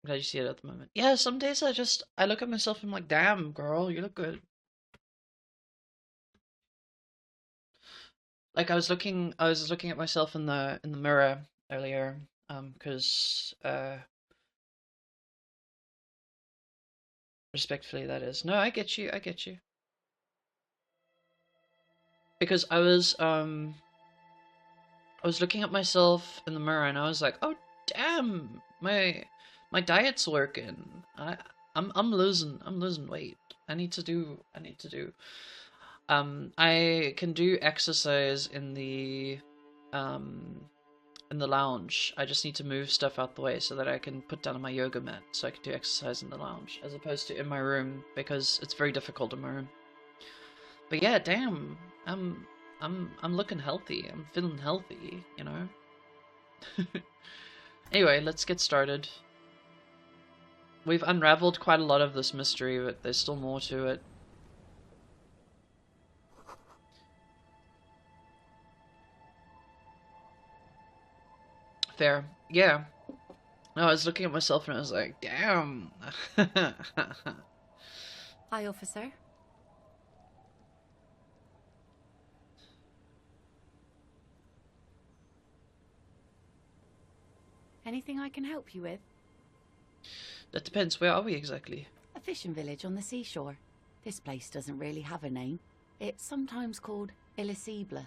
glad you see it at the moment. Yeah, some days I look at myself and I'm like, damn, girl, you look good. Like I was looking at myself in the mirror earlier, because respectfully that is. No, I get you, I get you. Because I was looking at myself in the mirror and I was like, oh damn, my diet's working. I'm losing weight. I need to do I can do exercise in the lounge. I just need to move stuff out the way so that I can put down on my yoga mat so I can do exercise in the lounge as opposed to in my room because it's very difficult in my room. But yeah, damn, I'm I'm looking healthy. I'm feeling healthy, you know. Anyway, let's get started. We've unraveled quite a lot of this mystery, but there's still more to it. Fair. Yeah. No, I was looking at myself and I was like, damn. Hi, officer. Anything I can help you with? That depends. Where are we exactly? A fishing village on the seashore. This place doesn't really have a name. It's sometimes called Elysium.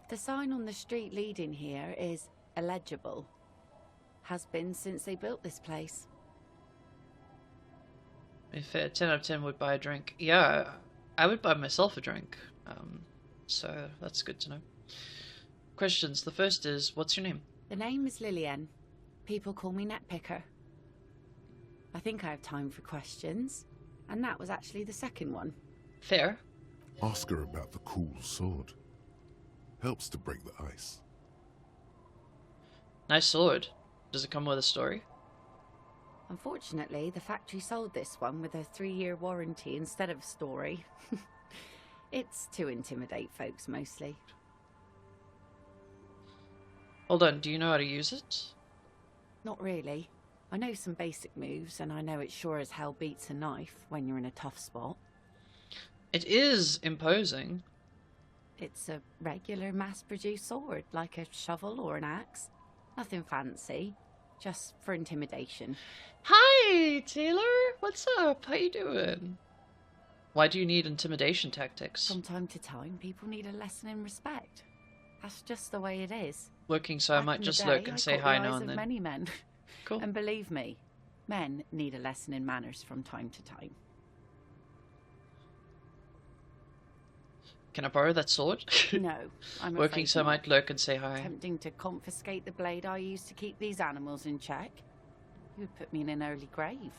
The sign on the street leading here is illegible. Has been since they built this place. If 10 out of 10 would buy a drink. Yeah, I would buy myself a drink. So that's good to know. Questions. The first is, what's your name? The name is Lillian. People call me Netpicker. I think I have time for questions. And that was actually the second one. Fair. Ask her about the cool sword. Helps to break the ice. Nice sword. Does it come with a story? Unfortunately, the factory sold this one with a 3-year warranty instead of a story. It's to intimidate folks, mostly. Hold on, do you know how to use it? Not really. I know some basic moves, and I know it sure as hell beats a knife when you're in a tough spot. It is imposing. It's a regular mass-produced sword, like a shovel or an axe. Nothing fancy, just for intimidation. Hi, Taylor. What's up? How you doing? Why do you need intimidation tactics? From time to time, people need a lesson in respect. That's just the way it is. Working, so I might just look and say hi now and then. Many men. Cool. And believe me, men need a lesson in manners from time to time. Can I borrow that sword? No, I'm Working, so I might lurk and say hi. Attempting to confiscate the blade I used to keep these animals in check. You would put me in an early grave.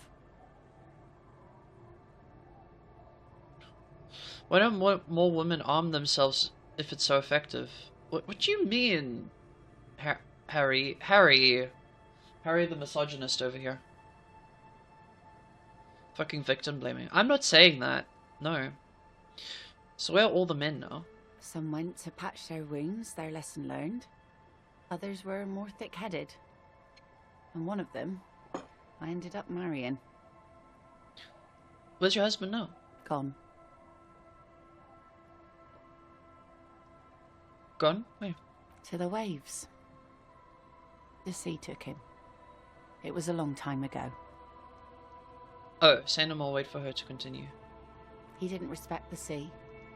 Why don't more women arm themselves if it's so effective? What do you mean, Harry the misogynist over here? Fucking victim blaming. I'm not saying that. No. So where are all the men now? Some went to patch their wounds, their lesson learned. Others were more thick-headed. And one of them, I ended up marrying. Where's your husband now? Gone. Gone? Where? To the waves. The sea took him. It was a long time ago. Oh, say no more, wait for her to continue. He didn't respect the sea.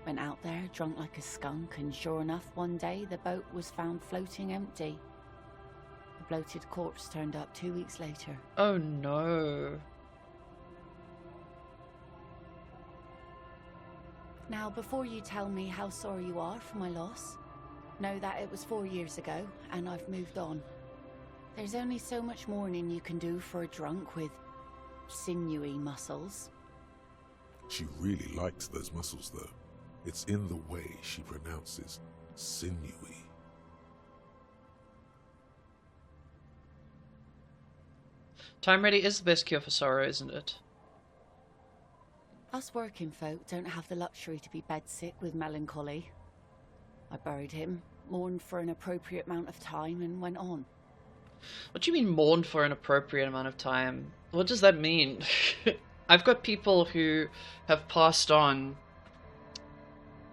Went out there, drunk like a skunk, and sure enough, one day the boat was found floating empty. The bloated corpse turned up 2 weeks later. Oh no. Now, before you tell me how sorry you are for my loss, know that it was 4 years ago, and I've moved on. There's only so much mourning you can do for a drunk with sinewy muscles. She really likes those muscles, though. It's in the way she pronounces sinewy. Time ready is the best cure for sorrow, isn't it? Us working folk don't have the luxury to be bedsick with melancholy. I buried him, mourned for an appropriate amount of time, and went on. What do you mean mourn for an appropriate amount of time? What does that mean? I've got people who have passed on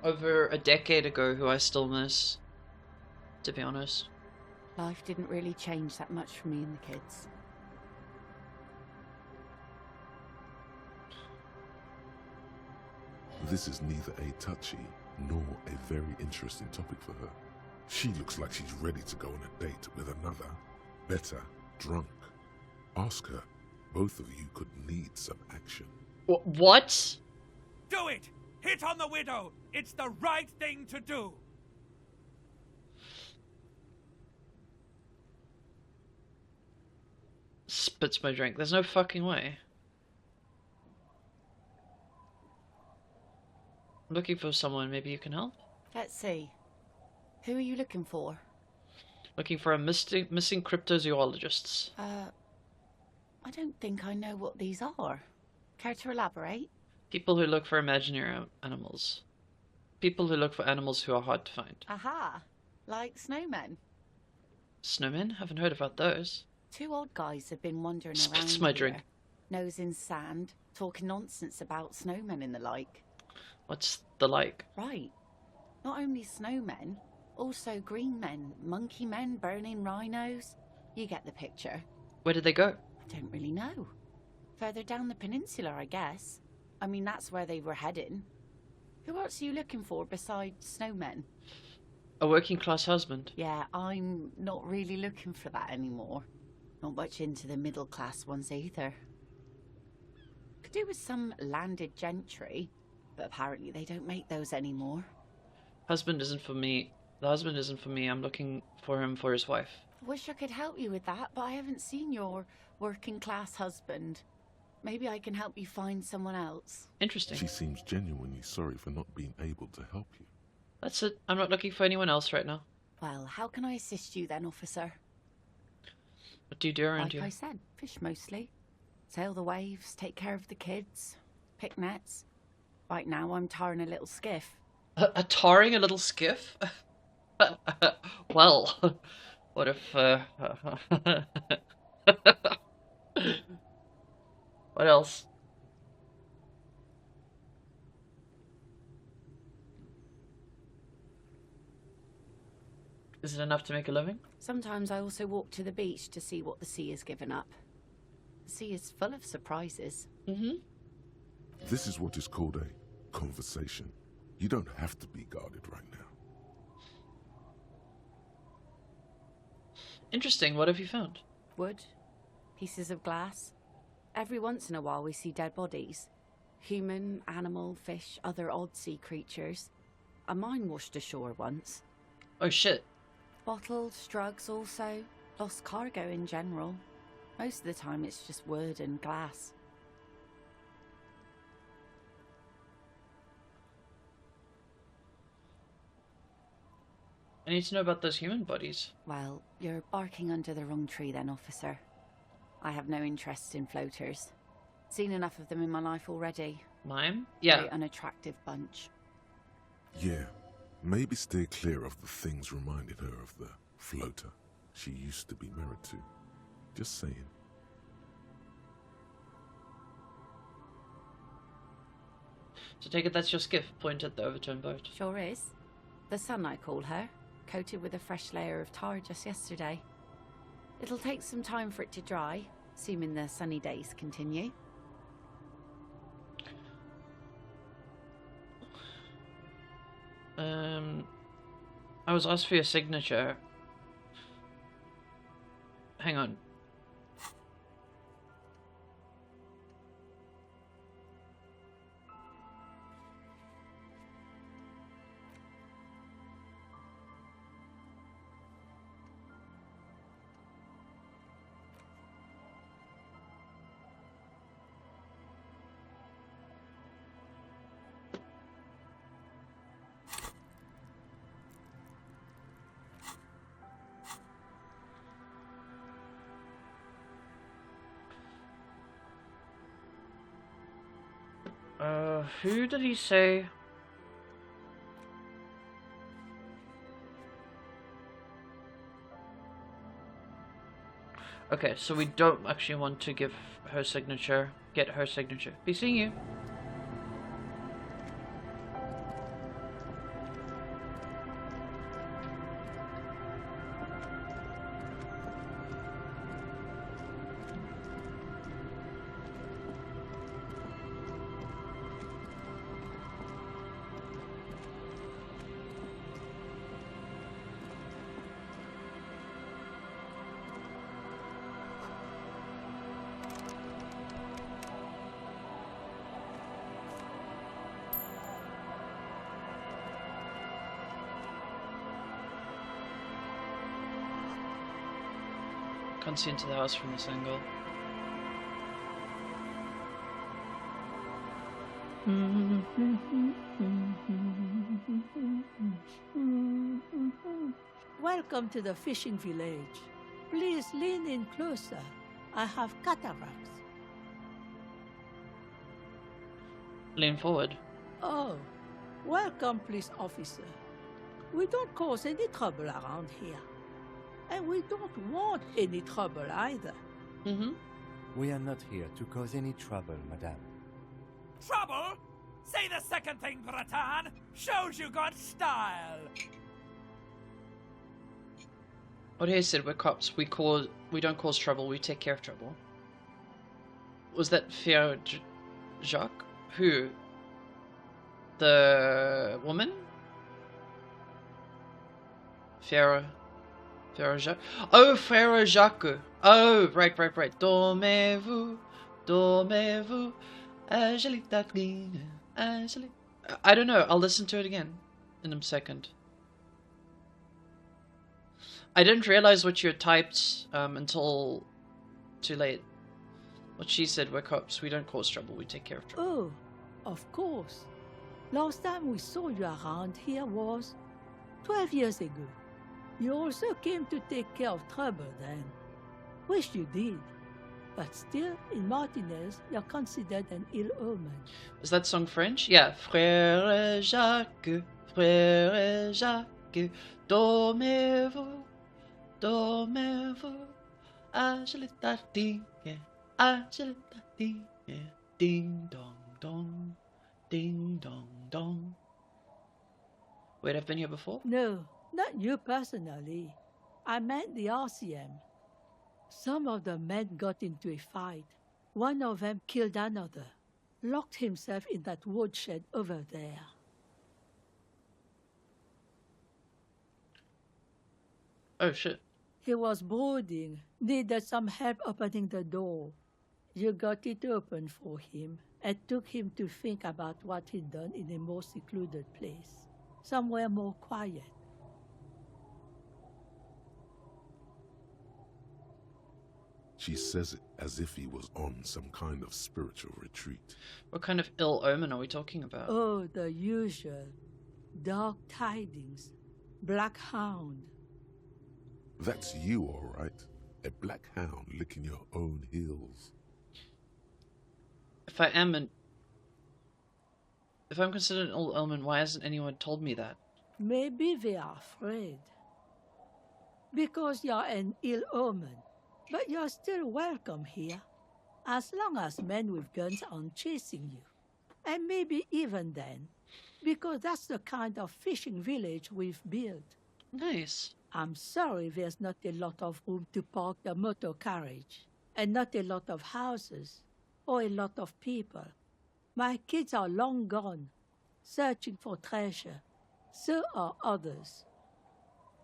over a decade ago who I still miss, to be honest. Life didn't really change that much for me and the kids. This is neither a touchy nor a very interesting topic for her. She looks like she's ready to go on a date with another, better, drunk. Ask her. Both of you could need some action. What? Do it! Hit on the widow! It's the right thing to do! Spits my drink. There's no fucking way. I'm looking for someone. Maybe you can help? Let's see. Who are you looking for? Looking for a missing cryptozoologists. I don't think I know what these are. Care to elaborate? People who look for imaginary animals. People who look for animals who are hard to find. Aha! Like snowmen. Snowmen? Haven't heard about those. Two old guys have been wandering Spits around my here, drink. nose in sand, talking nonsense about snowmen and the like. What's the like? Right. Not only snowmen, also green men, monkey men burning rhinos. You get the picture. Where did they go? I don't really know. Further down the peninsula, I guess. I mean, that's where they were heading. Who else are you looking for besides snowmen? A working class husband. Yeah, I'm not really looking for that anymore. Not much into the middle class ones either. Could do with some landed gentry, but apparently they don't make those anymore. Husband isn't for me. The husband isn't for me. I'm looking for him for his wife. I wish I could help you with that, but I haven't seen your working class husband. Maybe I can help you find someone else. Interesting. She seems genuinely sorry for not being able to help you. That's it. I'm not looking for anyone else right now. Well, how can I assist you then, officer? What do you do around Like here? I said, fish mostly. Sail the waves, take care of the kids, pick nets. Right now I'm tarring a little skiff. A tarring a little skiff? Well, what if, what else? Is it enough to make a living? Sometimes I also walk to the beach to see what the sea has given up. The sea is full of surprises. Mm-hmm. This is what is called a conversation. You don't have to be guarded right now. Interesting. What have you found? Wood, pieces of glass. Every once in a while we see dead bodies. Human, animal, fish, other odd sea creatures. A mine washed ashore once. Oh shit. Bottles, drugs also. Lost cargo in general. Most of the time it's just wood and glass. I need to know about those human bodies. Well, you're barking under the wrong tree then, officer. I have no interest in floaters. Seen enough of them in my life already. Mime? Yeah. Very unattractive bunch. Yeah, maybe stay clear of the things reminding her of the floater she used to be married to. Just saying. So take it that's your skiff. Point at the overturned boat. Sure is. The sun, I call her. Coated with a fresh layer of tar just yesterday. It'll take some time for it to dry, assuming the sunny days continue. I was asked for your signature. Hang on. Who did he say? Okay, so we don't actually want to give her signature. Get her signature. Be seeing you. Can't see into the house from this angle. Welcome to the fishing village. Please lean in closer. I have cataracts. Lean forward. Oh, welcome, police officer. We don't cause any trouble around here. And we don't want any trouble either. We are not here to cause any trouble, madame. Trouble? Say the second thing, Breton. Shows you got style. What he said, we're cops. We don't cause trouble. We take care of trouble. Was that Pierre Jacques? Who? The woman? Pierre Jacques. Oh, Frère Jacques. Oh, right. Dormez-vous, dormez-vous, Angelique. I don't know. I'll listen to it again in a second. I didn't realize what you had typed until too late. What she said, we're cops. We don't cause trouble. We take care of trouble. Oh, of course. Last time we saw you around here was 12 years ago. You also came to take care of trouble then. Wish you did. But still, in Martinez, you're considered an ill omen. Is that song French? Yeah. Frère Jacques, dormez-vous, dormez-vous, ding dong dong, ding dong dong. Wait, I've been here before? No, not you personally. I meant the RCM. Some of the men got into a fight. One of them killed another, locked himself in that woodshed over there. Oh, shit. He was brooding, needed some help opening the door. You got it open for him and took him to think about what he'd done in a more secluded place, somewhere more quiet. She says it as if he was on some kind of spiritual retreat. What kind of ill omen are we talking about? Oh, the usual. Dark tidings. Black hound. That's you, all right. A black hound licking your own heels. If I'm considered an ill omen, why hasn't anyone told me that? Maybe they are afraid. Because you're an ill omen. But you're still welcome here, as long as men with guns aren't chasing you. And maybe even then, because that's the kind of fishing village we've built. Nice. I'm sorry there's not a lot of room to park the motor carriage, and not a lot of houses, or a lot of people. My kids are long gone, searching for treasure. So are others.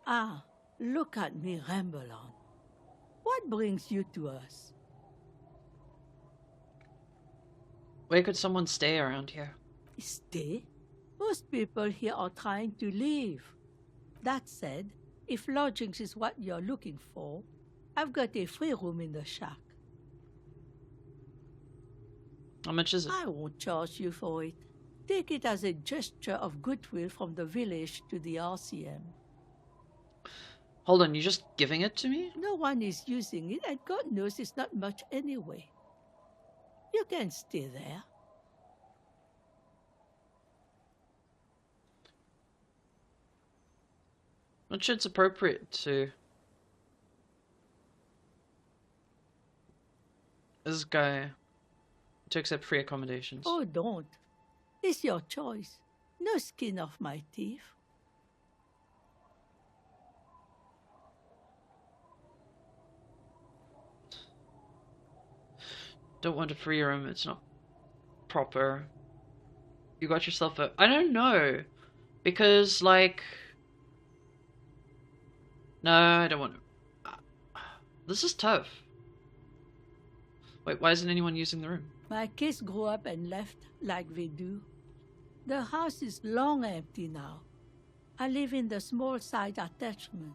Ah, look at me ramble on. What brings you to us? Where could someone stay around here? Stay? Most people here are trying to leave. That said, if lodgings is what you're looking for, I've got a free room in the shack. How much is it? I won't charge you for it. Take it as a gesture of goodwill from the village to the RCM. Hold on, you're just giving it to me? No one is using it, and God knows it's not much anyway. You can stay there. Not sure it's appropriate to this guy to accept free accommodations. Oh, don't. It's your choice. No skin off my teeth. Don't want a free room, it's not proper. You got yourself a... I don't know. Because, like... No, I don't want to... This is tough. Wait, why isn't anyone using the room? My kids grew up and left like we do. The house is long empty now. I live in the small side attachment.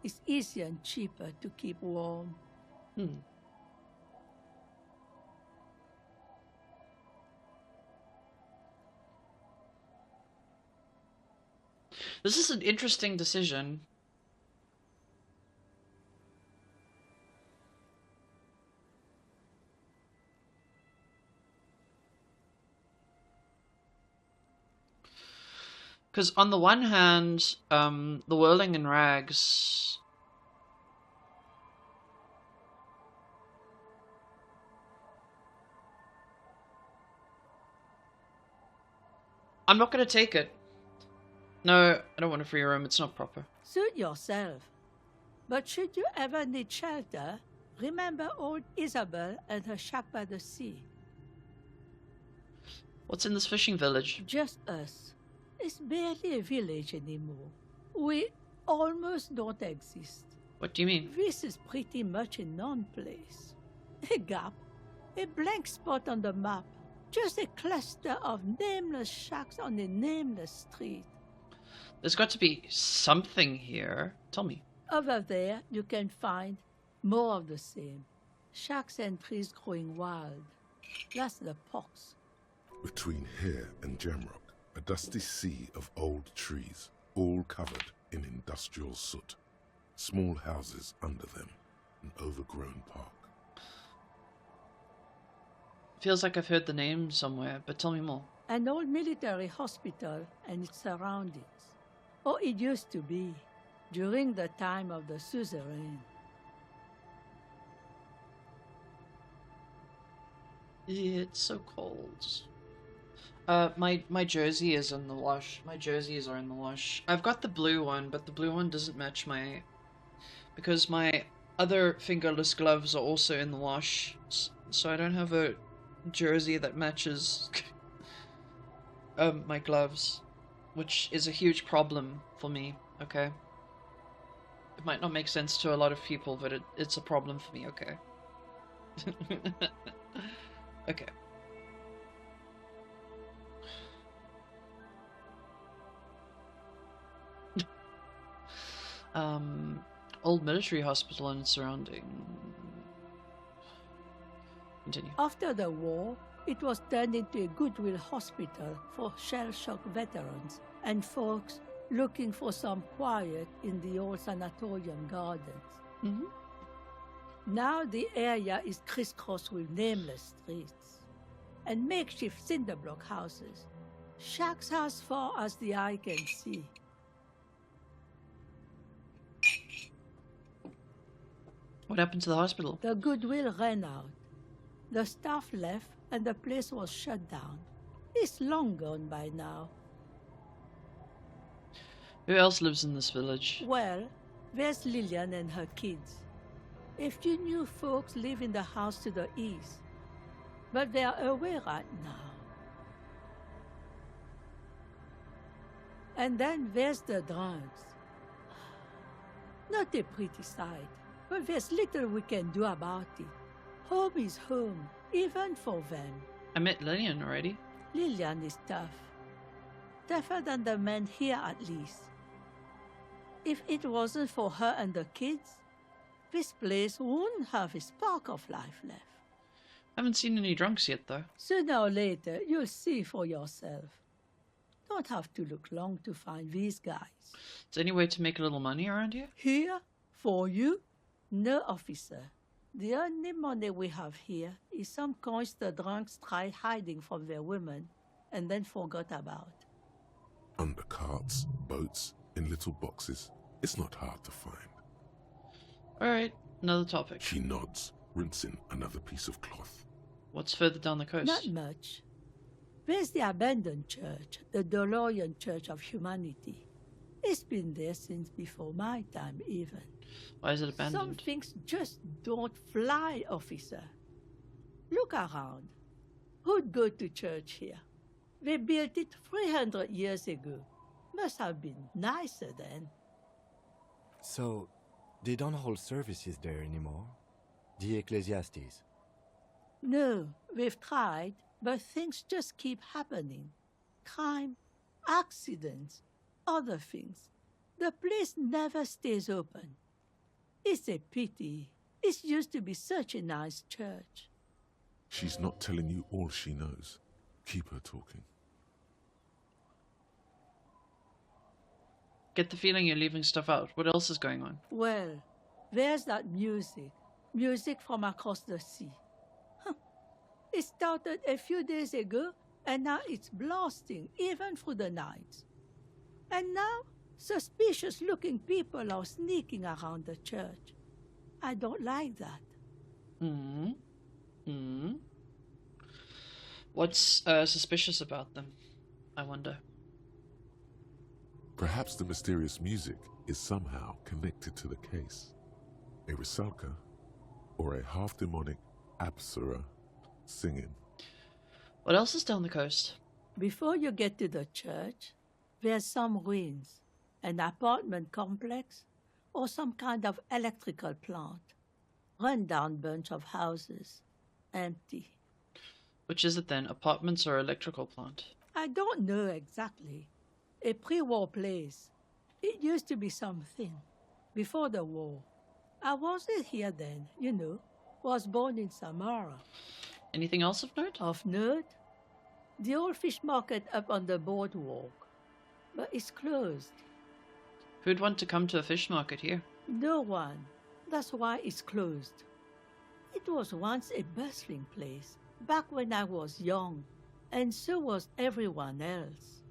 It's easier and cheaper to keep warm. This is an interesting decision. Because on the one hand, the whirling in rags... I'm not going to take it. No, I don't want a free room, it's not proper. Suit yourself. But should you ever need shelter, remember old Isabel and her shack by the sea. What's in this fishing village? Just us. It's barely a village anymore. We almost don't exist. What do you mean? This is pretty much a non-place. A gap. A blank spot on the map. Just a cluster of nameless shacks on a nameless street. There's got to be something here. Tell me. Over there, you can find more of the same. Shacks and trees growing wild. That's the pox. Between here and Jamrock, a dusty sea of old trees, all covered in industrial soot. Small houses under them, an overgrown park. Feels like I've heard the name somewhere, but tell me more. An old military hospital and its surroundings. Or it used to be, during the time of the suzerain. It's so cold. My jersey is in the wash. My jerseys are in the wash. I've got the blue one, but the blue one doesn't match my... Because my other fingerless gloves are also in the wash. So I don't have a jersey that matches my gloves. Which is a huge problem for me, okay? It might not make sense to a lot of people, but it's a problem for me, okay? Okay. Old military hospital and surrounding. Continue. After the war, it was turned into a goodwill hospital for shell-shock veterans and folks looking for some quiet in the old sanatorium gardens. Now the area is crisscrossed with nameless streets and makeshift cinder block houses, shacks as far as the eye can see. What happened to the hospital? The goodwill ran out. The staff left and the place was shut down. It's long gone by now. Who else lives in this village? Well, there's Lillian and her kids. A few new folks live in the house to the east, but they are away right now. And then there's the drunks. Not a pretty sight, but there's little we can do about it. Home is home, even for them. I met Lillian already. Lillian is tough. Tougher than the men here, at least. If it wasn't for her and the kids, this place wouldn't have a spark of life left. I haven't seen any drunks yet, though. Sooner or later, you'll see for yourself. Don't have to look long to find these guys. Is there any way to make a little money around here? Here, for you, no officer. The only money we have here is some coins the drunks tried hiding from their women and then forgot about. Under carts, boats, in little boxes. It's not hard to find. Alright, another topic. She nods, rinsing another piece of cloth. What's further down the coast? Not much. There's the abandoned church, the DeLorean Church of Humanity. It's been there since before my time, even. Why is it Some abandoned? things just don't fly, officer. Look around. Who'd go to church here? They built it 300 years ago. Must have been nicer then. So, they don't hold services there anymore? The Ecclesiastes? No, we've tried, but things just keep happening. Crime, accidents, other things. The place never stays open. It's a pity. It used to be such a nice church. She's not telling you all she knows. Keep her talking. Get the feeling you're leaving stuff out. What else is going on? Well, there's that music. Music from across the sea. It started a few days ago, and now it's blasting, even through the night. And now, suspicious-looking people are sneaking around the church. I don't like that. What's suspicious about them, I wonder? Perhaps the mysterious music is somehow connected to the case. A Rusalka or a half-demonic Apsara singing. What else is down the coast? Before you get to the church, there's some ruins, an apartment complex, or some kind of electrical plant. Run-down bunch of houses, empty. Which is it then, apartments or electrical plant? I don't know exactly. A pre-war place. It used to be something. Before the war. I wasn't here then, you know. Was born in Samara. Anything else of note? Of note? The old fish market up on the boardwalk. But it's closed. Who'd want to come to a fish market here? No one. That's why it's closed. It was once a bustling place, back when I was young, and so was everyone else.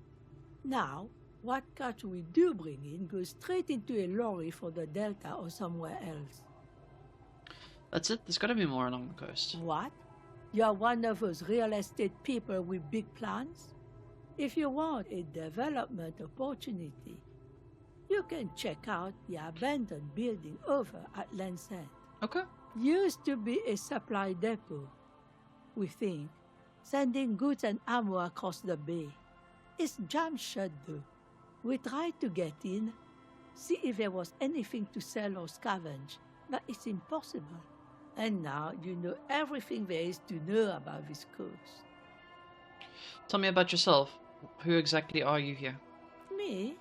Now, what catch we do bring in goes straight into a lorry for the Delta or somewhere else. That's it? There's gotta be more along the coast. What? You're one of those real estate people with big plans? If you want a development opportunity, you can check out the abandoned building over at Land's End. Okay. Used to be a supply depot, we think, sending goods and ammo across the bay. It's jammed shut though. We tried to get in, see if there was anything to sell or scavenge, but it's impossible. And now you know everything there is to know about this coast. Tell me about yourself. Who exactly are you here? Me?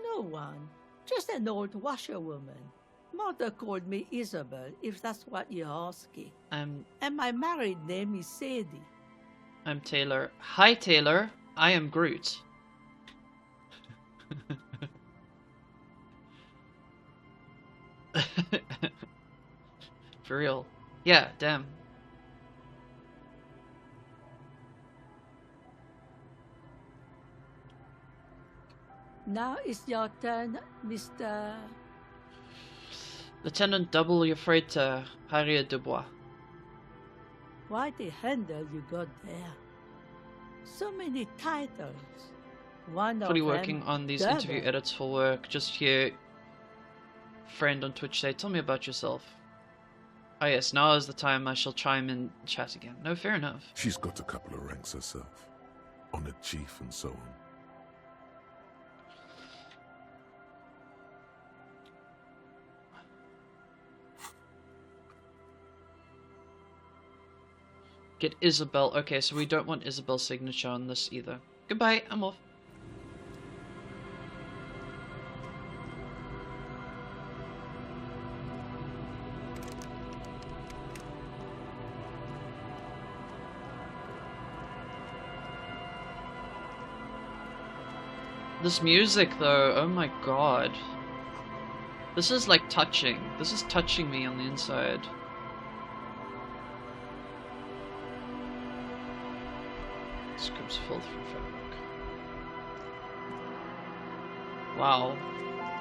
No one. Just an old washerwoman. Mother called me Isabel, if that's what you're asking. And my married name is Sadie. I'm Taylor. Hi, Taylor. I am Groot. For real. Yeah, damn. Now it's your turn, Mr. Lieutenant Double your freighter, Harriet Dubois. Quite a handle you got there. So many titles. One Fully of working them on these double. interview edits for work. Just here. Friend on Twitch say, tell me about yourself. Ah yes, now is the time I shall chime in and chat again. No, fair enough. She's got a couple of ranks herself. Honored chief and so on. Get Isabel. Okay, so we don't want Isabel's signature on this either. Goodbye, I'm off. This music though, oh my god. This is like touching. This is touching me on the inside. Scripts fall through fabric. Wow.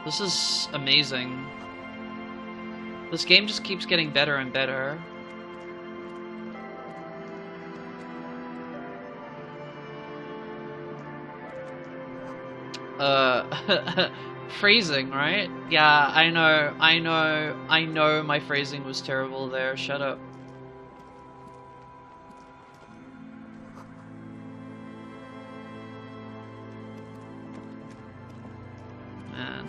This is amazing. This game just keeps getting better and better. Phrasing, right? Yeah, I know my phrasing was terrible there. Shut up. Man.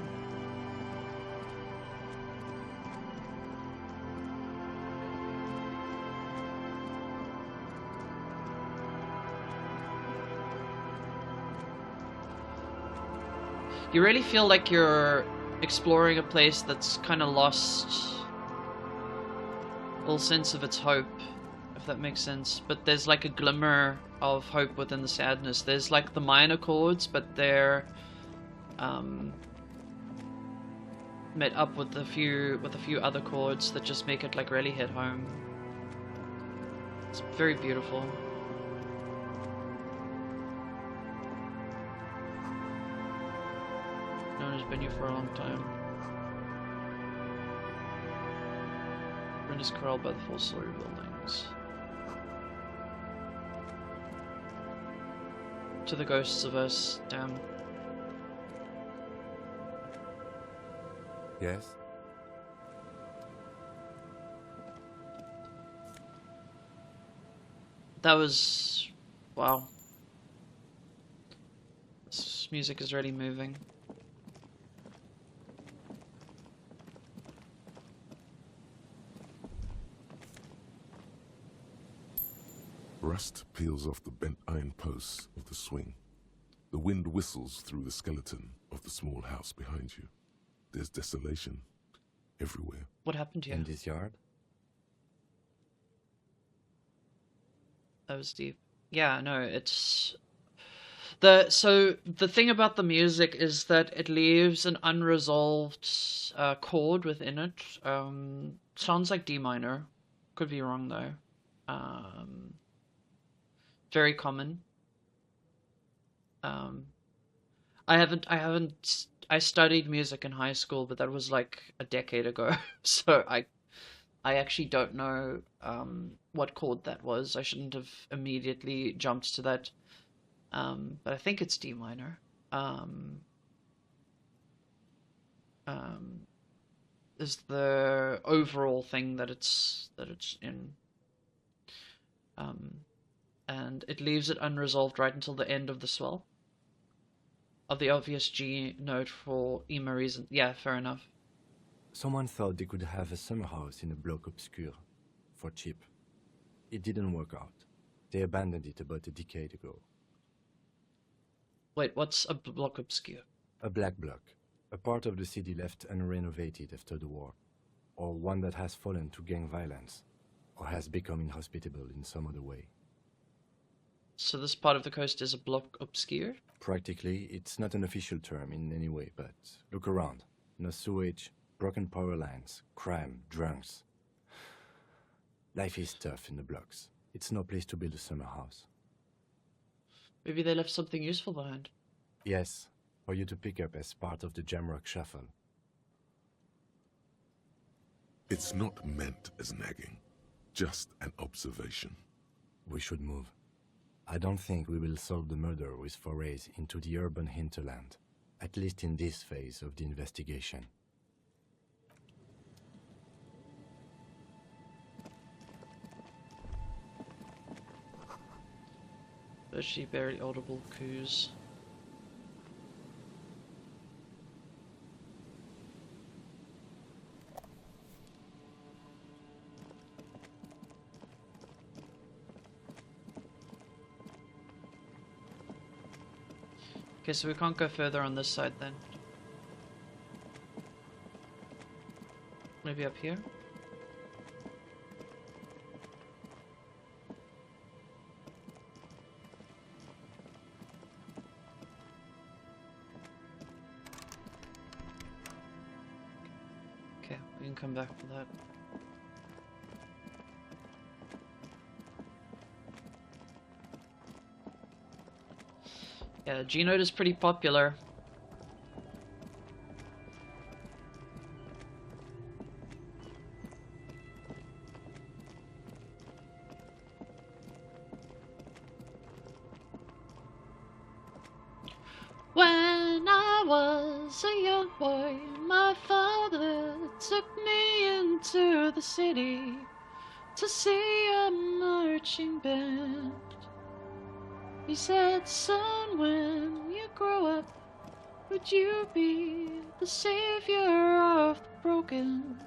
You really feel like you're exploring a place that's kind of lost all sense of its hope, if that makes sense. But there's like a glimmer of hope within the sadness. There's like the minor chords, but they're met up with a few other chords that just make it like really hit home. It's very beautiful. No one has been here for a long time. Bryn is corralled by the four-story buildings. To the ghosts of us, damn. Yes? That was... wow. This music is really moving. Rust peels off the bent iron posts of the swing. The wind whistles through the skeleton of the small house behind you. There's desolation everywhere. What happened to you? In this yard? That was deep. Yeah, no, it's... So, the thing about the music is that it leaves an unresolved chord within it. Sounds like D minor. Could be wrong, though. Very common. I studied music in high school, but that was like a decade ago. So I actually don't know what chord that was. I shouldn't have immediately jumped to that. But I think it's D minor. Is the overall thing that it's in. And it leaves it unresolved right until the end of the swell. Of the obvious G note for emo reason. Yeah, fair enough. Someone thought they could have a summer house in a bloc obscur for cheap. It didn't work out. They abandoned it about a decade ago. Wait, what's a bloc obscur? A black bloc. A part of the city left unrenovated after the war. Or one that has fallen to gang violence. Or has become inhospitable in some other way. So this part of the coast is a bloc obscur? Practically, it's not an official term in any way, but look around. No sewage, broken power lines, crime, drunks. Life is tough in the blocks. It's no place to build a summer house. Maybe they left something useful behind. Yes, for you to pick up as part of the Jamrock Shuffle. It's not meant as nagging, just an observation. We should move. I don't think we will solve the murder with forays into the urban hinterland, at least in this phase of the investigation. Especially barely audible coos. Okay, so we can't go further on this side then. Maybe up here? Okay, we can come back for that. Yeah, G-Note is pretty popular. When I boy, my father took me into the city to see a marching band. He said, son, when you grow up, would you be the savior of the broken,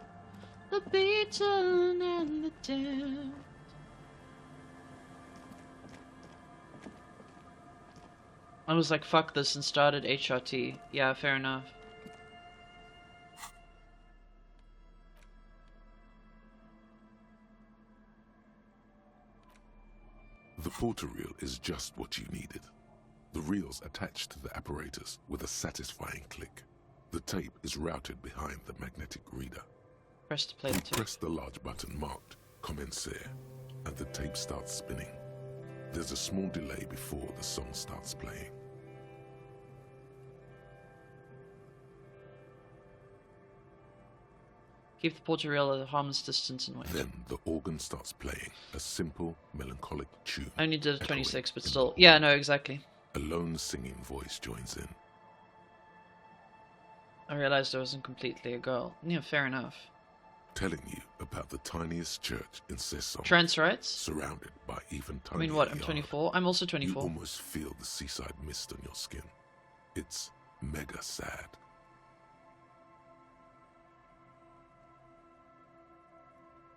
the beaten, and the damned? I was like, fuck this, and started HRT. Yeah, fair enough. The porter reel is just what you needed. The reel's attached to the apparatus with a satisfying click. The tape is routed behind the magnetic reader. Press to play You the tape. press the large button marked Commencer, and the tape starts spinning. There's a small delay before the song starts playing. Keep the porter reel at a harmless distance and wait. Then the organ starts playing a simple, melancholic tune. I only did a echoing 26, but in still. the Yeah, hall. no, exactly. A lone singing voice joins in. I realized I wasn't completely a girl. Yeah, fair enough. Telling you about the tiniest church in Cesson, Trans rights? surrounded by even I tinier mean, what? I'm yard. 24? I'm also You 24. almost feel the seaside mist on your skin. It's mega sad.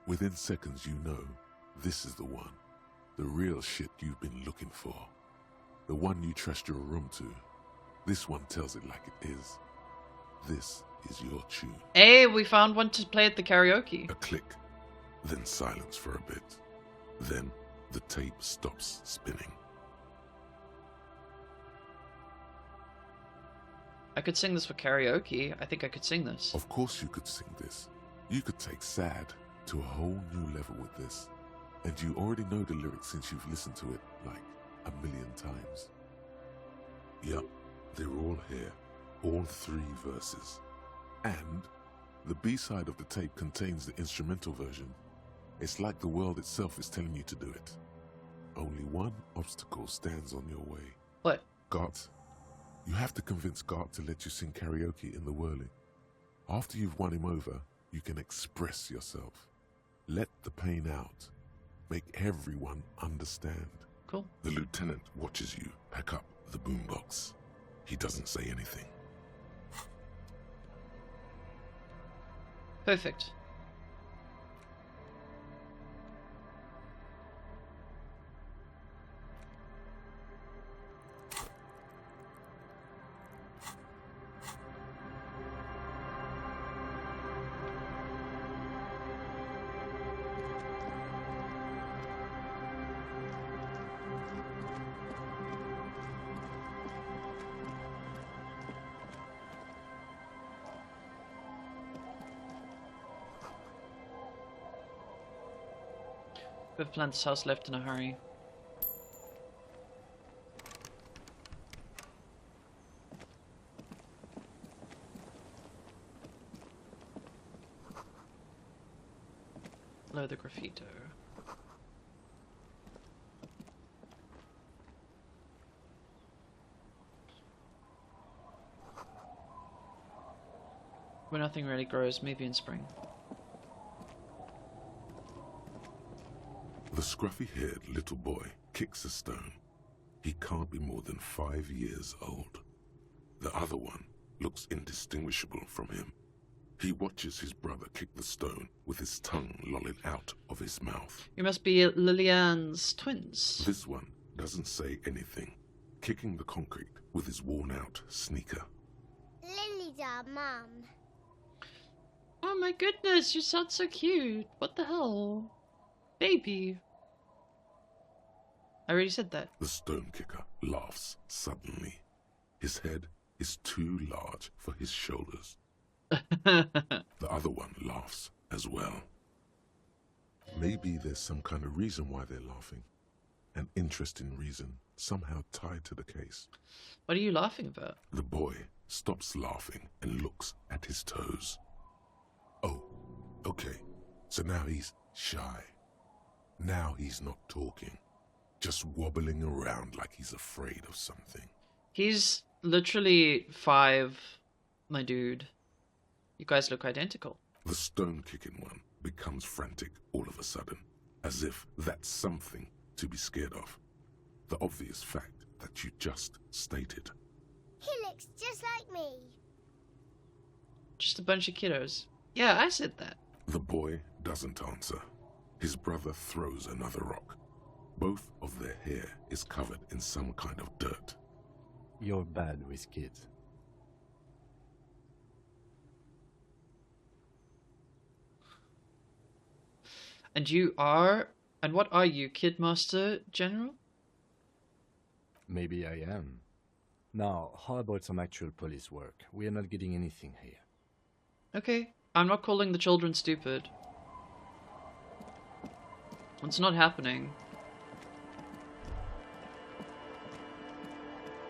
Within seconds, you know this is the one. The real shit you've been looking for. The one you trust your room to. This one tells it like it is. This is your tune. Hey, we found one to play at the karaoke. A click, then silence for a bit. Then the tape stops spinning. I could sing this for karaoke. I think I could sing this. Of course you could sing this. You could take sad to a whole new level with this. And you already know the lyrics since you've listened to it like a million times. Yup, they're all here. All 3 verses. And the B-side of the tape contains the instrumental version. It's like the world itself is telling you to do it. Only one obstacle stands on your way. What? Gart. You have to convince Gart to let you sing karaoke in the whirling. After you've won him over, you can express yourself. Let the pain out. Make everyone understand. Cool. The lieutenant watches you pack up the boombox. He doesn't say anything. Perfect. We've planned this house left in a hurry. Load the graffito. Where nothing really grows, maybe in spring. The scruffy-haired little boy kicks a stone. He can't be more than 5 years old. The other one looks indistinguishable from him. He watches his brother kick the stone with his tongue lolling out of his mouth. You must be Lillian's twins. This one doesn't say anything, kicking the concrete with his worn-out sneaker. Lily's our mum. Oh my goodness, you sound so cute. What the hell? Baby. I already said that. The stone kicker laughs suddenly. His head is too large for his shoulders. The other one laughs as well. Maybe there's some kind of reason why they're laughing. An interesting reason, somehow tied to the case. What are you laughing about? The boy stops laughing and looks at his toes. Oh, okay. So now he's shy. Now he's not talking. Just wobbling around like he's afraid of something. He's literally 5 my dude. You guys look identical. The stone-kicking one becomes frantic all of a sudden, as if that's something to be scared of. The obvious fact that you just stated. He looks just like me. Just a bunch of kiddos. Yeah, I said that. The boy doesn't answer. His brother throws another rock. Both of their hair is covered in some kind of dirt. You're bad with kids. And you are... And what are you, Kidmaster General? Maybe I am. Now, how about some actual police work? We are not getting anything here. Okay, I'm not calling the children stupid. It's not happening.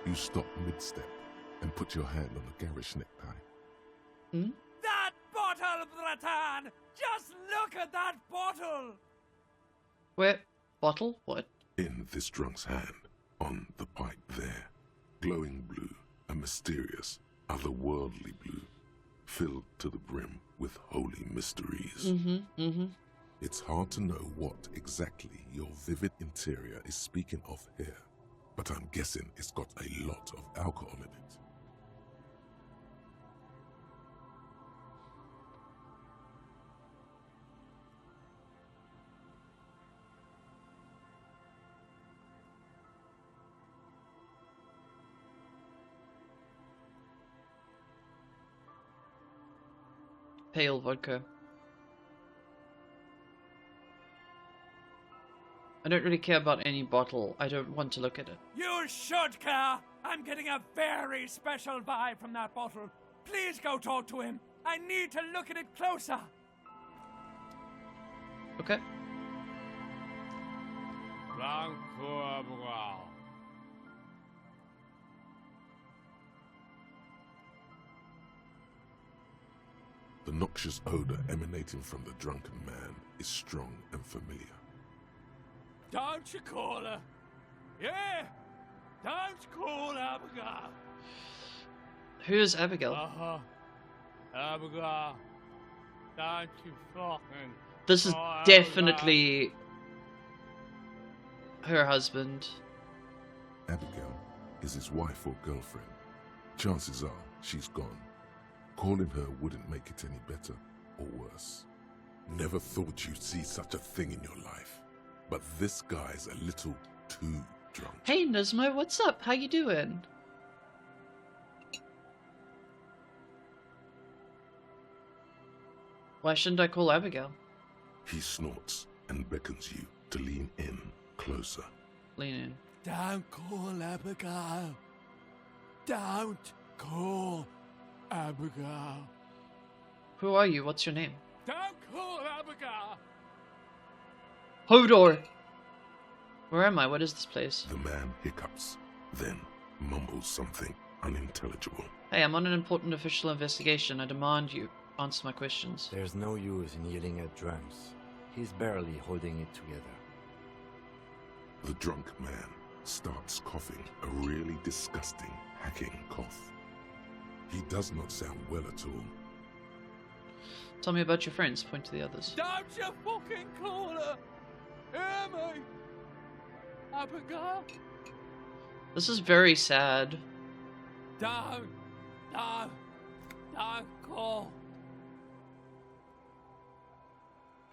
You stop mid-step and put your hand on the garish necktie. Hmm? That bottle, Bratan! Just look at that bottle! Where? Bottle? What? In this drunk's hand, on the pipe there, glowing blue, a mysterious, otherworldly blue, filled to the brim with holy mysteries. It's hard to know what exactly your vivid interior is speaking of here, but I'm guessing it's got a lot of alcohol in it. Pale vodka. I don't really care about any bottle. I don't want to look at it. You should care! I'm getting a very special vibe from that bottle. Please go talk to him. I need to look at it closer. Okay. The noxious odor emanating from the drunken man is strong and familiar. Don't you call her? Yeah! Don't call Abigail! Who is Abigail? Uh-huh. Abigail. Don't you fucking... This is definitely her husband. Abigail is his wife or girlfriend. Chances are she's gone. Calling her wouldn't make it any better or worse. Never thought you'd see such a thing in your life. But this guy's a little too drunk. Hey Nismo, what's up? How you doing? Why shouldn't I call Abigail? He snorts and beckons you to lean in closer. Lean in. Don't call Abigail. Don't call Abigail. Who are you? What's your name? Don't call Abigail. Hodor! Where am I? What is this place? The man hiccups, then mumbles something unintelligible. Hey, I'm on an important official investigation. I demand you answer my questions. There's no use in yelling at drums. He's barely holding it together. The drunk man starts coughing, a really disgusting, hacking cough. He does not sound well at all. Tell me about your friends. Point to the others. Don't you fucking call her. Hear me? Abigail? This is very sad. Don't call.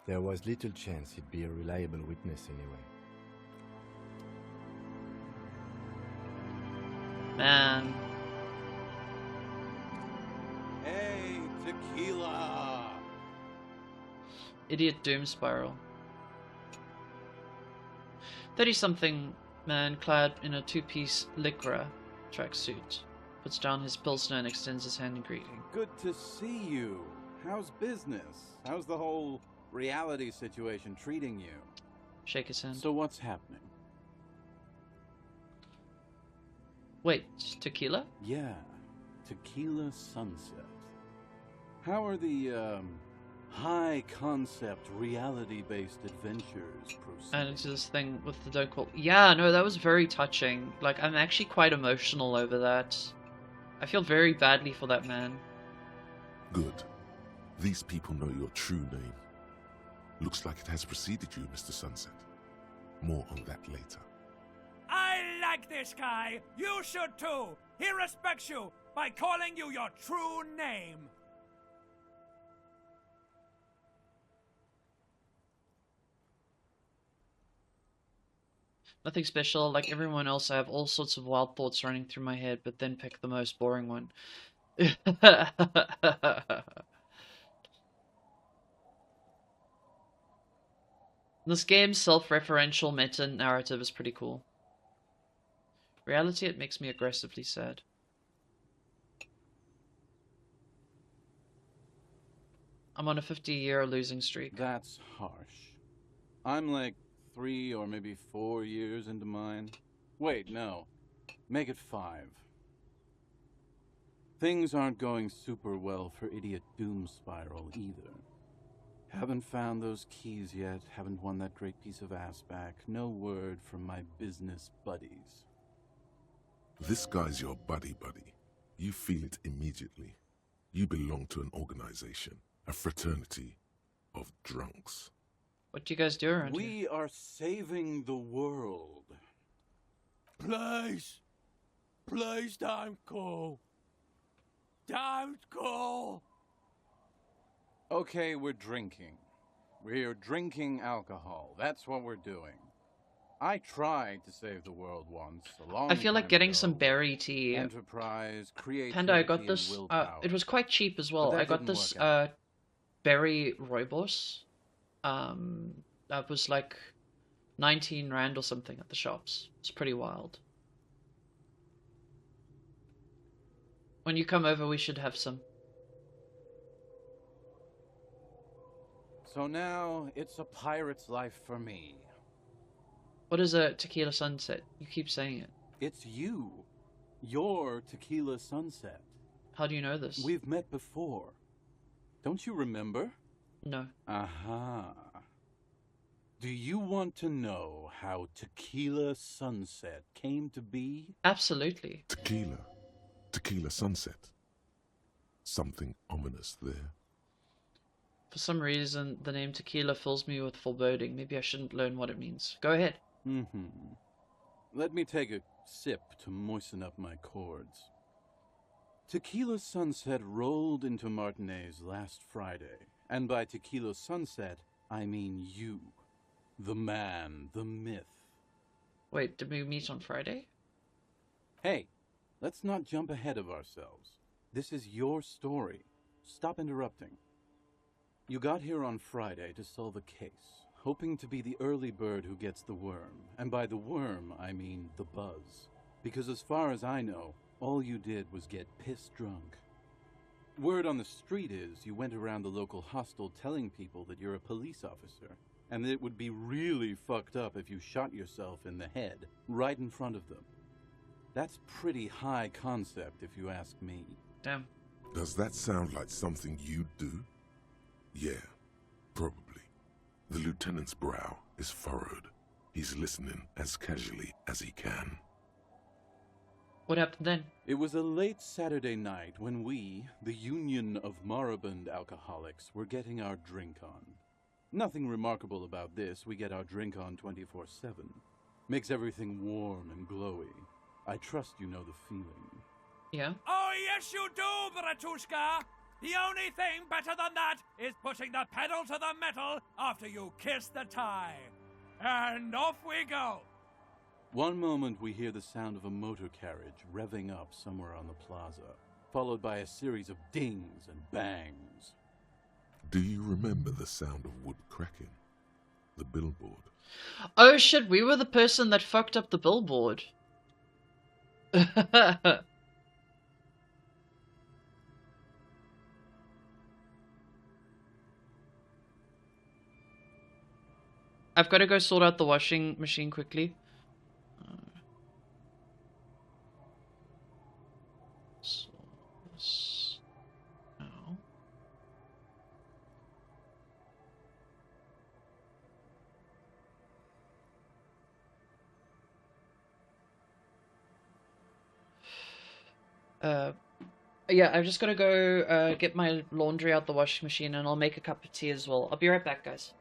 There was little chance he'd be a reliable witness anyway. Man. Hey, tequila! Idiot doom spiral. 30-something man clad in a two-piece lycra tracksuit puts down his pilsner and extends his hand in greeting. Good to see you. How's business? How's the whole reality situation treating you? Shake his hand. So what's happening? Wait, tequila? Yeah, Tequila Sunset. How are the, high-concept, reality-based adventures proceeding? And it's this thing with the don't call. Yeah, no, that was very touching. Like, I'm actually quite emotional over that. I feel very badly for that man. Good. These people know your true name. Looks like it has preceded you, Mr. Sunset. More on that later. I like this guy. You should too. He respects you by calling you your true name. Nothing special. Like everyone else, I have all sorts of wild thoughts running through my head, but then pick the most boring one. This game's self-referential meta-narrative is pretty cool. Reality, it makes me aggressively sad. I'm on a 50-year losing streak. That's harsh. I'm like 3 or maybe 4 years into mine. Wait, no. Make it 5. Things aren't going super well for Idiot Doom Spiral either. Haven't found those keys yet, haven't won that great piece of ass back. No word from my business buddies. This guy's your buddy. You feel it immediately. You belong to an organization, a fraternity of drunks. What do you guys do around here? We are saving the world. Please. Please don't go. Don't go. Okay, we're drinking. We're drinking alcohol. That's what we're doing. I tried to save the world once, a long I feel like time getting ago. some berry tea. Enterprise, creativity, Panda, I got and this. willpower. It was quite cheap as well. But that I got didn't this work out. berry rooibos. That was like 19 rand or something at the shops. It's pretty wild. When you come over, we should have some. So now it's a pirate's life for me. What is a tequila sunset? You keep saying it. It's you. Your tequila sunset. How do you know this? We've met before. Don't you remember? No. Aha. Do you want to know how Tequila Sunset came to be? Tequila. Absolutely. Tequila Sunset. Something ominous there. For some reason, the name tequila fills me with foreboding. Maybe I shouldn't learn what it means. Go ahead. Let me take a sip to moisten up my cords. Tequila Sunset rolled into Martinez last Friday. And by Tequila Sunset, I mean you. The man, the myth. Wait, did we meet on Friday? Hey, let's not jump ahead of ourselves. This is your story. Stop interrupting. You got here on Friday to solve a case, hoping to be the early bird who gets the worm. And by the worm, I mean the buzz. Because as far as I know, all you did was get piss drunk. Word on the street is you went around the local hostel telling people that you're a police officer, and that it would be really fucked up if you shot yourself in the head, right in front of them. That's pretty high concept, if you ask me. Damn. Does that sound like something you'd do? Yeah, probably. The lieutenant's brow is furrowed. He's listening as casually as he can. What happened then? It was a late Saturday night when we, the Union of Moribund Alcoholics, were getting our drink on. Nothing remarkable about this. We get our drink on 24/7. Makes everything warm and glowy. I trust you know the feeling. Yeah. Oh, yes, you do, Bratushka. The only thing better than that is putting the pedal to the metal after you kiss the tie. And off we go. One moment we hear the sound of a motor carriage revving up somewhere on the plaza, followed by a series of dings and bangs. Do you remember the sound of wood cracking? The billboard. Oh shit, we were the person that fucked up the billboard. I've got to go sort out the washing machine quickly. So this now. Yeah, I've just got to go get my laundry out the washing machine, and I'll make a cup of tea as well. I'll be right back, guys.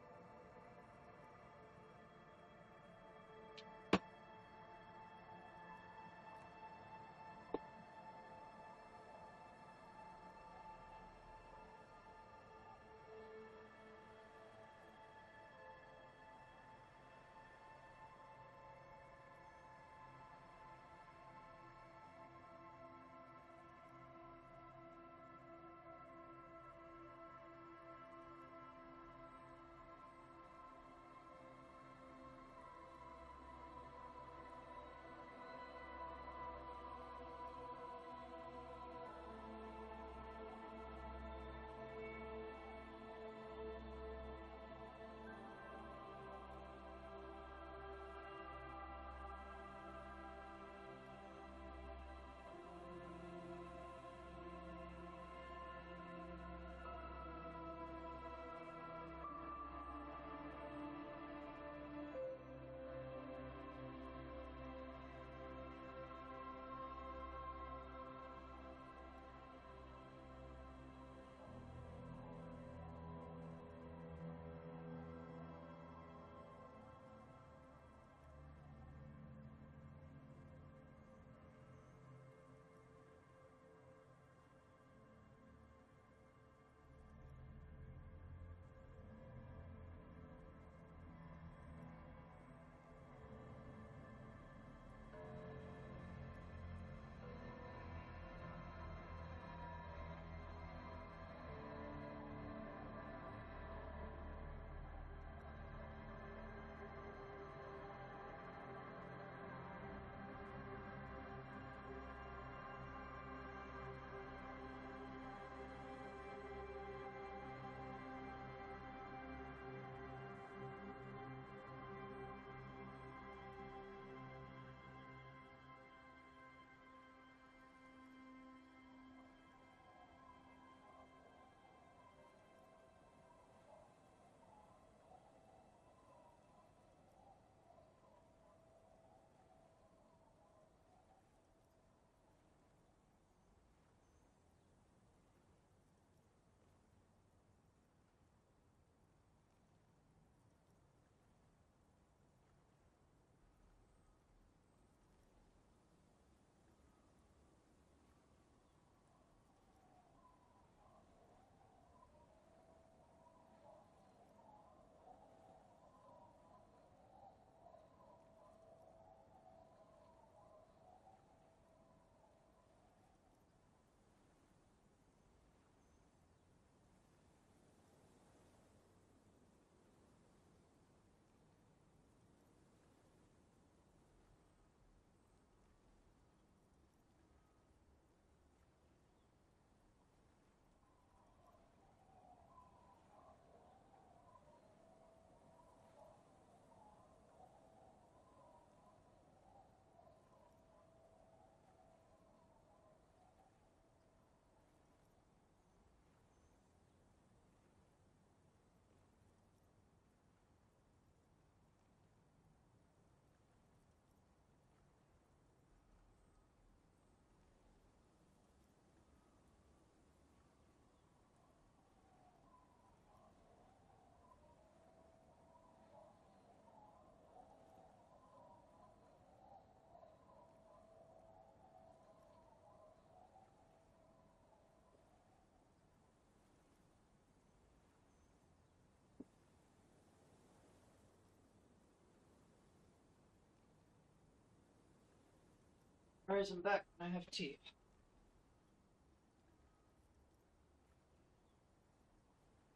Alright, I'm back. I have tea.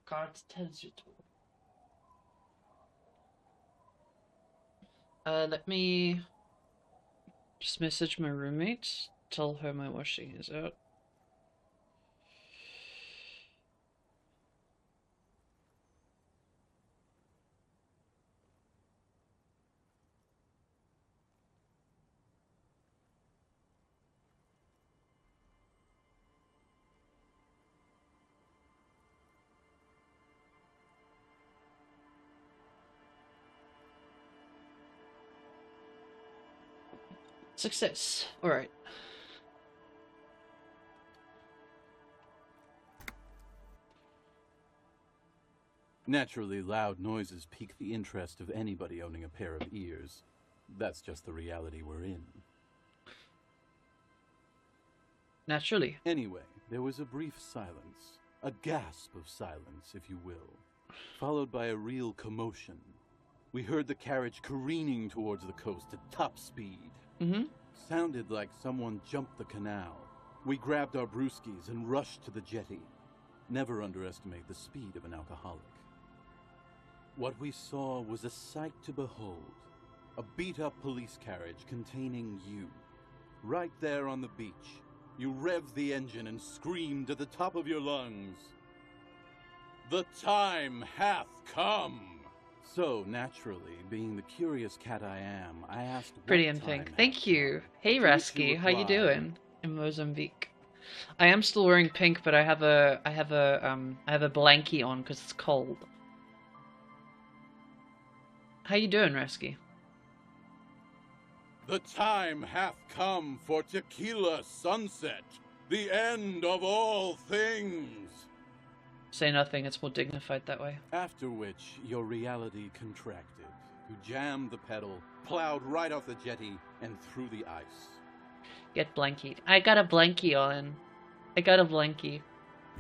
Cards tells you to. Let me just message my roommate. Tell her my washing is out. Success. Alright. Naturally, loud noises pique the interest of anybody owning a pair of ears. That's just the reality we're in. Naturally. Anyway, there was a brief silence. A gasp of silence, if you will. Followed by a real commotion. We heard the carriage careening towards the coast at top speed. Sounded like someone jumped the canal. We grabbed our brewskis and rushed to the jetty. Never underestimate the speed of an alcoholic. What we saw was a sight to behold. A beat-up police carriage containing you. Right there on the beach. You revved the engine and screamed at the top of your lungs. "The time hath come!" So, naturally, being the curious cat I am, I asked what Brilliant, time Pink. hath Thank you. come. Hey, To which Rasky. How you replied, doing in Mozambique? I am still wearing pink, but I have a blankie on because it's cold. How you doing, Rasky? "The time hath come for tequila sunset, the end of all things." Say nothing, it's more dignified that way. After which, your reality contracted. You jammed the pedal, plowed right off the jetty, and through the ice. Get blankied. I got a blankie on. I got a blankie.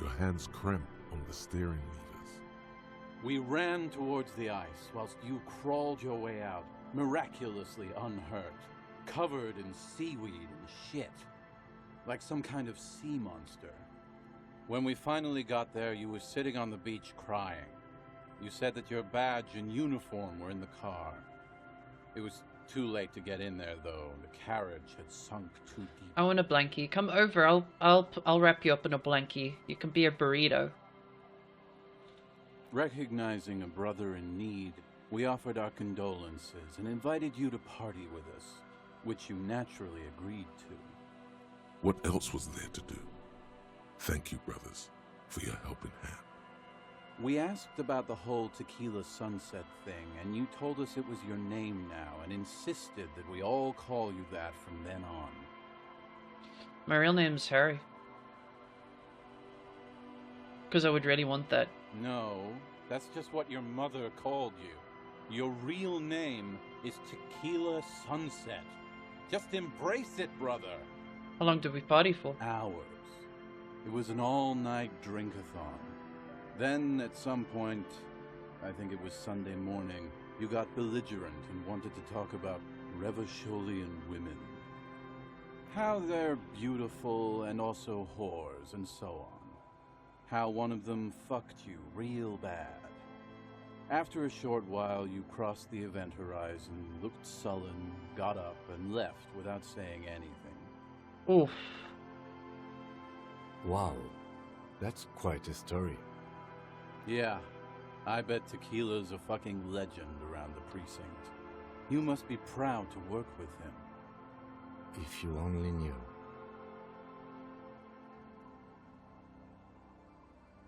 Your hands cramp on the steering levers. We ran towards the ice whilst you crawled your way out, miraculously unhurt, covered in seaweed and shit, like some kind of sea monster. When we finally got there, you were sitting on the beach crying. You said that your badge and uniform were in the car. It was too late to get in there, though. The carriage had sunk too deep. I want a blankie. Come over. I'll wrap you up in a blankie. You can be a burrito. Recognizing a brother in need, we offered our condolences and invited you to party with us, which you naturally agreed to. What else was there to do? Thank you, brothers, for your helping hand. We asked about the whole tequila sunset thing, and you told us it was your name now, and insisted that we all call you that from then on. My real name's Harry. Because I would really want that. No, that's just what your mother called you. Your real name is Tequila Sunset. Just embrace it, brother. How long did we party for? Hours. It was an all-night drink-a-thon. Then, at some point, I think it was Sunday morning, you got belligerent and wanted to talk about Revacholian women. How they're beautiful and also whores and so on. How one of them fucked you real bad. After a short while, you crossed the event horizon, looked sullen, got up, and left without saying anything. Oof. Wow, that's quite a story. Yeah, I bet Tequila's a fucking legend around the precinct. You must be proud to work with him. If you only knew.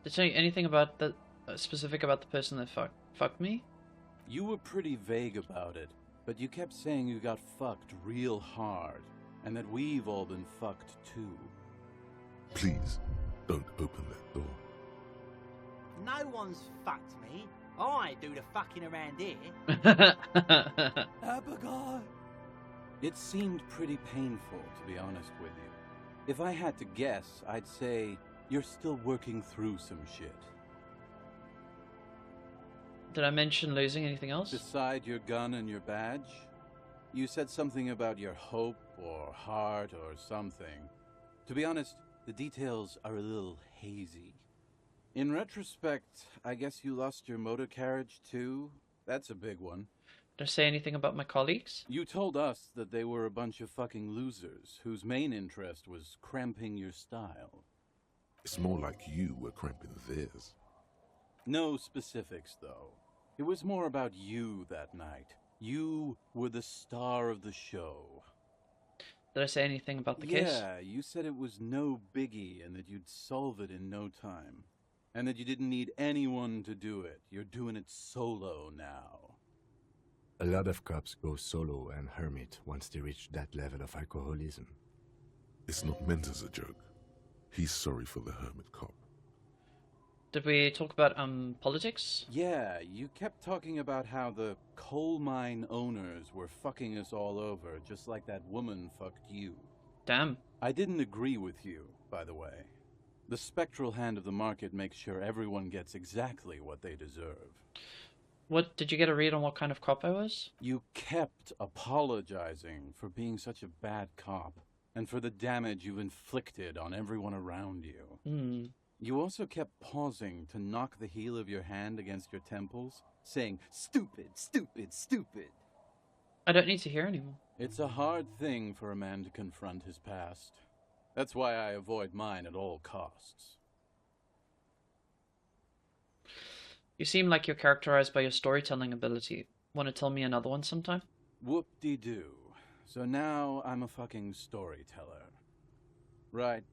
Did it tell you anything about the specific about the person that fucked me? You were pretty vague about it, but you kept saying you got fucked real hard, and that we've all been fucked too. Please, don't open that door. No one's fucked me. I do the fucking around here. Abigail! It seemed pretty painful, to be honest with you. If I had to guess, I'd say you're still working through some shit. Did I mention losing anything else? Beside your gun and your badge, you said something about your hope or heart or something. To be honest, the details are a little hazy. In retrospect, I guess you lost your motor carriage too? That's a big one. Did I say anything about my colleagues? You told us that they were a bunch of fucking losers whose main interest was cramping your style. It's more like you were cramping theirs. No specifics, though. It was more about you that night. You were the star of the show. Did I say anything about the case? Yeah, you said it was no biggie and that you'd solve it in no time. And that you didn't need anyone to do it. You're doing it solo now. A lot of cops go solo and hermit once they reach that level of alcoholism. It's not meant as a joke. He's sorry for the hermit cop. Did we talk about politics? Yeah, you kept talking about how the coal mine owners were fucking us all over, just like that woman fucked you. Damn. I didn't agree with you, by the way. The spectral hand of the market makes sure everyone gets exactly what they deserve. What, did you get a read on what kind of cop I was? You kept apologizing for being such a bad cop, and for the damage you've inflicted on everyone around you. You also kept pausing to knock the heel of your hand against your temples, saying, "Stupid, stupid, stupid." I don't need to hear anymore. It's a hard thing for a man to confront his past. That's why I avoid mine at all costs. You seem like you're characterized by your storytelling ability. Want to tell me another one sometime? Whoop-de-doo. So now I'm a fucking storyteller. Right,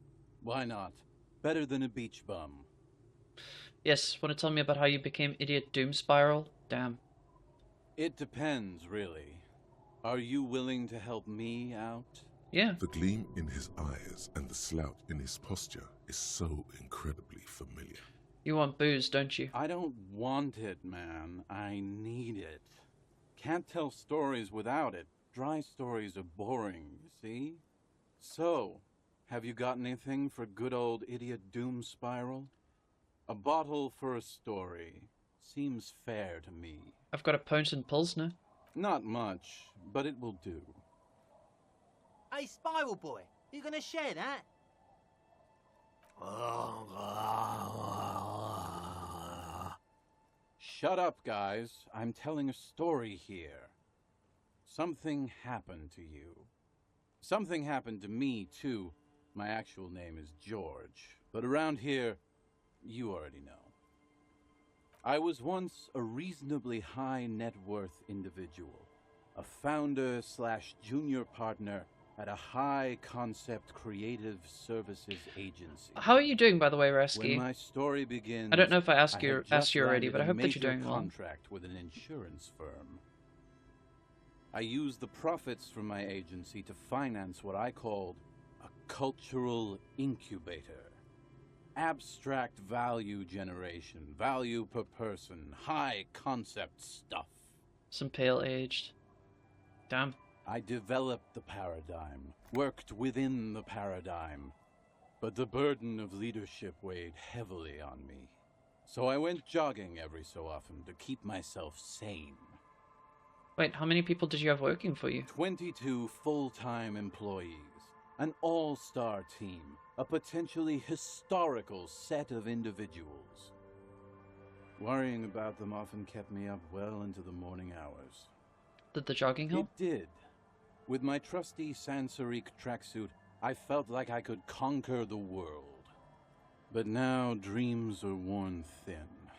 why not? Better than a beach bum. Yes, want to tell me about how you became Idiot Doom Spiral? Damn. It depends, really. Are you willing to help me out? Yeah. The gleam in his eyes and the slouch in his posture is so incredibly familiar. You want booze, don't you? I don't want it, man. I need it. Can't tell stories without it. Dry stories are boring, you see? So, have you got anything for good old Idiot Doom Spiral? A bottle for a story. Seems fair to me. I've got a potent Pilsner. Not much, but it will do. Hey, Spiral Boy, you gonna share that? Shut up, guys. I'm telling a story here. Something happened to you. Something happened to me, too. My actual name is George, but around here, you already know. I was once a reasonably high net worth individual, a founder/junior partner at a high concept creative services agency. How are you doing, by the way, When Rasky? my story begins, I don't know if I asked had you just already, landed but I a hope that you're major doing well. contract with an insurance firm. I used the profits from my agency to finance what I called a cultural incubator. Abstract value generation, value per person, high concept stuff. Some pale aged. Damn. I developed the paradigm, worked within the paradigm, but the burden of leadership weighed heavily on me. So I went jogging every so often to keep myself sane. Wait, how many people did you have working for you? 22 full-time employees, an all-star team, a potentially historical set of individuals. Worrying about them often kept me up well into the morning hours. Did the jogging help? It did. With my trusty Sansarique tracksuit, I felt like I could conquer the world. But now dreams are worn thin,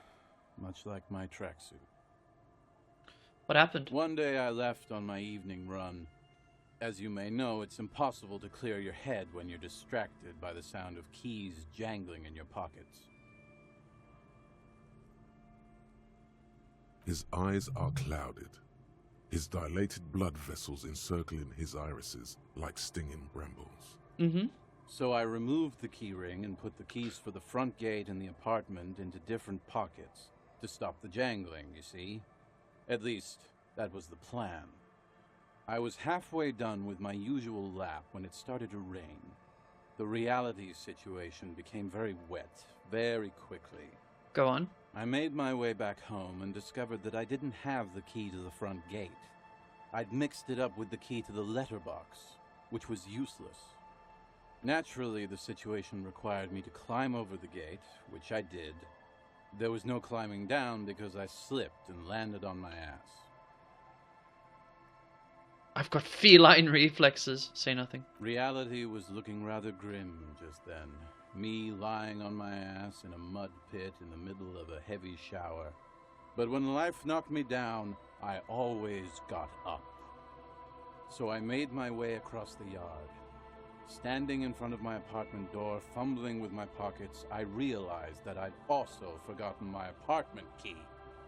much like my tracksuit. What happened? One day I left on my evening run. As you may know, it's impossible to clear your head when you're distracted by the sound of keys jangling in your pockets. His eyes are clouded, his dilated blood vessels encircling his irises like stinging brambles. So I removed the key ring and put the keys for the front gate and the apartment into different pockets to stop the jangling, you see. At least, that was the plan. I was halfway done with my usual lap when it started to rain. The reality situation became very wet, very quickly. Go on. I made my way back home and discovered that I didn't have the key to the front gate. I'd mixed it up with the key to the letterbox, which was useless. Naturally, the situation required me to climb over the gate, which I did. There was no climbing down because I slipped and landed on my ass. I've got feline reflexes. Say nothing. Reality was looking rather grim just then. Me lying on my ass in a mud pit in the middle of a heavy shower. But when life knocked me down, I always got up. So I made my way across the yard. Standing in front of my apartment door, fumbling with my pockets, I realized that I'd also forgotten my apartment key.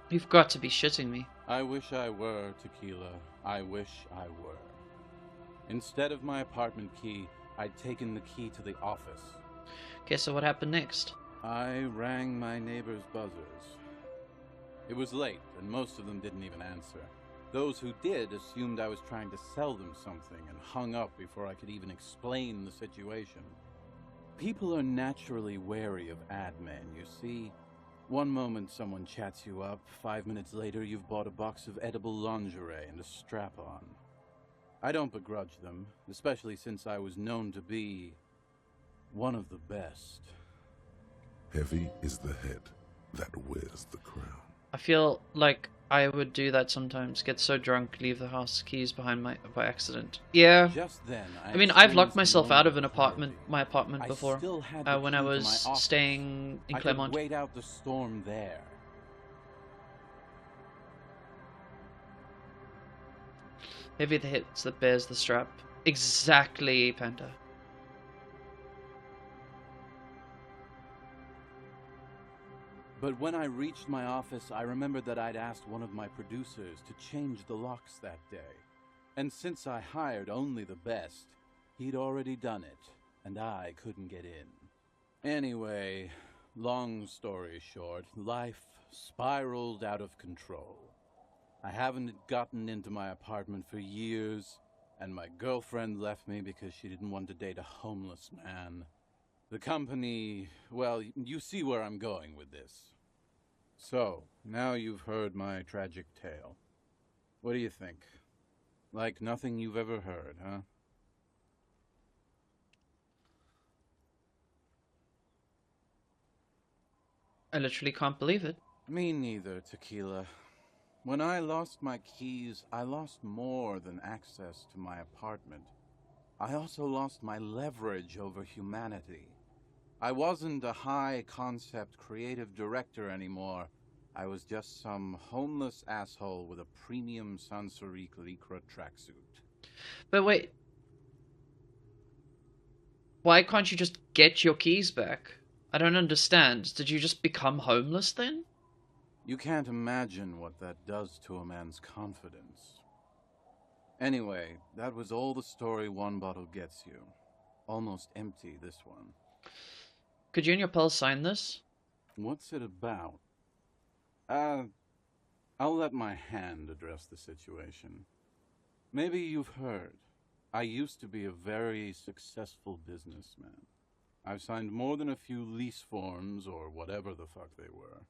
You've got to be shitting me. I wish I were, Tequila. I wish I were. Instead of my apartment key, I'd taken the key to the office. Okay, so what happened next? I rang my neighbors' buzzers. It was late, and most of them didn't even answer. Those who did assumed I was trying to sell them something and hung up before I could even explain the situation. People are naturally wary of ad men, you see. One moment someone chats you up, 5 minutes later you've bought a box of edible lingerie and a strap-on. I don't begrudge them, especially since I was known to be one of the best. Heavy is the head that wears the crown. I feel like I would do that sometimes. Get so drunk, leave the house keys behind by accident. Yeah. Just then, I mean, I've locked experienced a myself moment out of an of apartment, clarity. my apartment I before, still had the when key I to was my office. staying in I Claremont. could wait out the storm there. Heavy the hits that bears the strap. Exactly, Panda. But when I reached my office, I remembered that I'd asked one of my producers to change the locks that day. And since I hired only the best, he'd already done it, and I couldn't get in. Anyway, long story short, life spiraled out of control. I haven't gotten into my apartment for years, and my girlfriend left me because she didn't want to date a homeless man. The company, well, you see where I'm going with this. So, now you've heard my tragic tale. What do you think? Like nothing you've ever heard, huh? I literally can't believe it. Me neither, Tequila. When I lost my keys, I lost more than access to my apartment. I also lost my leverage over humanity. I wasn't a high-concept creative director anymore. I was just some homeless asshole with a premium Sansorique Lycra tracksuit. But wait. Why can't you just get your keys back? I don't understand. Did you just become homeless then? You can't imagine what that does to a man's confidence. Anyway, that was all the story one bottle gets you. Almost empty, this one. Could you and your pals sign this? What's it about? I'll let my hand address the situation. Maybe you've heard. I used to be a very successful businessman. I've signed more than a few lease forms or whatever the fuck they were.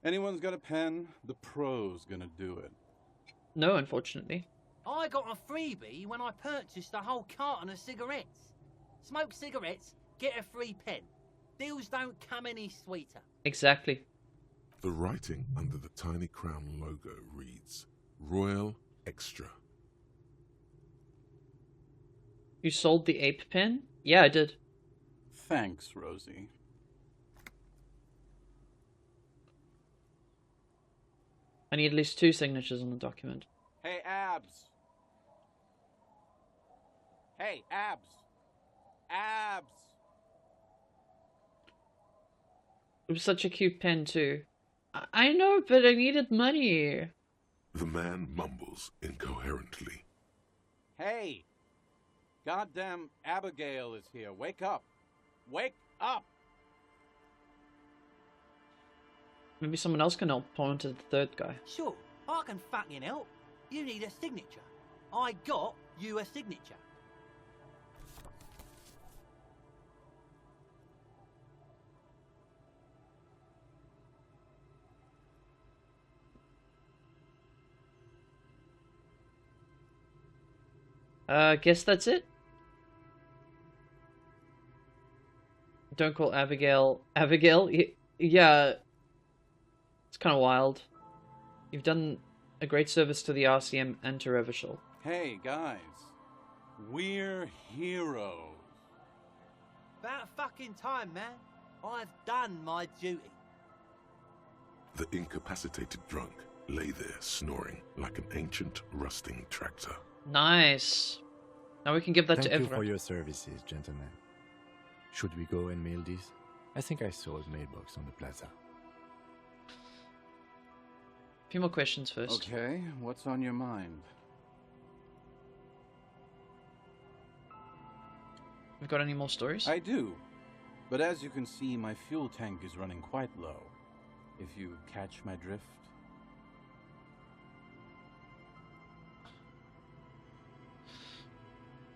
Anyone's got a pen? The pro's gonna do it. No, unfortunately. I got a freebie when I purchased a whole carton of cigarettes. Smoke cigarettes, get a free pen. Deals don't come any sweeter. Exactly. The writing under the Tiny Crown logo reads, Royal Extra. You sold the ape pen? Yeah, I did. Thanks, Rosie. I need at least 2 signatures on the document. Hey, Abs! Hey, Abs! Abs! It was such a cute pen too. I know, but I needed money. The man mumbles incoherently. Hey! Goddamn Abigail is here. Wake up! Wake up! Maybe someone else can help point to the third guy. Sure, I can fucking help. You need a signature. I got you a signature. Guess that's it. Don't call Abigail Abigail? Yeah. It's kind of wild. You've done a great service to the RCM and to Revachol. Hey, guys. We're heroes. About fucking time, man. I've done my duty. The incapacitated drunk lay there snoring like an ancient rusting tractor. Nice. Now we can give that Thank to you Evra. for your services, gentlemen. Should we go and mail these? I think I saw a mailbox on the plaza. A few more questions first. Okay, what's on your mind? We've got any more stories? I do. But as you can see, my fuel tank is running quite low. If you catch my drift.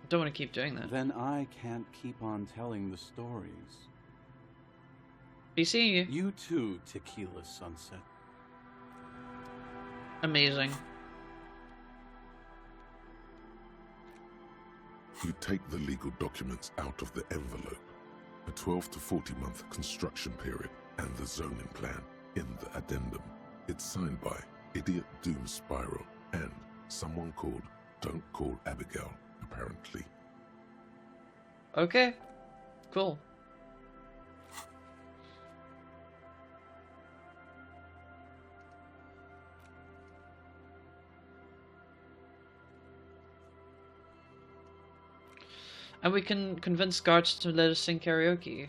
I don't want to keep doing that. Then I can't keep on telling the stories. Be seeing you. You too, Tequila Sunset. Amazing. You take the legal documents out of the envelope, a 12 to 40 month construction period, and the zoning plan in the addendum. It's signed by Idiot Doom Spiral and someone called Don't Call Abigail, apparently. Okay. Cool. And we can convince guards to let us sing karaoke.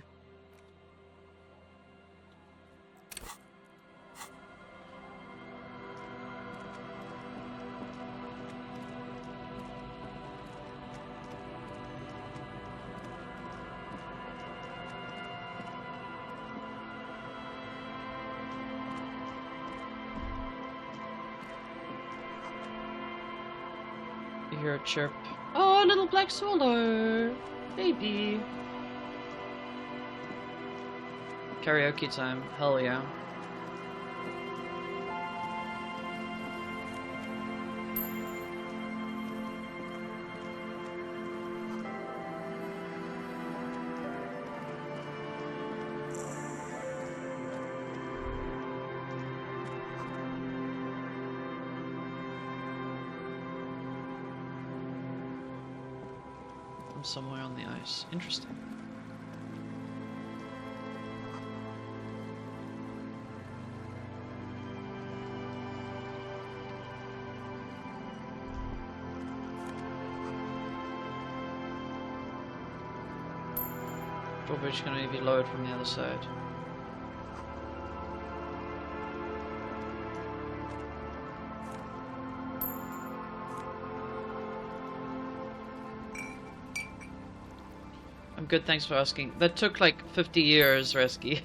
You hear a chirp. Oh, a little black swallow! Baby! Karaoke time. Hell yeah. Somewhere on the ice. Interesting. Drawbridge can only be lowered from the other side. I'm good, thanks for asking. That took like 50 years, Resky.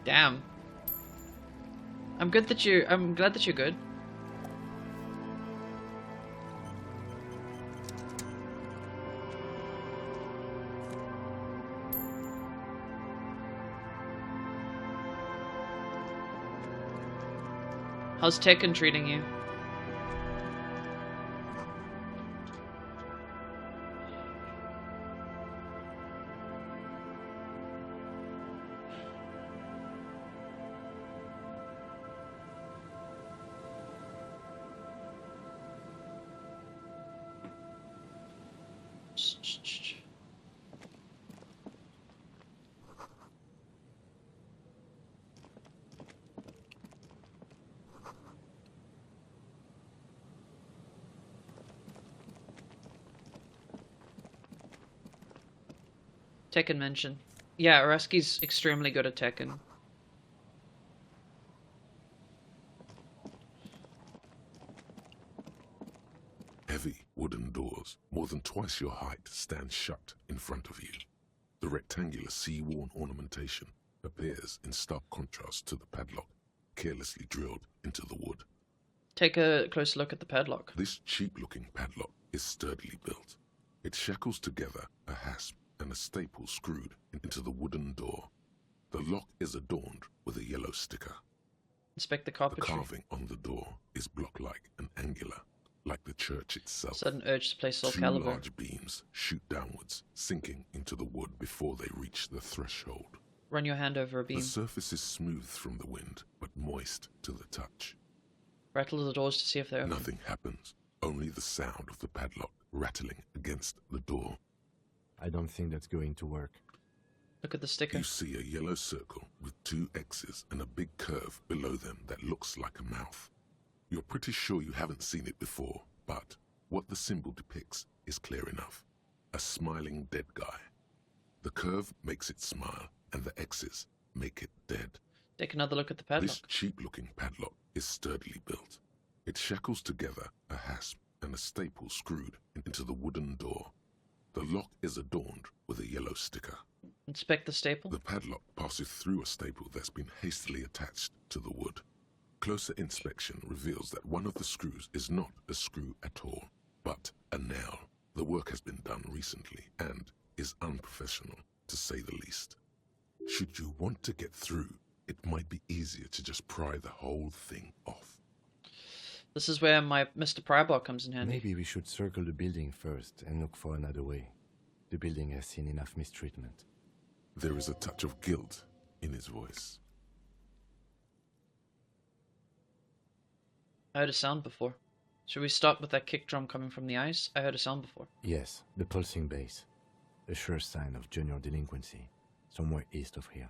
Damn. I'm glad that you're good. How's Tekken treating you? Tekken mention. Yeah, Araski's extremely good at Tekken. Heavy wooden doors, more than twice your height, stand shut in front of you. The rectangular sea-worn ornamentation appears in stark contrast to the padlock, carelessly drilled into the wood. Take a closer look at the padlock. This cheap-looking padlock is sturdily built. It shackles together a hasp and a staple screwed into the wooden door. The lock is adorned with a yellow sticker. Inspect the The carpentry. carving on the door is block-like and angular, like the church itself. Sudden urge to play Soul Two Calibur. large beams shoot downwards, sinking into the wood before they reach the threshold. Run your hand over a beam. The surface is smooth from the wind, but moist to the touch. Rattle the doors to see if they're open. Nothing happens, only the sound of the padlock rattling against the door. I don't think that's going to work. Look at the sticker. You see a yellow circle with two X's and a big curve below them that looks like a mouth. You're pretty sure you haven't seen it before, but what the symbol depicts is clear enough. A smiling dead guy. The curve makes it smile, and the X's make it dead. Take another look at the padlock. This cheap-looking padlock is sturdily built. It shackles together a hasp and a staple screwed into the wooden door. The lock is adorned with a yellow sticker. Inspect the staple. The padlock passes through a staple that's been hastily attached to the wood. Closer inspection reveals that one of the screws is not a screw at all, but a nail. The work has been done recently and is unprofessional, to say the least. Should you want to get through, it might be easier to just pry the whole thing off. This is where my Mr. Prybar comes in handy. Maybe we should circle the building first and look for another way. The building has seen enough mistreatment. There is a touch of guilt in his voice. I heard a sound before. Should we start with that kick drum coming from the ice? I heard a sound before. Yes, the pulsing bass. A sure sign of junior delinquency. Somewhere east of here.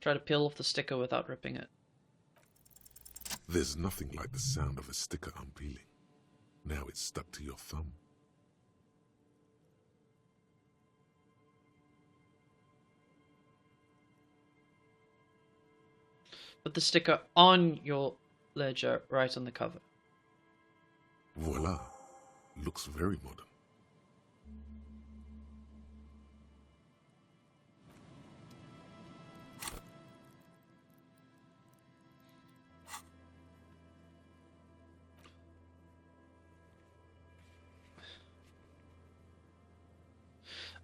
Try to peel off the sticker without ripping it. There's nothing like the sound of a sticker unpeeling. Now it's stuck to your thumb. Put the sticker on your ledger, right on the cover. Voila. Looks very modern.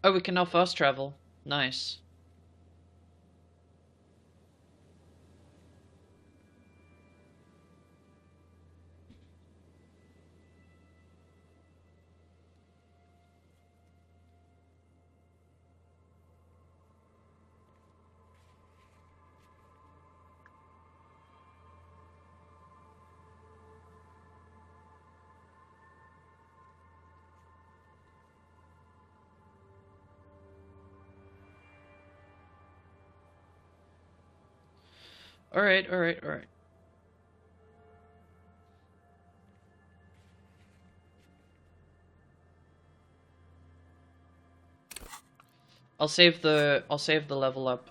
Oh, we can now fast travel. Nice. Alright. I'll save the level up.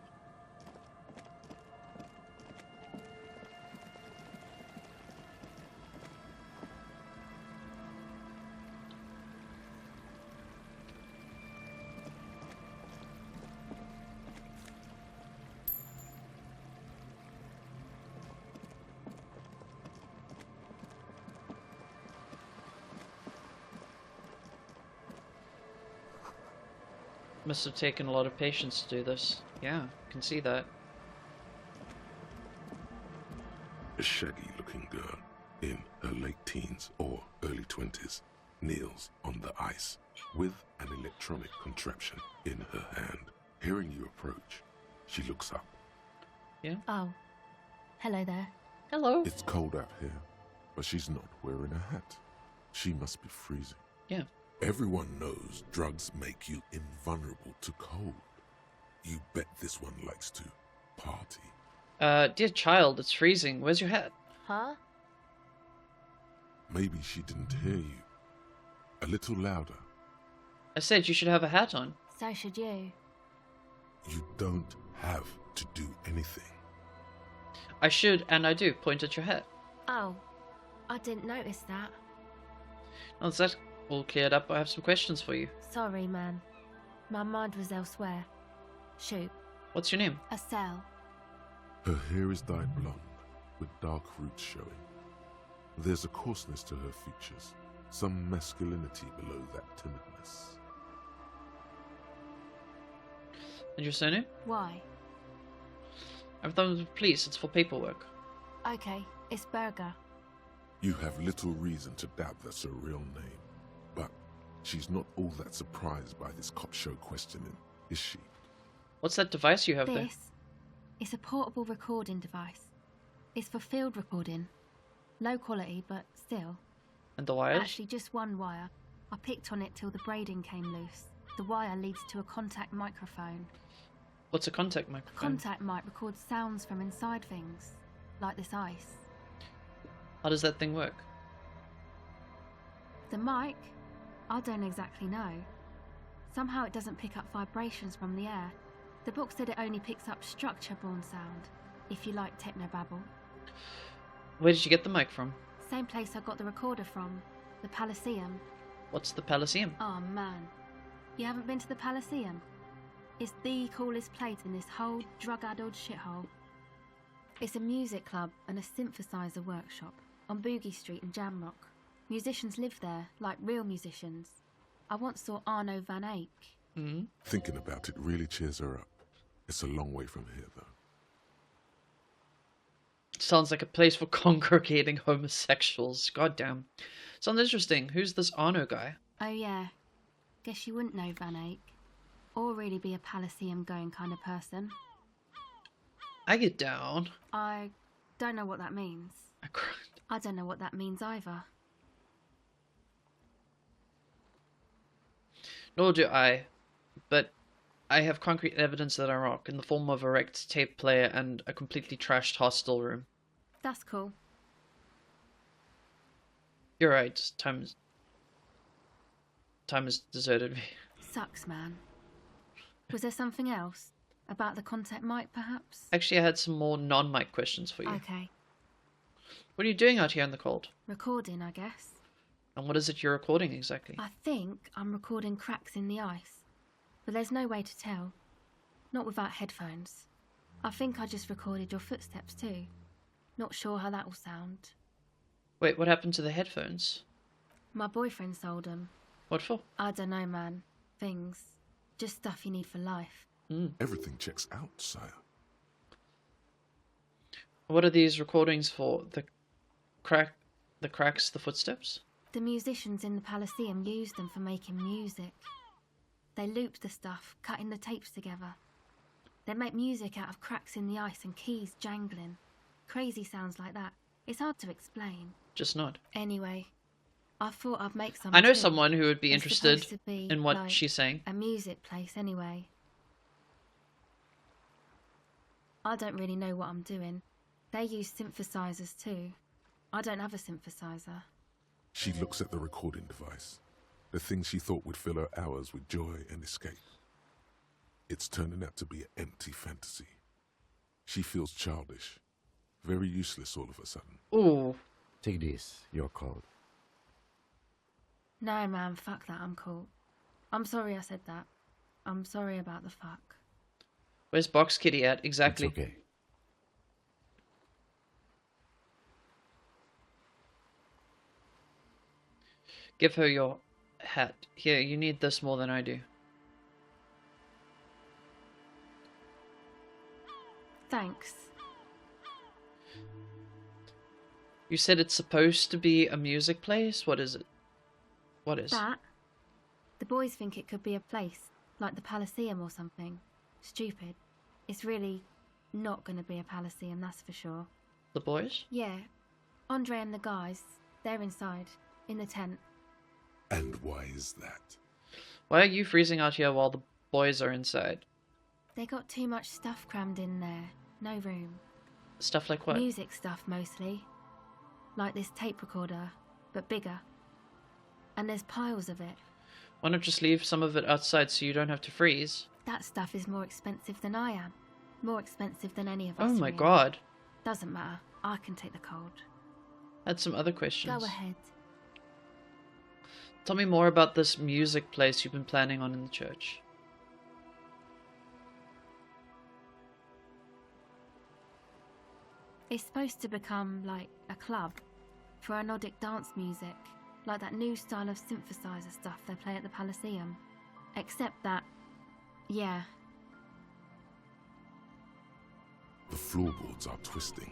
Must have taken a lot of patience to do this. Yeah, can see that. A shaggy-looking girl in her late teens or early 20s kneels on the ice with an electronic contraption in her hand. Hearing you approach, she looks up. Yeah? Oh. Hello there. Hello. It's cold out here, but she's not wearing a hat. She must be freezing. Yeah. Everyone knows drugs make you invulnerable to cold. You bet this one likes to party. Dear child, it's freezing. Where's your hat? Huh? Maybe she didn't hear you. A little louder. I said you should have a hat on. So should you. You don't have to do anything. I should, and I do. Point at your hat. Oh. I didn't notice that. Once that's all cleared up, I have some questions for you. Sorry, man. My mind was elsewhere. Shoot. What's your name? Estelle. Her hair is dyed blonde, with dark roots showing. There's a coarseness to her features, some masculinity below that timidness. And your surname? Why? I've done with the police. It's for paperwork. Okay, it's Berger. You have little reason to doubt that's her real name, but she's not all that surprised by this cop show questioning, is she? What's that device you have there? This is a portable recording device. It's for field recording. Low quality, but still. And the wires? Actually, just one wire. I picked on it till the braiding came loose. The wire leads to a contact microphone. What's a contact A microphone? contact mic records sounds from inside things, like this ice. How does that thing work? The mic? I don't exactly know. Somehow it doesn't pick up vibrations from the air. The book said it only picks up structure-borne sound, if you like technobabble. Where did you get the mic from? Same place I got the recorder from, the Palaceum. What's the Palaceum? Oh man, you haven't been to the Palaceum? It's the coolest place in this whole drug-addled shithole. It's a music club and a synthesizer workshop on Boogie Street in Jamrock. Musicians live there, like real musicians. I once saw Arno van Eyck. Mm-hmm. Thinking about it really cheers her up. It's a long way from here, though. Sounds like a place for congregating homosexuals. Goddamn. Sounds interesting. Who's this Arno guy? Oh yeah. Guess you wouldn't know Van Eyck. Or really be a Palaceum going kind of person. I get down. I don't know what that means. I cried. I don't know what that means either. Nor do I. But I have concrete evidence that I rock in the form of a wrecked tape player and a completely trashed hostel room. That's cool. You're right. Time has deserted me. Sucks, man. Was there something else? About the contact mic, perhaps? Actually, I had some more non-mic questions for you. Okay. What are you doing out here in the cold? Recording, I guess. And what is it you're recording exactly? I think I'm recording cracks in the ice. But there's no way to tell. Not without headphones. I think I just recorded your footsteps too. Not sure how that will sound. Wait, what happened to the headphones? My boyfriend sold them. What for? I don't know, man. Things. Just stuff you need for life. Everything checks out, sire. What are these recordings for? The cracks, the footsteps? The musicians in the Palaceum used them for making music. They looped the stuff, cutting the tapes together. They make music out of cracks in the ice and keys jangling. Crazy sounds like that. It's hard to explain. Just not. Anyway, I thought I'd make some. I know too. someone who would be It's interested supposed to be in what like she's saying. a music place anyway. I don't really know what I'm doing. They use synthesizers too. I don't have a synthesizer. She looks at the recording device. The thing she thought would fill her hours with joy and escape. It's turning out to be an empty fantasy. She feels childish. Very useless all of a sudden. Ooh. Take this, you're cold. No, man, fuck that, I'm cool. I'm sorry I said that. I'm sorry about the fuck. Where's Box Kitty at exactly? It's okay. Give her your hat. Here, you need this more than I do. Thanks. You said it's supposed to be a music place? What is it? What is? That? The boys think it could be a place, like the Palaceum or something. Stupid. It's really not going to be a Palaceum, that's for sure. The boys? Yeah. Andre and the guys, they're inside, in the tent. And why is that? Why are you freezing out here while the boys are inside? They got too much stuff crammed in there. No room. Stuff like what? Music stuff, mostly. Like this tape recorder, but bigger. And there's piles of it. Why not just leave some of it outside so you don't have to freeze? That stuff is more expensive than I am. More expensive than any of us. Oh my really. god. Doesn't matter. I can take the cold. I had some other questions. Go ahead. Tell me more about this music place you've been planning on in the church. It's supposed to become like a club for anodic dance music, like that new style of synthesizer stuff they play at the Palaceum. Except that, yeah. The floorboards are twisting,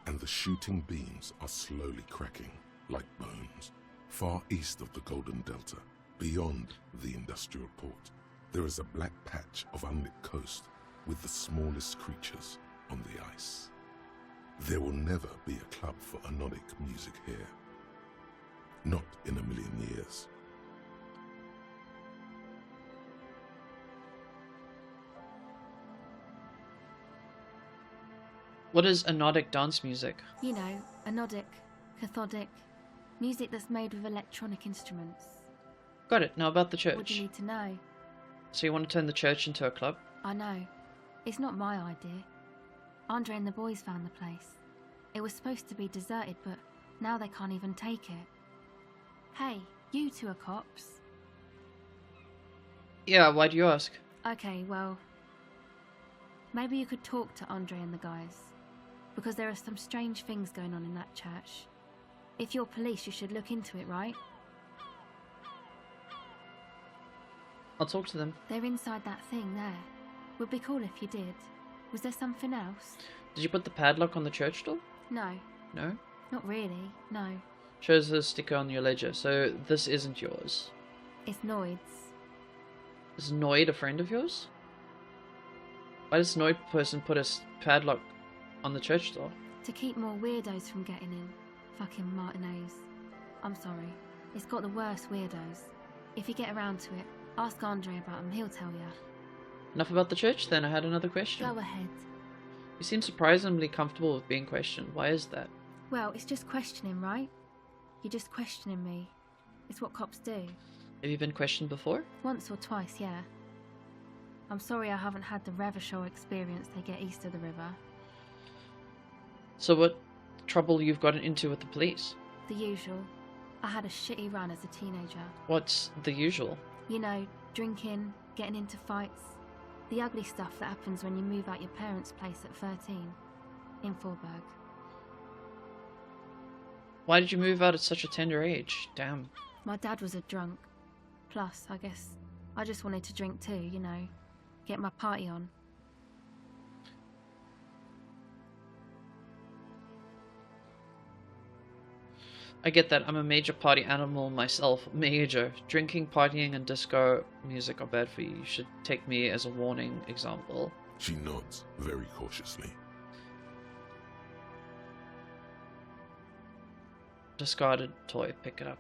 and the shooting beams are slowly cracking, like bones. Far east of the Golden Delta, beyond the industrial port, there is a black patch of unlit coast with the smallest creatures on the ice. There will never be a club for anodic music here. Not in a million years. What is anodic dance music? You know, anodic, cathodic, music that's made with electronic instruments. Got it. Now about the What do church. you need to know? So you want to turn the church into a club? I know. It's not my idea. Andre and the boys found the place. It was supposed to be deserted, but now they can't even take it. Hey, you two are cops. Yeah, why do you ask? Okay, well, Maybe you could talk to Andre and the guys, because there are some strange things going on in that church. If you're police, you should look into it, right? I'll talk to them. They're inside that thing there. Would be cool if you did. Was there something else? Did you put the padlock on the church door? No. No? Not really, no. Shows the sticker on your ledger, so this isn't yours. It's Noid's. Is Noid a friend of yours? Why does Noid person put a padlock on the church door? To keep more weirdos from getting in. Fucking Martinez. I'm sorry. It's got the worst weirdos. If you get around to it, ask Andre about him, he'll tell ya. Enough about the church then, I had another question. Go ahead. You seem surprisingly comfortable with being questioned. Why is that? Well, it's just questioning, right? You're just questioning me. It's what cops do. Have you been questioned before? Once or twice, yeah. I'm sorry I haven't had the Revachol experience they get east of the river. So what trouble you've gotten into with the police? The usual. I had a shitty run as a teenager. What's the usual? You know, drinking, getting into fights. The ugly stuff that happens when you move out your parents' place at 13. In Forberg. Why did you move out at such a tender age? Damn. My dad was a drunk. Plus, I guess, I just wanted to drink too, you know. Get my party on. I get that. I'm a major party animal myself. Major. Drinking, partying, and disco music are bad for you. You should take me as a warning example. She nods very cautiously. Discarded toy. Pick it up.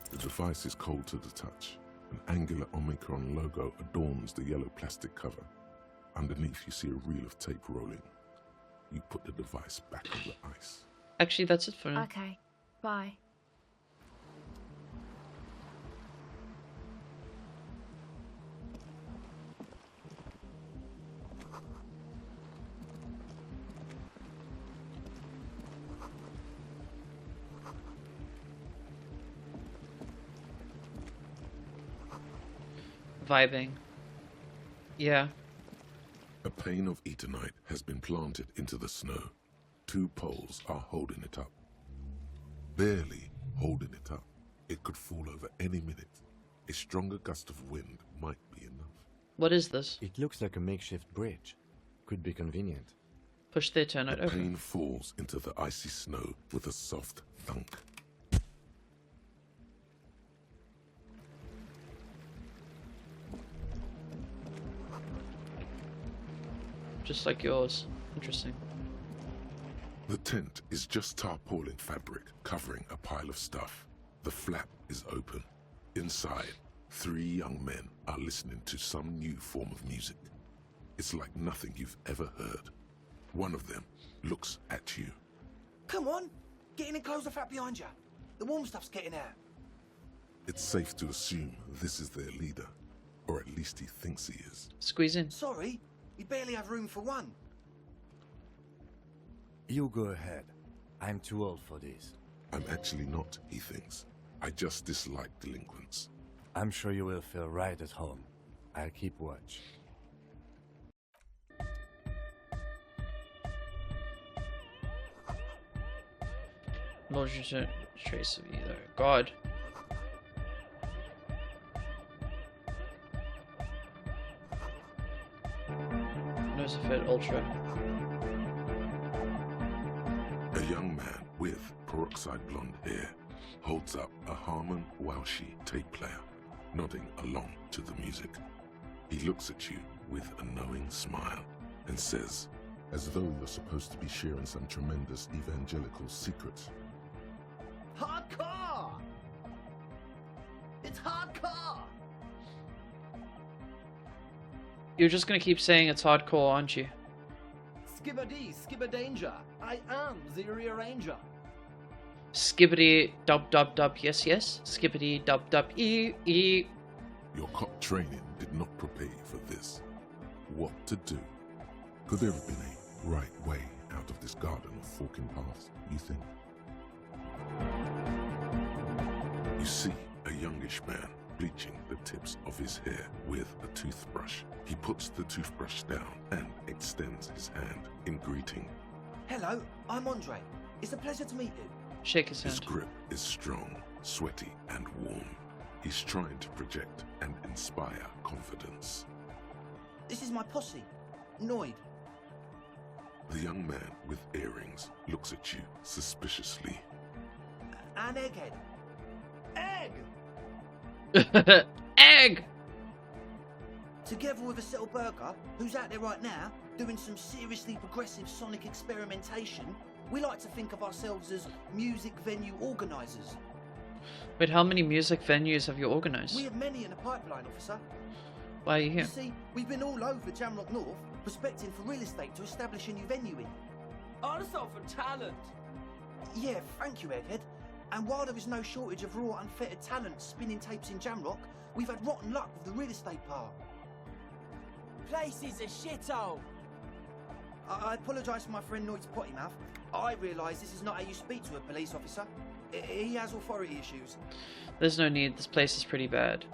The device is cold to the touch. An angular Omicron logo adorns the yellow plastic cover. Underneath you see a reel of tape rolling. You put the device back on the ice. Actually, that's it for now. Okay, bye. Vibing. Yeah. A pane of Eternite has been planted into the snow. 2 poles are holding it up. Barely holding it up. It could fall over any minute. A stronger gust of wind might be enough. What is this? It looks like a makeshift bridge. Could be convenient. Push the Eternite The over. pane falls into the icy snow with a soft thunk. Just like yours. Interesting. The tent is just tarpaulin fabric covering a pile of stuff. The flap is open. Inside, 3 young men are listening to some new form of music. It's like nothing you've ever heard. One of them looks at you. Come on, get in and close the flap behind you. The warm stuff's getting out. It's safe to assume this is their leader, or at least he thinks he is. Squeeze in. Sorry, you barely have room for one. You go ahead. I'm too old for this. I'm actually not, he thinks. I just dislike delinquents. I'm sure you will feel right at home. I'll keep watch. No trace of either. God. Nosafed Ultra. A young man with peroxide blonde hair holds up a Harman Welshi tape player, nodding along to the music. He looks at you with a knowing smile and says, as though you're supposed to be sharing some tremendous evangelical secrets. Hardcore! It's hardcore! You're just gonna keep saying it's hardcore, aren't you? Skibbity, skibberdanger. I am the rearranger. Skibbity dub dub dub yes yes. Skibbity dub dub e. Your cop training did not prepare you for this. What to do? Could there have been a right way out of this garden of forking paths, you think? You see a youngish man, bleaching the tips of his hair with a toothbrush. He puts the toothbrush down and extends his hand in greeting. Hello, I'm Andre. It's a pleasure to meet you. Shake his His hand. grip is strong, sweaty, and warm. He's trying to project and inspire confidence. This is my posse, Noid. The young man with earrings looks at you suspiciously. And Egghead. Egg! Egg! Together with a Settle Burger, who's out there right now, doing some seriously progressive sonic experimentation, we like to think of ourselves as music venue organisers. Wait, how many music venues have you organized? We have many in the pipeline, officer. Why are you here? You see, we've been all over Jamrock North, prospecting for real estate to establish a new venue in. Also for talent. Yeah, thank you, Egghead. And while there is no shortage of raw, unfettered talent spinning tapes in Jamrock, we've had rotten luck with the real estate part. Place is a shithole. I apologise for my friend Noid's potty mouth. I realise this is not how you speak to a police officer. He has authority issues. There's no need, this place is pretty bad.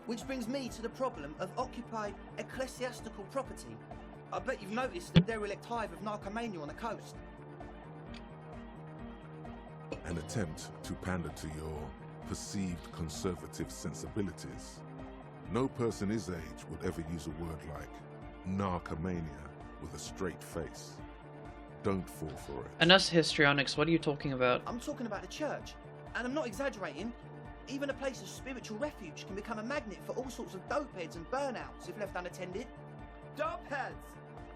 Which brings me to the problem of occupied ecclesiastical property. I bet you've noticed the derelict hive of narcomania on the coast. An attempt to pander to your perceived conservative sensibilities. No person his age would ever use a word like narcomania with a straight face. Don't fall for it. And us histrionics, what are you talking about? I'm talking about the church, and I'm not exaggerating. Even a place of spiritual refuge can become a magnet for all sorts of dopeheads and burnouts if left unattended. Dopeheads.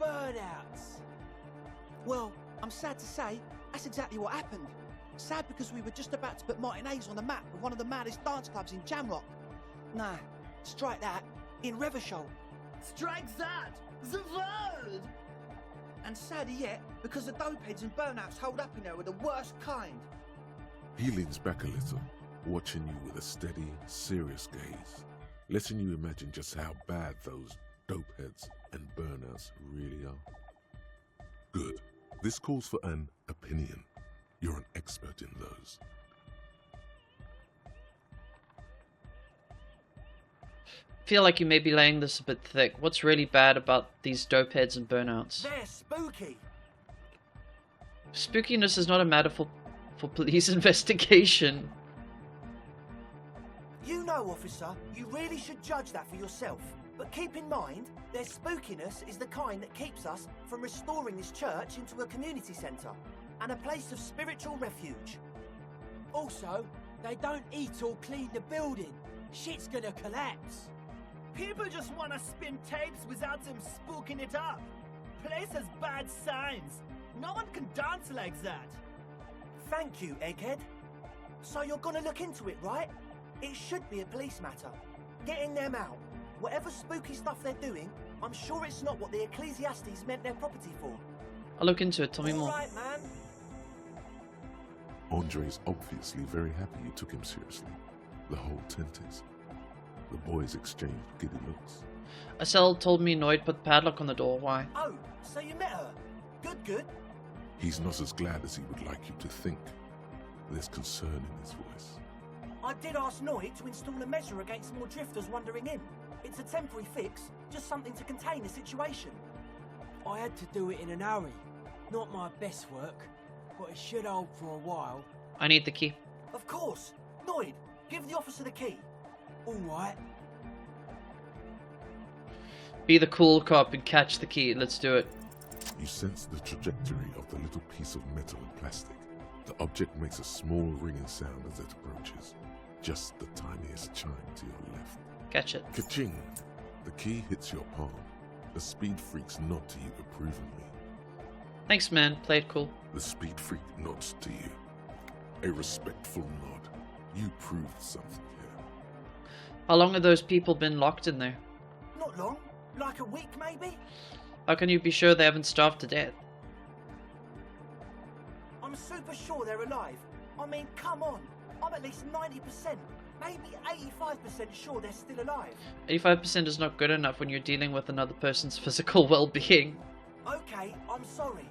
Burnouts. Well, I'm sad to say, that's exactly what happened. Sad because we were just about to put Martinez on the map with one of the maddest dance clubs in Jamrock. Nah, strike that, in Revachol. Strike that. The word. And sadder yet, because the dopeheads and burnouts hold up in there are the worst kind. He leans back a little, watching you with a steady, serious gaze, letting you imagine just how bad those dopeheads and burnouts really are. Good. This calls for an opinion. You're an expert in those. Feel like you may be laying this a bit thick. What's really bad about these dopeheads and burnouts? They're spooky. Spookiness is not a matter for police investigation. You know, officer, you really should judge that for yourself. But keep in mind, their spookiness is the kind that keeps us from restoring this church into a community centre and a place of spiritual refuge. Also, they don't eat or clean the building. Shit's gonna collapse. People just wanna spin tapes without them spooking it up. Place has bad signs. No one can dance like that. Thank you, Egghead. So you're gonna look into it, right? It should be a police matter. Getting them out. Whatever spooky stuff they're doing, I'm sure it's not what the Ecclesiastes meant their property for. I'll look into it, tell me more. Alright, man. Andre is obviously very happy you took him seriously. The whole tent is. The boys exchanged giddy looks. Estelle told me Noid put the padlock on the door. Why? Oh, so you met her. Good. He's not as glad as he would like you to think. There's concern in his voice. I did ask Noid to install a measure against more drifters wandering in. It's a temporary fix, just something to contain the situation. I had to do it in an hurry. Not my best work, but it should hold for a while. I need the key. Of course. Noid, give the officer the key. Alright. Be the cool cop and catch the key. Let's do it. You sense the trajectory of the little piece of metal and plastic. The object makes a small ringing sound as it approaches. Just the tiniest chime to your left. Catch it. Ka-ching! The key hits your palm. The speed freaks nod to you approvingly. Thanks, man. Play it cool. The speed freak nods to you. A respectful nod. You proved something here. How long have those people been locked in there? Not long. Like a week, maybe? How can you be sure they haven't starved to death? I'm super sure they're alive. I mean, come on. I'm at least 90%, maybe 85% sure they're still alive. 85% is not good enough when you're dealing with another person's physical well-being. Okay, I'm sorry.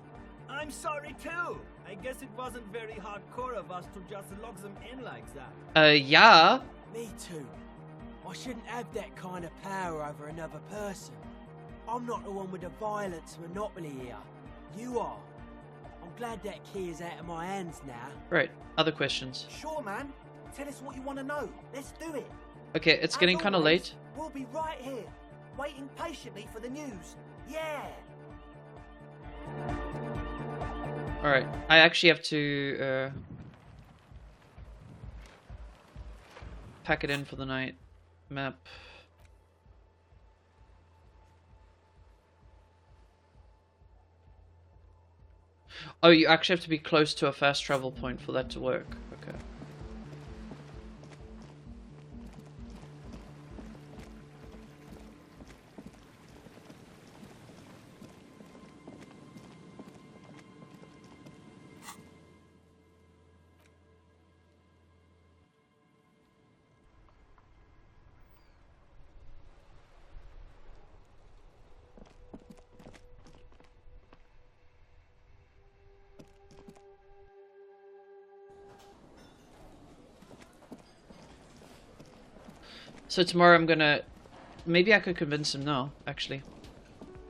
I'm sorry too. I guess it wasn't very hardcore of us to just lock them in like that. Yeah. Me too. I shouldn't have that kind of power over another person. I'm not the one with the violence monopoly here. You are. I'm glad that key is out of my hands now. Right. Other questions. Sure, man. Tell us what you want to know. Let's do it. Okay, it's getting As kind of always, late. We'll be right here, waiting patiently for the news. Yeah. Alright, I actually have to pack it in for the night. Map. Oh, you actually have to be close to a fast travel point for that to work. Okay. So tomorrow I'm gonna... Maybe I could convince him now, actually.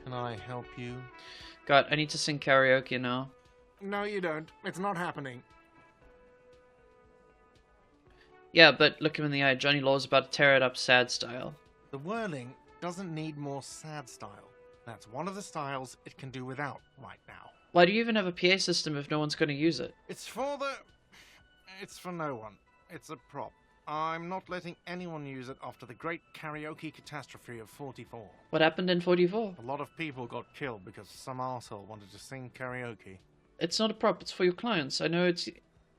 Can I help you? God, I need to sing karaoke now. No, you don't. It's not happening. Yeah, but look him in the eye. Johnny Law's about to tear it up sad style. The whirling doesn't need more sad style. That's one of the styles it can do without right now. Why do you even have a PA system if no one's going to use it? It's for no one. It's a prop. I'm not letting anyone use it after the great karaoke catastrophe of 44. What happened in 44? A lot of people got killed because some arsehole wanted to sing karaoke. It's not a prop, it's for your clients. I know it's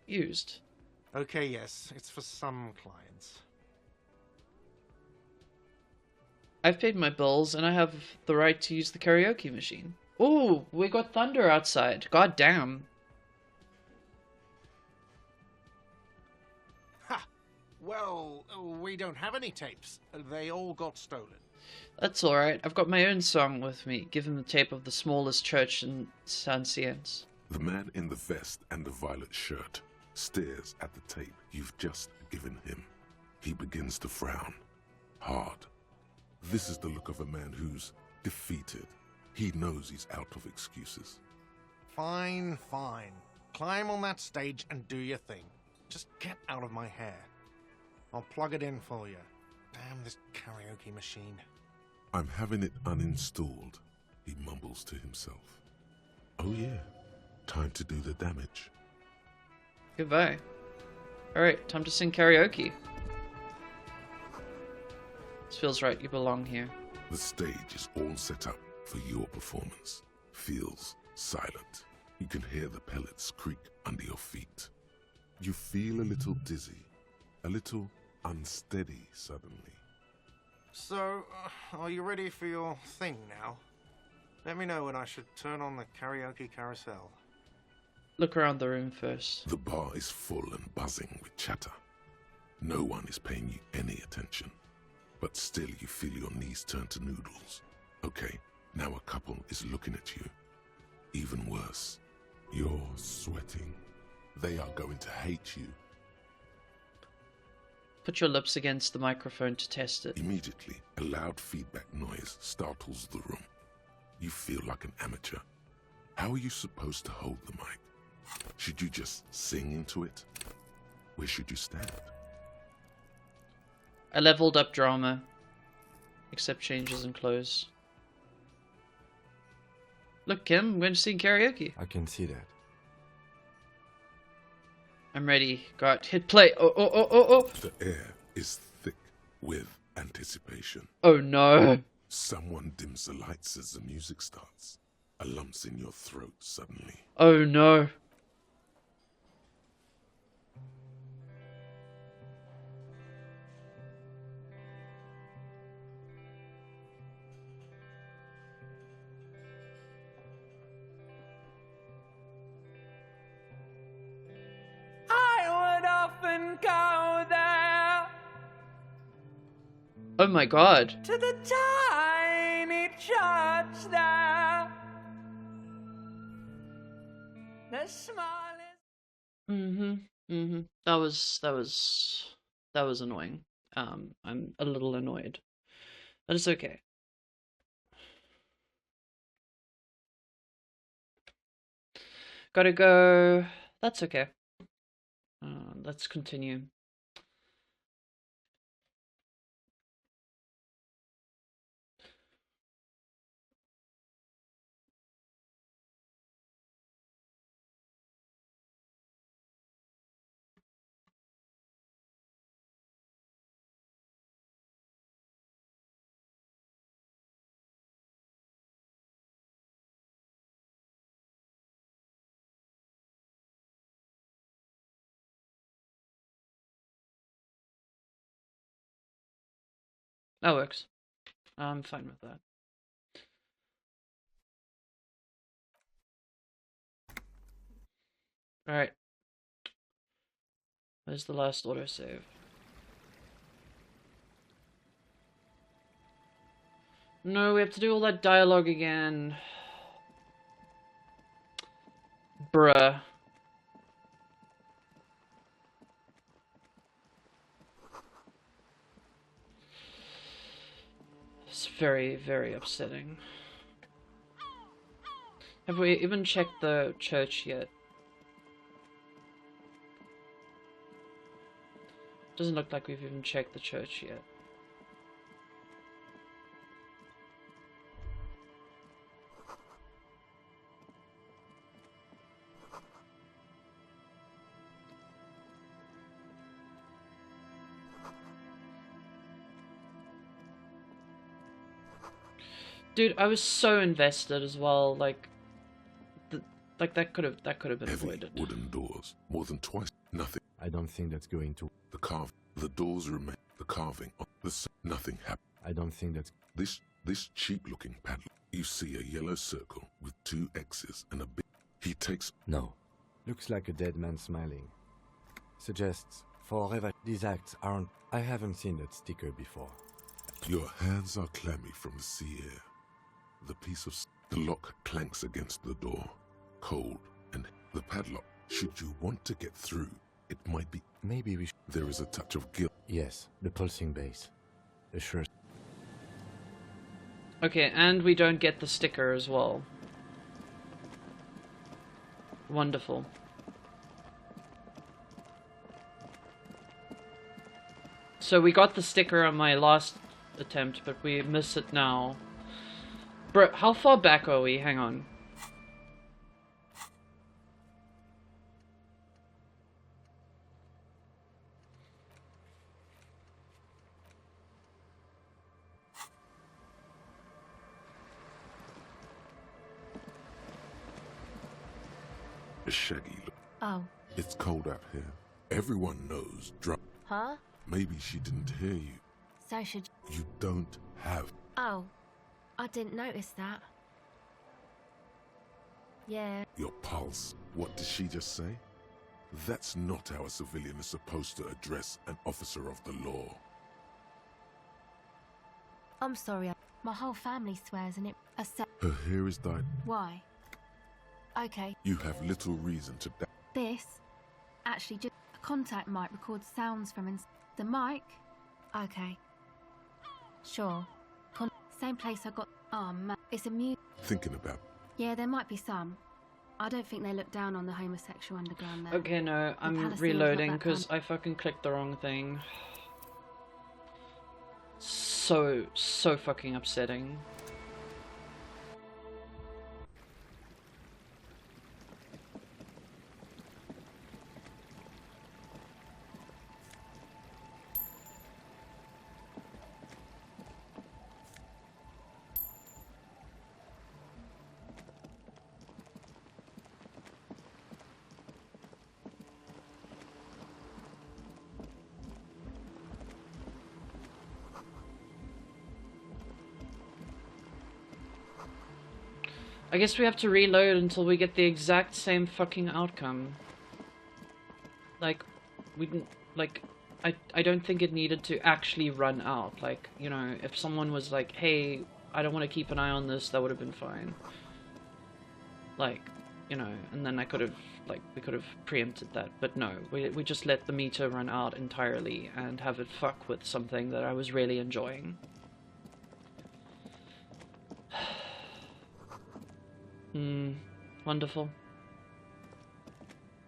used. Okay, yes, it's for some clients. I've paid my bills and I have the right to use the karaoke machine. Ooh, we got thunder outside. God damn. Well, we don't have any tapes. They all got stolen. That's alright. I've got my own song with me. Give him the tape of the smallest church in San Cien's. The man in the vest and the violet shirt stares at the tape you've just given him. He begins to frown. Hard. This is the look of a man who's defeated. He knows he's out of excuses. Fine, fine. Climb on that stage and do your thing. Just get out of my hair. I'll plug it in for you. Damn this karaoke machine. I'm having it uninstalled, he mumbles to himself. Oh yeah, time to do the damage. Goodbye. Alright, time to sing karaoke. This feels right, you belong here. The stage is all set up for your performance. Feels silent. You can hear the pellets creak under your feet. You feel a little dizzy, a little unsteady suddenly. So, are you ready for your thing now? Let me know when I should turn on the karaoke carousel. Look around the room first. The bar is full and buzzing with chatter. No one is paying you any attention. But still you feel your knees turn to noodles. Okay, now a couple is looking at you. Even worse, you're sweating. They are going to hate you. Put your lips against the microphone to test it. Immediately, a loud feedback noise startles the room. You feel like an amateur. How are you supposed to hold the mic? Should you just sing into it? Where should you stand? I leveled up drama. Except changes in clothes. Look, Kim, I'm going to sing karaoke. I can see that. I'm ready. God, hit play. Oh. The air is thick with anticipation. Oh no. Someone dims the lights as the music starts. A lump's in your throat suddenly. Oh no. Go there Oh my god. to the tiny church there. The smallest. That was annoying. I'm a little annoyed. But it's okay. Gotta go. That's okay. Let's continue. That works. I'm fine with that. Alright. Where's the last autosave? No, we have to do all that dialogue again. Bruh. It's very, very upsetting. Have we even checked the church yet? Doesn't look like we've even checked the church yet. Dude, I was so invested as well. Like that could have been Heavy avoided. wooden doors, more than twice. Nothing. I don't think that's going to... The doors remain. The carving on nothing happened. I don't think that's... This cheap-looking padlock. You see a yellow circle with 2 X's and a big... He takes... No. Looks like a dead man smiling. Suggests forever. These acts aren't... I haven't seen that sticker before. Your hands are clammy from the sea air. The piece of... The lock clanks against the door. Cold and the padlock. Should you want to get through, it might be... Maybe we should... There is a touch of guilt. Yes, the pulsing bass. The sure... Okay, and we don't get the sticker as well. Wonderful. So we got the sticker on my last attempt, but we miss it now. Bro, how far back are we? Hang on. A shaggy look. Oh. It's cold out here. Everyone knows drunk. Huh? Maybe she didn't hear you. So should... You don't have... Oh. I didn't notice that. Yeah. Your pulse. What did she just say? That's not how a civilian is supposed to address an officer of the law. I'm sorry. My whole family swears and it... Her hair is dyed. Why? Okay. You have little reason to doubt. This... Actually, just... A contact mic records sounds from... The mic? Okay. Sure. Same place I got... Oh, man. It's a mute... Thinking about... Yeah, there might be some. I don't think they look down on the homosexual underground there. Okay, no, I'm reloading because I fucking clicked the wrong thing. So fucking upsetting. I guess we have to reload until we get the exact same fucking outcome. Like, we didn't, like, I don't think it needed to actually run out. Like, you know, if someone was like, hey, I don't want to keep an eye on this, that would have been fine. Like, you know, and then I could have, like, we could have preempted that, but no, we just let the meter run out entirely and have it fuck with something that I was really enjoying. Wonderful.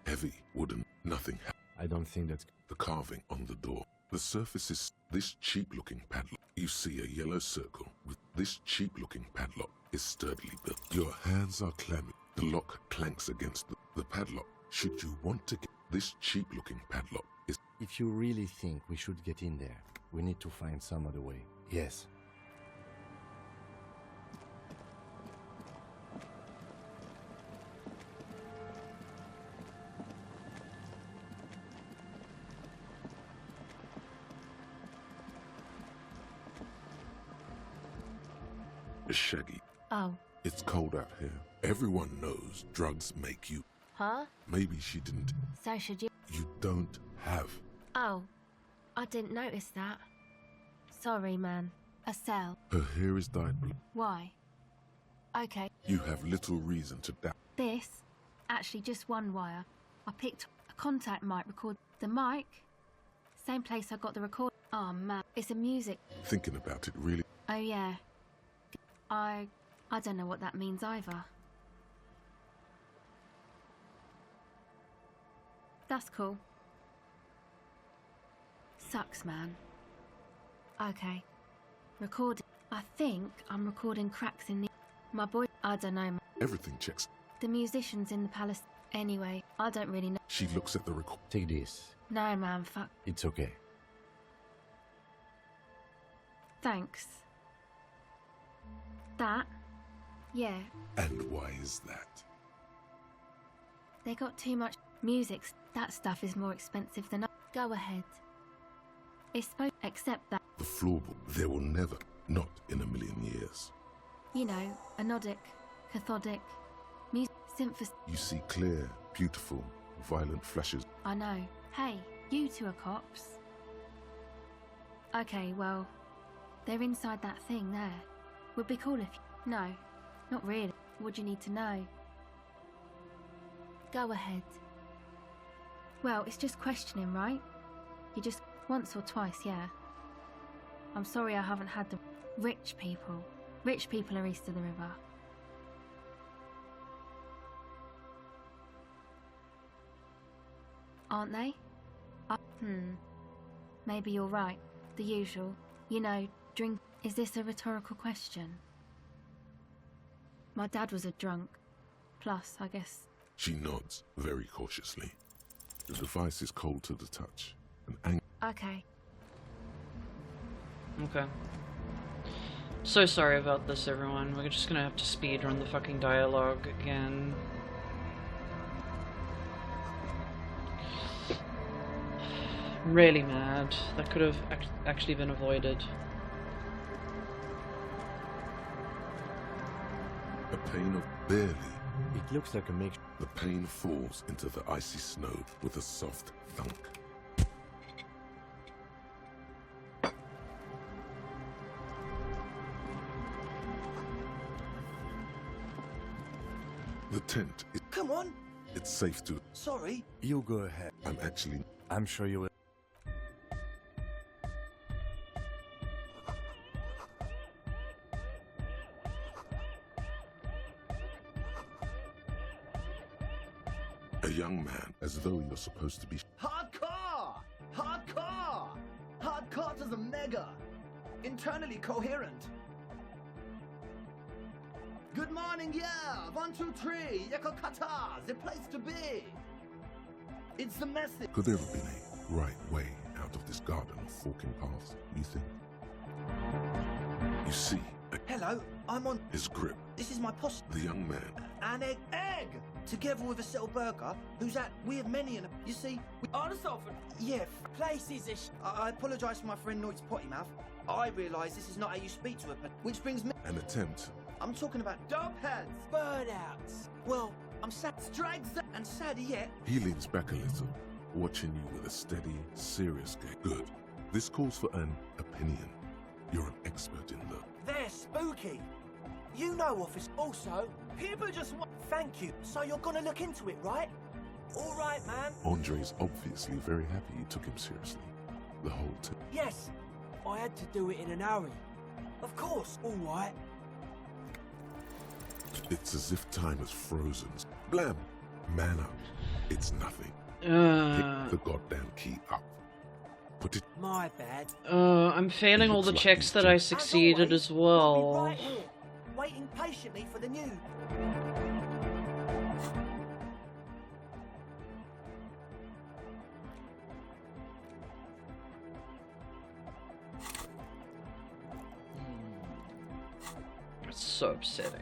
Heavy, wooden, nothing. I don't think that's... The carving on the door. The surface is this cheap-looking padlock. You see a yellow circle with this cheap-looking padlock is sturdily built. Your hands are clammy. The lock clanks against the padlock. Should you want to get this cheap-looking padlock is... If you really think we should get in there, we need to find some other way. Yes. Shaggy. Oh. It's cold out here. Everyone knows drugs make you... Huh? Maybe she didn't... So should you... You don't have... Oh. I didn't notice that. Sorry, man. A cell. Her hair is dyed blue. Why? Okay. You have little reason to doubt. This? Actually, just one wire. I picked a contact mic record. The mic? Same place I got the record. Oh, man. It's a music... Thinking about it, really... Oh, yeah. I don't know what that means either. That's cool. Sucks, man. Okay. Recording. I think I'm recording cracks in the... My boy... I don't know. Everything checks. The musicians in the palace... Anyway, I don't really know. She looks at the record. Take this. No, man, fuck. It's okay. Thanks. That? Yeah. And why is that? They got too much music. That stuff is more expensive than... Go ahead. It's supposed... Except that... The floorboard. There will never, not in a million years. You know, anodic, cathodic, music, synthesis... You see clear, beautiful, violent flashes. I know. Hey, you two are cops. Okay, well, they're inside that thing there. Would be cool if... No, not really. What do you need to know? Go ahead. Well, it's just questioning, right? You just... Once or twice, yeah. I'm sorry I haven't had the... Rich people. Rich people are east of the river. Aren't they? Maybe you're right. The usual. You know, drink... Is this a rhetorical question? My dad was a drunk. Plus, I guess... She nods, very cautiously. The device is cold to the touch. An Okay. Okay. So sorry about this, everyone. We're just gonna have to speedrun the fucking dialogue again. Really mad. That could have actually been avoided. A pane of barely. It looks like a mix. The pane falls into the icy snow with a soft thunk. The tent is... Come on! It's safe to... Sorry. You go ahead. I'm sure you will. A young man, as though you're supposed to be... Hardcore! Hardcore! Hardcore to the mega! Internally coherent. Good morning, yeah! 1, 2, 3, Yako Kata, the place to be! It's the message. Could there have been a right way out of this garden of forking paths, you think? You see... Hello, I'm on... His grip. This is my posse. The young man. An egg. Egg! Together with a Settle Burger, who's at... We have many and... You see... On the sofa. Yeah. Places is... I apologise for my friend Noit's potty mouth. I realise this is not how you speak to a... Which brings me... An attempt. I'm talking about... Dog heads! Burnouts. Well, I'm sad... Strikes and sadder yet... He leans back a little, watching you with a steady, serious gaze. Good. This calls for an opinion. You're an expert in the... They're spooky. You know, officer. Also, people just want... Thank you. So you're gonna look into it, right? All right, man. Andre's obviously very happy you took him seriously. The whole time. Yes, I had to do it in an hurry. Of course. All right. It's as if time has frozen. Blam! Man up. It's nothing. Pick the goddamn key up. Put it. My bad. I'm failing all the checks that I succeeded as well. Right here, waiting patiently for the news. It's so upsetting.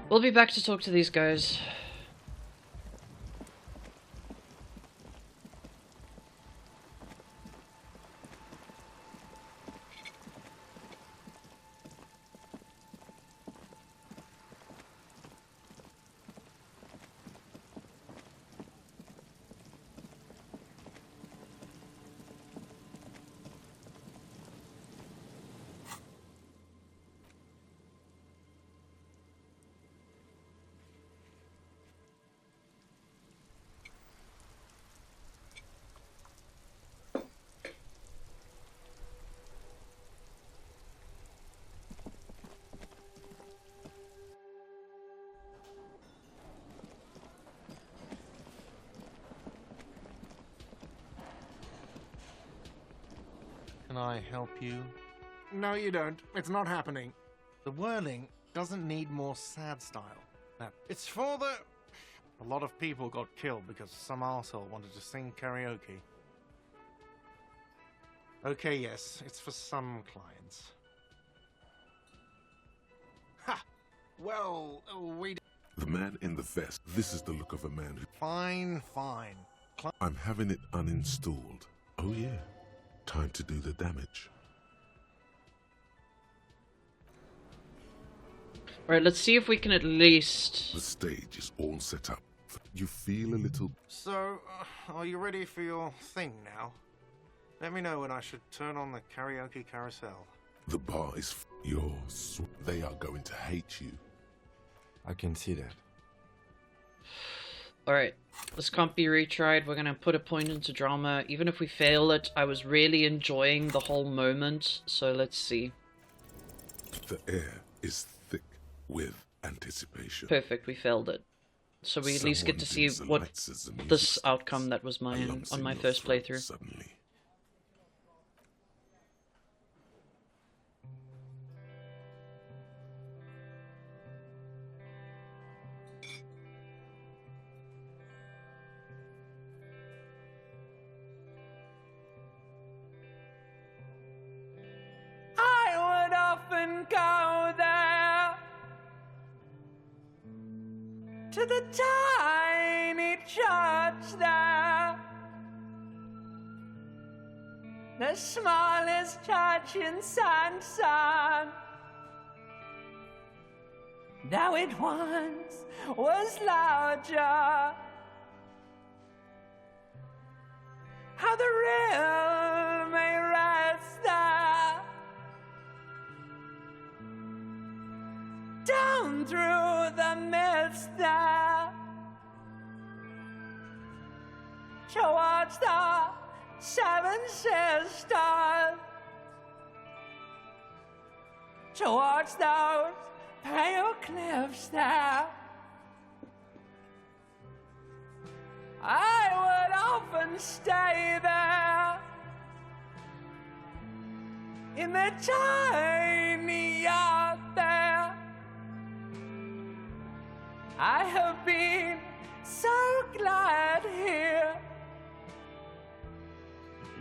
We'll be back to talk to these guys. Can I help you? No, you don't. It's not happening. The whirling doesn't need more sad style. No, it's for the... A lot of people got killed because some arsehole wanted to sing karaoke. Okay, yes, it's for some clients. Ha! Well, we... The man in the vest. This is the look of a man who... Fine, fine. I'm having it uninstalled. Oh yeah. Time to do the damage. Alright, let's see if we can at least... The stage is all set up. You feel a little... So, are you ready for your thing now? Let me know when I should turn on the karaoke carousel. The bar is yours. They are going to hate you. I can see that. Alright, this can't be retried. We're gonna put a point into drama. Even if we fail it, I was really enjoying the whole moment. So let's see. The air is thick with anticipation. Perfect, we failed it. So we at least get to see what this outcome that was mine on my first playthrough. Suddenly. I would often go there to the tiny church there, the smallest church in Sanson. Though it once was larger, how the real may rest there, down through the mist there, towards the Seven Sisters, towards those pale cliffs there. I would often stay there in the tiny yacht there. I have been so glad here,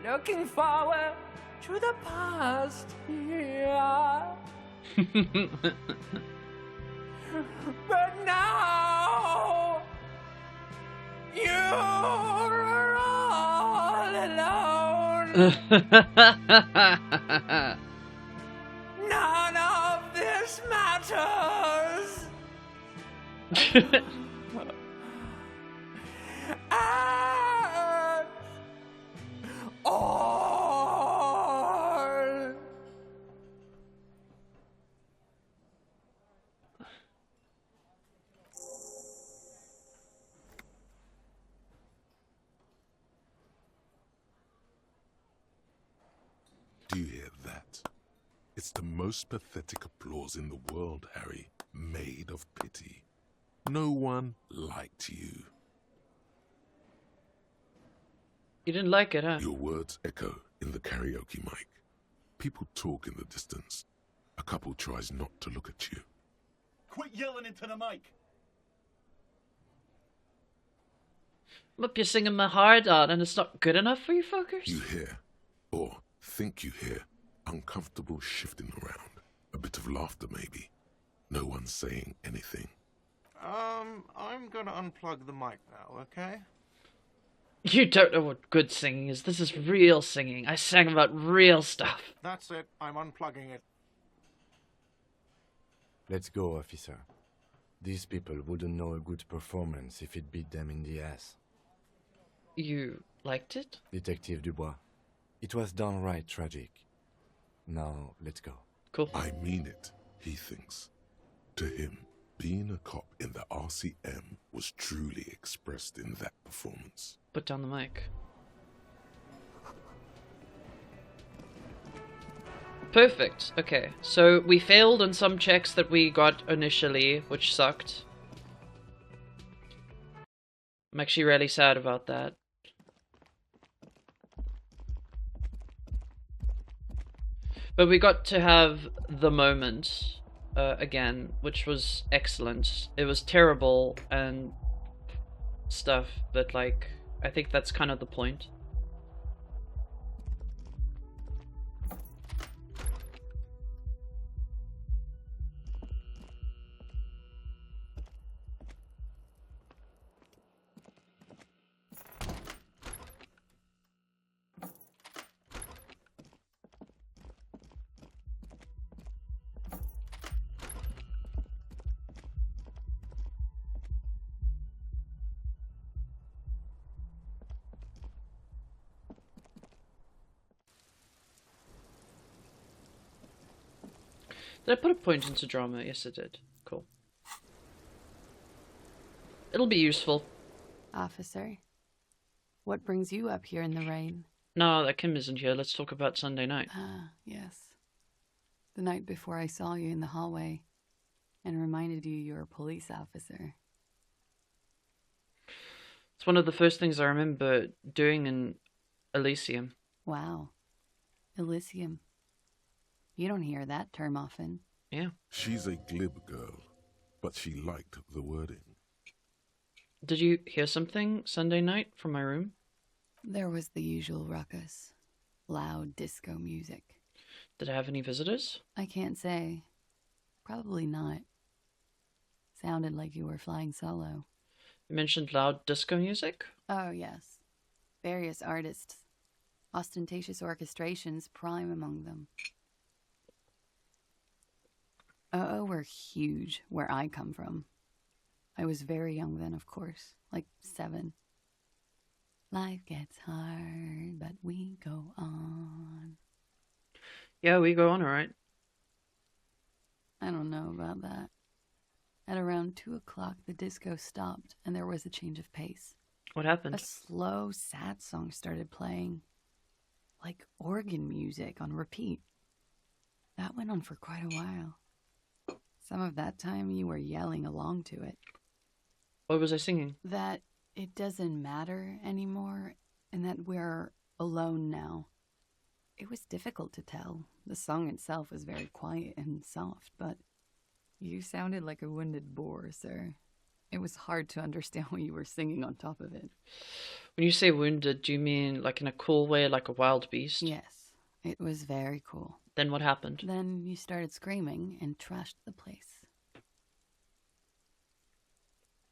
looking forward to the past here. But now you're all alone. None of this matters. And all. It's the most pathetic applause in the world, Harry. Made of pity. No one liked you. You didn't like it, huh? Your words echo in the karaoke mic. People talk in the distance. A couple tries not to look at you. Quit yelling into the mic. Look, you're singing my heart out and it's not good enough for you fuckers? You hear, or think you hear, uncomfortable shifting around. A bit of laughter maybe. No one's saying anything. I'm gonna unplug the mic now, okay? You don't know what good singing is. This is real singing. I sang about real stuff. That's it. I'm unplugging it. Let's go, officer. These people wouldn't know a good performance if it beat them in the ass. You liked it? Detective Dubois. It was downright tragic. Now, let's go. Cool. I mean it, he thinks. To him, being a cop in the RCM was truly expressed in that performance. Put down the mic. Perfect. Okay, so we failed on some checks that we got initially, which sucked. I'm actually really sad about that. But we got to have the moment again, which was excellent. It was terrible and stuff, but like, I think that's kind of the point. Did I put a point into drama? Yes, I did. Cool. It'll be useful. Officer, what brings you up here in the rain? No, that Kim isn't here. Let's talk about Sunday night. Ah, yes. The night before I saw you in the hallway and reminded you were a police officer. It's one of the first things I remember doing in Elysium. Wow. Elysium. You don't hear that term often. Yeah. She's a glib girl, but she liked the wording. Did you hear something Sunday night from my room? There was the usual ruckus. Loud disco music. Did I have any visitors? I can't say. Probably not. Sounded like you were flying solo. You mentioned loud disco music? Oh, yes. Various artists. Ostentatious orchestrations prime among them. Oh, we're huge where I come from. I was very young then, of course, like 7. Life gets hard, but we go on. Yeah, we go on alright. I don't know about that. At around 2 o'clock, the disco stopped, and there was a change of pace. What happened? A slow, sad song started playing, like organ music on repeat. That went on for quite a while. Some of that time you were yelling along to it. What was I singing? That it doesn't matter anymore, and that we're alone now. It was difficult to tell. The song itself was very quiet and soft, but you sounded like a wounded boar, sir. It was hard to understand what you were singing on top of it. When you say wounded, do you mean like in a cool way, like a wild beast? Yes, it was very cool. Then what happened? Then you started screaming and trashed the place.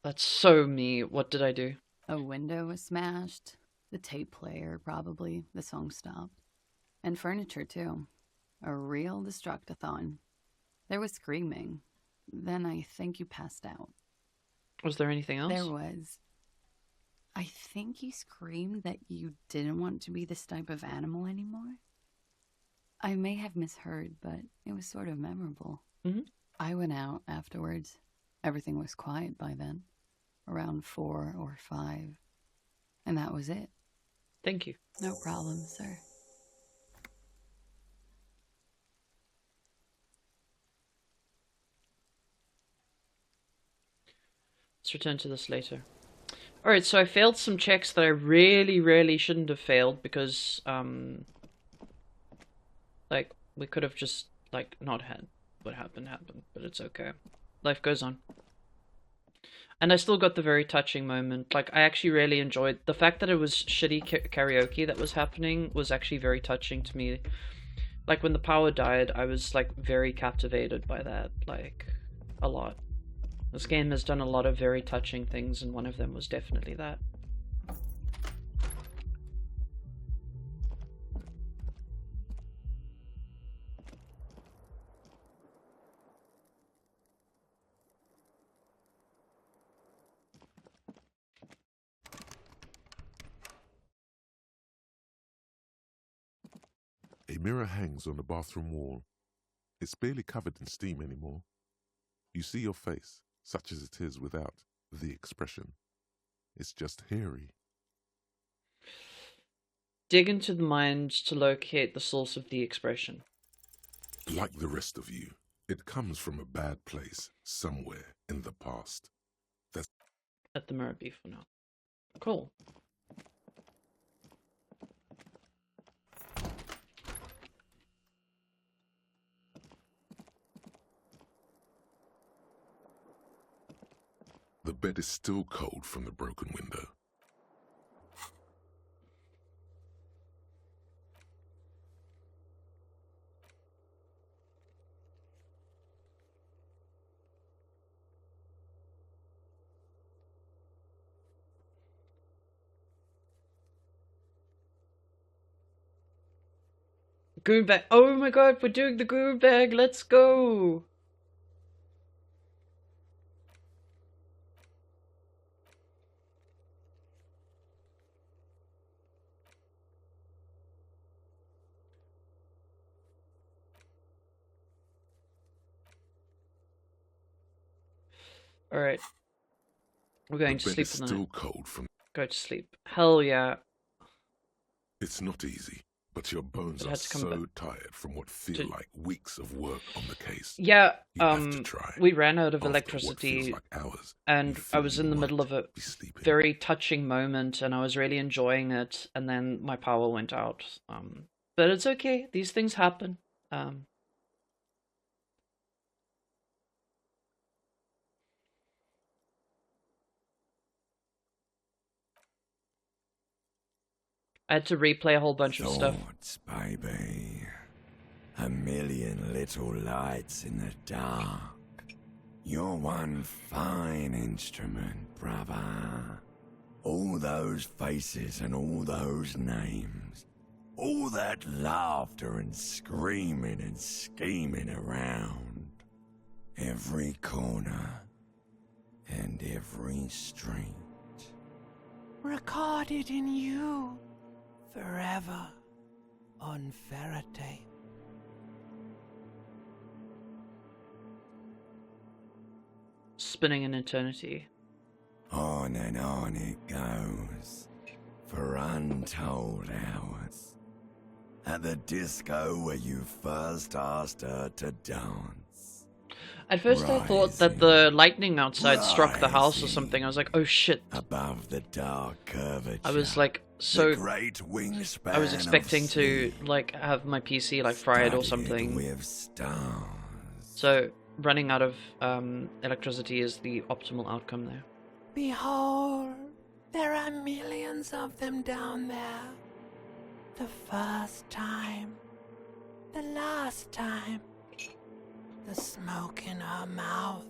That's so me. What did I do? A window was smashed. The tape player, probably. The song stopped. And furniture, too. A real destructathon. There was screaming. Then I think you passed out. Was there anything else? There was. I think you screamed that you didn't want to be this type of animal anymore. I may have misheard, but it was sort of memorable. Mm-hmm. I went out afterwards. Everything was quiet by then. Around 4 or 5. And that was it. Thank you. No problem, sir. Let's return to this later. Alright, so I failed some checks that I really shouldn't have failed because, like, we could have just, like, not had what happened, but it's okay. Life goes on. And I still got the very touching moment. Like, I actually really enjoyed the fact that it was shitty karaoke that was happening was actually very touching to me. Like, when the power died, I was, like, very captivated by that, like, a lot. This game has done a lot of very touching things, and one of them was definitely that. A mirror hangs on the bathroom wall. It's barely covered in steam anymore. You see your face, such as it is without the expression. It's just hairy. Dig into the mind to locate the source of the expression. Like the rest of you, it comes from a bad place somewhere in the past. That's Let the mirror be for now. Cool. The bed is still cold from the broken window. Goon bag. Oh my god, we're doing the goon bag. Let's go. Alright. We're going to sleep tonight. Still cold from... Go to sleep. Hell yeah. It's not easy, but your bones are so tired from what feel like weeks of work on the case. Yeah, you have to try. We ran out of After electricity, like hours, and I was in the middle of a very touching moment, and I was really enjoying it, and then my power went out. But it's okay. These things happen. I had to replay a whole bunch of stuff. Baby. A million little lights in the dark. You're one fine instrument, brother. All those faces and all those names. All that laughter and screaming and scheming around. Every corner and every street. Recorded in you. Forever on Faraday. Spinning an eternity. On and on it goes, for untold hours. At the disco where you first asked her to dance. At first I thought that the lightning outside struck the house or something. I was like, oh shit. Above the dark curvature. I was like, so... great wingspan I was expecting to, like, have my PC, like, fried or something. With stars. So, running out of electricity is the optimal outcome there. Behold, there are millions of them down there. The first time. The last time. The smoke in her mouth.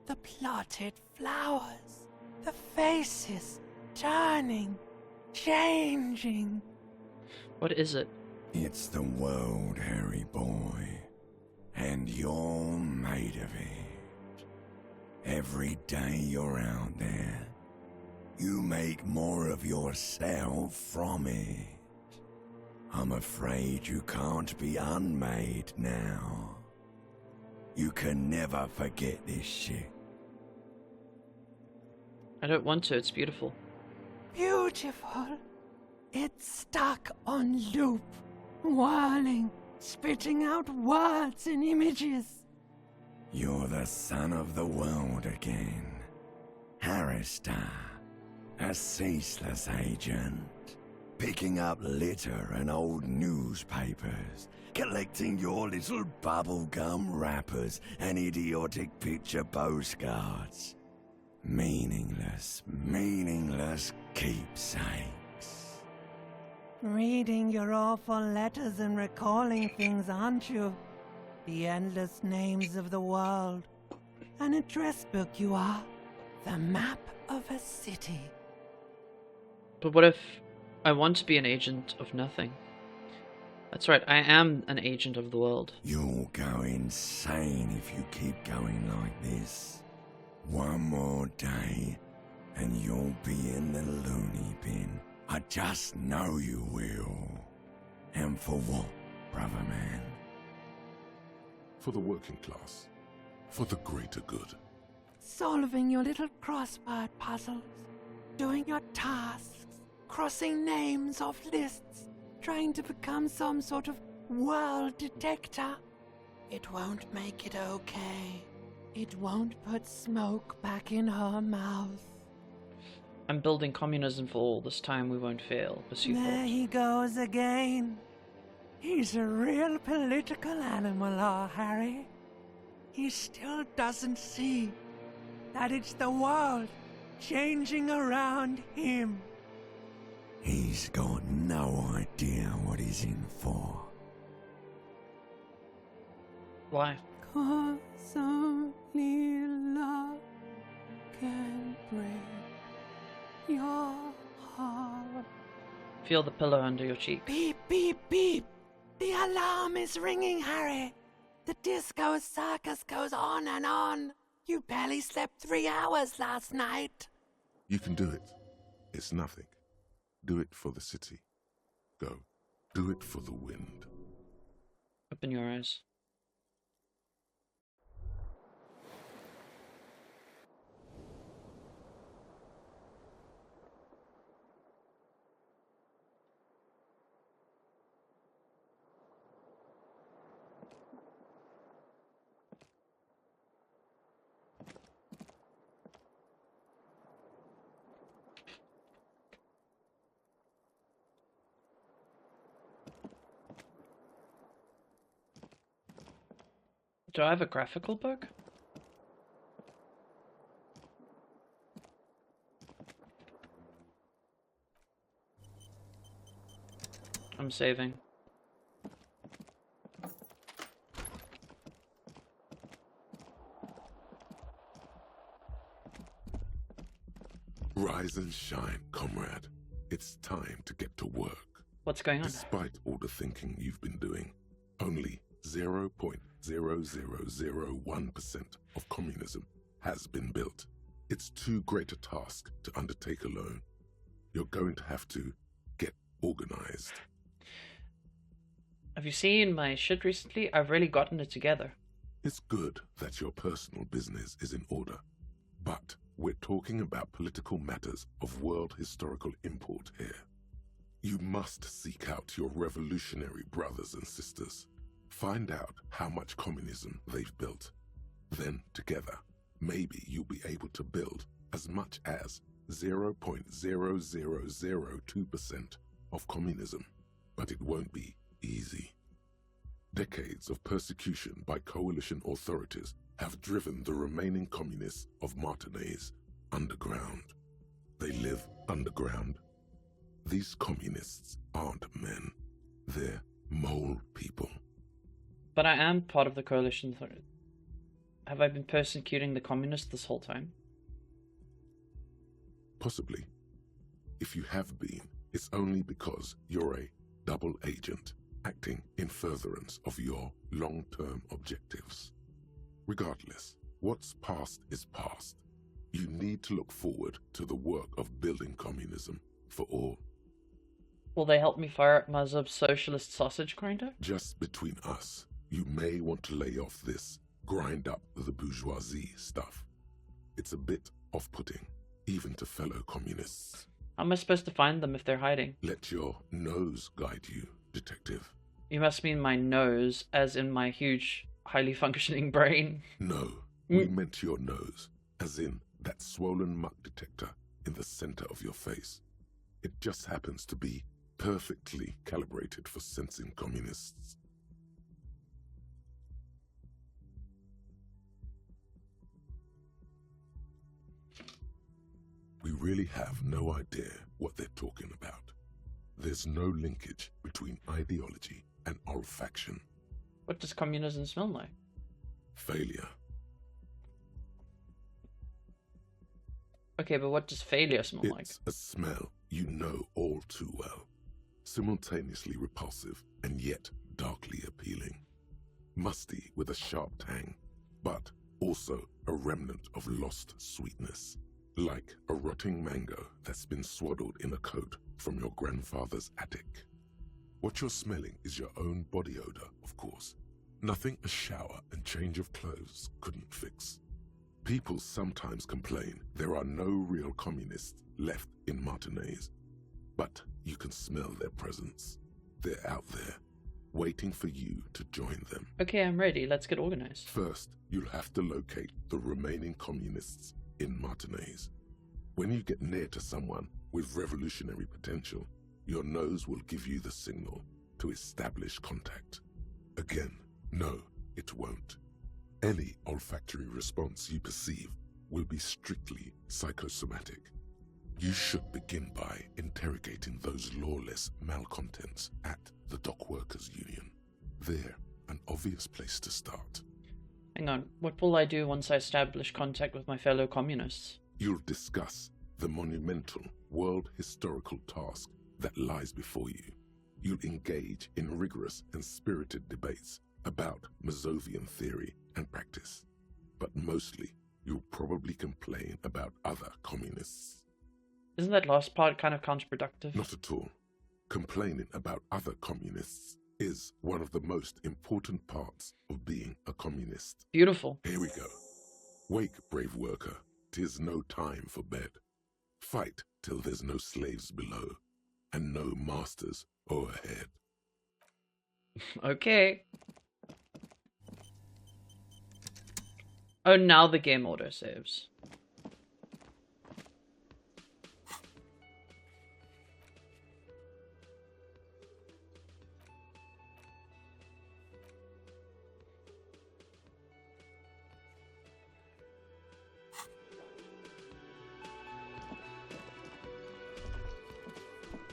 The plotted flowers. The faces turning, changing. What is it? It's the world, Harry boy. And you're made of it. Every day you're out there, you make more of yourself from it. I'm afraid you can't be unmade now. You can never forget this shit. I don't want to, it's beautiful. Beautiful. It's stuck on loop, whirling, spitting out words and images. You're the son of the world again. barrister, a ceaseless agent, picking up litter and old newspapers, collecting your little bubblegum wrappers and idiotic picture postcards. Meaningless, meaningless keepsakes. Reading your awful letters and recalling things, aren't you? The endless names of the world. An address book you are. The map of a city. But what if I want to be an agent of nothing? That's right, I am an agent of the world. You'll go insane if you keep going like this. One more day, and you'll be in the loony bin. I just know you will. And for what, brother man? For the working class. For the greater good. Solving your little crossword puzzles. Doing your tasks. Crossing names off lists. Trying to become some sort of world detector. It won't make it okay. It won't put smoke back in her mouth. I'm building communism for all. This time we won't fail. Pursue There thought. he goes again. He's a real political animal, our Harry. He still doesn't see that it's the world changing around him. He's got no idea what he's in for. Why? 'Cause only love can break your heart. Feel the pillow under your cheek. Beep, beep, beep. The alarm is ringing, Harry. The disco circus goes on and on. You barely slept 3 hours last night. You can do it. It's nothing. Do it for the city. Go. Do it for the wind. Open your eyes. Do I have a graphical book? I'm saving. Rise and shine, comrade. It's time to get to work. What's going on? Despite all the thinking you've been doing, only 0.0001% of communism has been built. It's too great a task to undertake alone. You're going to have to get organized. Have you seen my shit recently? I've really gotten it together. It's good that your personal business is in order, but we're talking about political matters of world historical import here. You must seek out your revolutionary brothers and sisters. Find out how much communism they've built. Then, together, maybe you'll be able to build as much as 0.0002% of communism. But it won't be easy. Decades of persecution by coalition authorities have driven the remaining communists of Martinaise underground. They live underground. These communists aren't men. They're mole people. But I am part of the coalition. Have I been persecuting the communists this whole time? Possibly. If you have been, it's only because you're a double agent acting in furtherance of your long-term objectives. Regardless, what's past is past. You need to look forward to the work of building communism for all. Will they help me fire up Mazub's socialist sausage grinder? Just between us, you may want to lay off this grind up the bourgeoisie stuff. It's a bit off-putting, even to fellow communists. How am I supposed to find them if they're hiding? Let your nose guide you, detective. You must mean my nose, as in my huge, highly functioning brain. No, we meant your nose, as in that swollen muck detector in the center of your face. It just happens to be perfectly calibrated for sensing communists. We really have no idea what they're talking about. There's no linkage between ideology and olfaction. What does communism smell like? Failure. Okay, but what does failure smell like? It's a smell you know all too well. Simultaneously repulsive and yet darkly appealing. Musty with a sharp tang, but also a remnant of lost sweetness. Like a rotting mango that's been swaddled in a coat from your grandfather's attic. What you're smelling is your own body odor, of course. Nothing a shower and change of clothes couldn't fix. People sometimes complain there are no real communists left in Martinaise. But you can smell their presence. They're out there, waiting for you to join them. Okay, I'm ready. Let's get organized. First, you'll have to locate the remaining communists in Martinaise. When you get near to someone with revolutionary potential, your nose will give you the signal to establish contact. Again, no, it won't. Any olfactory response you perceive will be strictly psychosomatic. You should begin by interrogating those lawless malcontents at the Dock Workers Union. They're an obvious place to start. Hang on, what will I do once I establish contact with my fellow communists? You'll discuss the monumental world historical task that lies before you. You'll engage in rigorous and spirited debates about Mazovian theory and practice. But mostly, you'll probably complain about other communists. Isn't that last part kind of counterproductive? Not at all. Complaining about other communists is one of the most important parts of being a communist. Beautiful. Here we go. Wake, brave worker, 'tis no time for bed. Fight till there's no slaves below, and no masters o'erhead. Okay. Oh, now the game auto saves.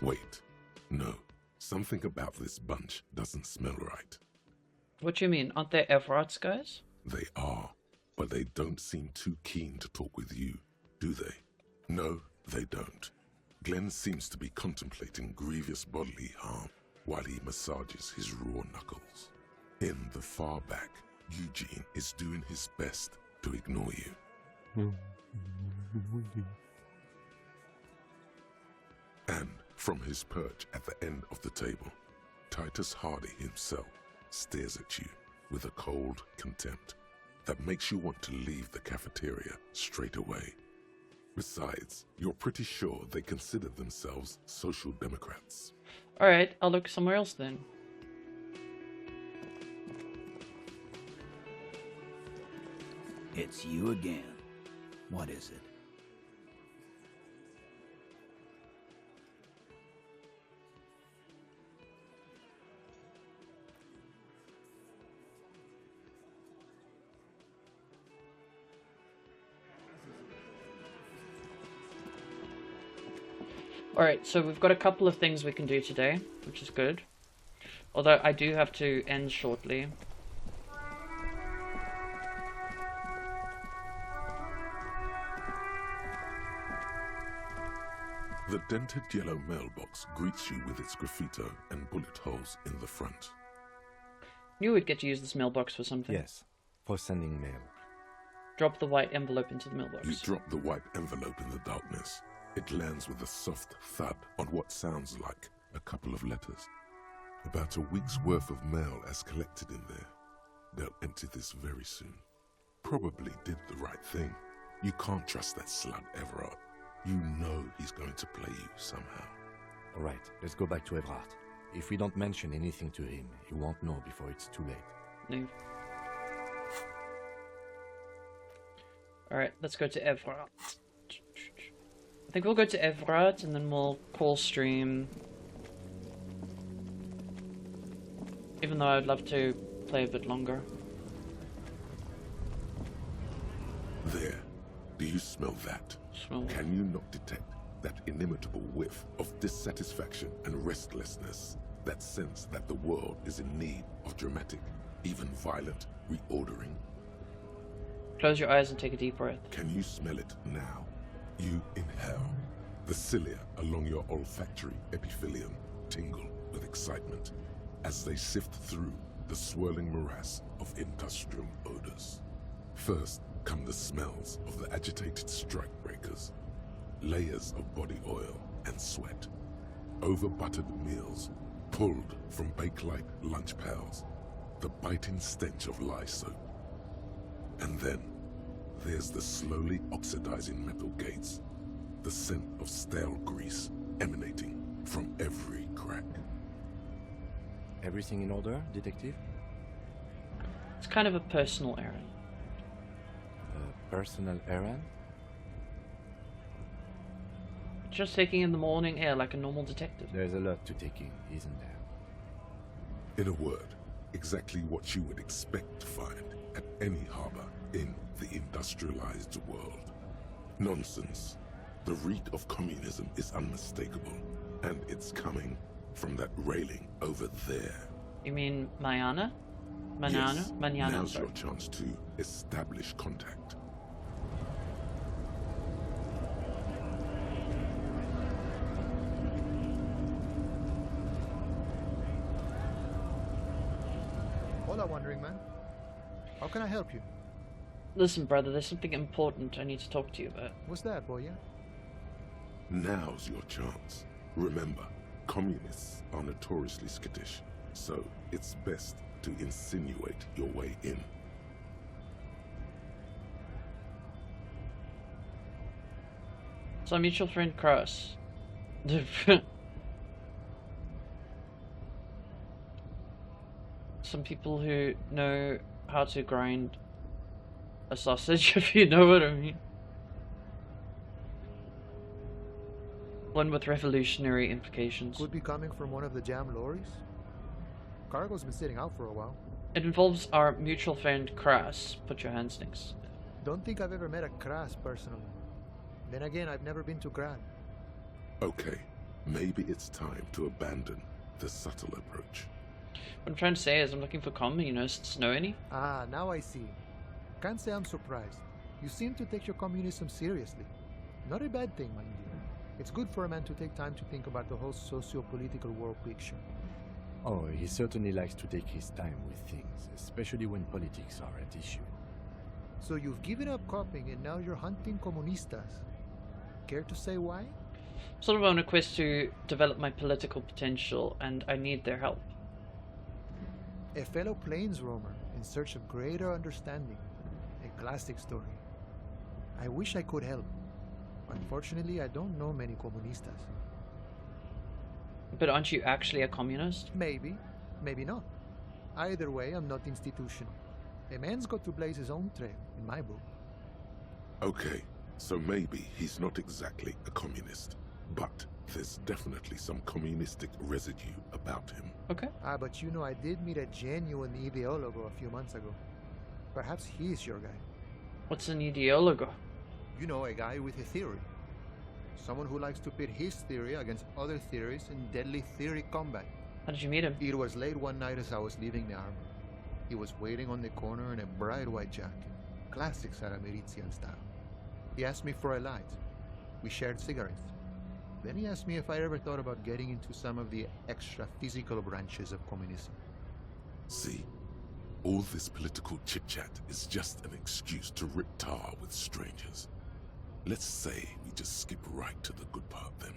Wait. No. Something about this bunch doesn't smell right. What do you mean? Aren't they Everarts guys? They are, but they don't seem too keen to talk with you, do they? No, they don't. Glenn seems to be contemplating grievous bodily harm while he massages his raw knuckles. In the far back, Eugene is doing his best to ignore you. And from his perch at the end of the table, Titus Hardy himself stares at you with a cold contempt that makes you want to leave the cafeteria straight away. Besides, you're pretty sure they consider themselves social democrats. Alright, I'll look somewhere else then. It's you again. What is it? Alright, so we've got a couple of things we can do today, which is good. Although I do have to end shortly. The dented yellow mailbox greets you with its graffito and bullet holes in the front. Knew we'd get to use this mailbox for something. Yes, for sending mail. Drop the white envelope into the mailbox. You drop the white envelope in the darkness. It lands with a soft thud on what sounds like a couple of letters. About a week's worth of mail as collected in there. They'll empty this very soon. Probably did the right thing. You can't trust that slug Everard. You know he's going to play you somehow. All right, let's go back to Everard. If we don't mention anything to him, he won't know before it's too late. No. Alright, let's go to Evrat. I think we'll go to Evrat and then we'll call stream. Even though I'd love to play a bit longer. There. Do you smell that? Can you not detect that inimitable whiff of dissatisfaction and restlessness? That sense that the world is in need of dramatic, even violent, reordering? Close your eyes and take a deep breath. Can you smell it now? You inhale. The cilia along your olfactory epithelium tingle with excitement as they sift through the swirling morass of industrial odors. First come the smells of the agitated strikebreakers, layers of body oil and sweat, over-buttered meals pulled from bake-like lunch pails, the biting stench of lye soap. And then there's the slowly oxidizing metal gates, the scent of stale grease emanating from every crack. Everything in order, Detective? It's kind of a personal errand. A personal errand? Just taking in the morning air like a normal detective. There's a lot to take in, isn't there? In a word, exactly what you would expect to find at any harbor in the industrialized world. Nonsense. The reek of communism is unmistakable, and it's coming from that railing over there. You mean Mayana? Yes, Manana, now's sorry. your chance to establish contact. Hola, Wandering Man. How can I help you? Listen, brother, there's something important I need to talk to you about. What's that, boy? Now's your chance. Remember, communists are notoriously skittish, so it's best to insinuate your way in. So our mutual friend Cross. Some people who know how to grind a sausage, if you know what I mean. One with revolutionary implications. Could be coming from one of the jam lorries. Cargo's been sitting out for a while. It involves our mutual friend Kras. Put your hands next. Don't think I've ever met a Kras personally. Then again, I've never been to Grad. Okay, maybe it's time to abandon the subtle approach. What I'm trying to say is I'm looking for communists. Know any? Ah, now I see. Can't say I'm surprised. You seem to take your communism seriously. Not a bad thing, mind you. It's good for a man to take time to think about the whole socio-political world picture. Oh, he certainly likes to take his time with things, especially when politics are at issue. So you've given up copying and now you're hunting comunistas. Care to say why? Sort of on a quest to develop my political potential, and I need their help. A fellow plains roamer in search of greater understanding. A classic story. I wish I could help. Unfortunately, I don't know many comunistas. But aren't you actually a communist? Maybe, maybe not. Either way, I'm not institutional. A man's got to blaze his own trail, in my book. Okay, so maybe he's not exactly a communist, but there's definitely some communistic residue about him. Okay. Ah, but you know, I did meet a genuine ideologo a few months ago. Perhaps he's your guy. What's an ideologo? You know, a guy with a theory. Someone who likes to pit his theory against other theories in deadly theory combat. How did you meet him? It was late one night as I was leaving the army. He was waiting on the corner in a bright white jacket. Classic Saramirizian style. He asked me for a light. We shared cigarettes. Then he asked me if I ever thought about getting into some of the extra physical branches of communism. See, all this political chit-chat is just an excuse to rip tar with strangers. Let's say we just skip right to the good part then.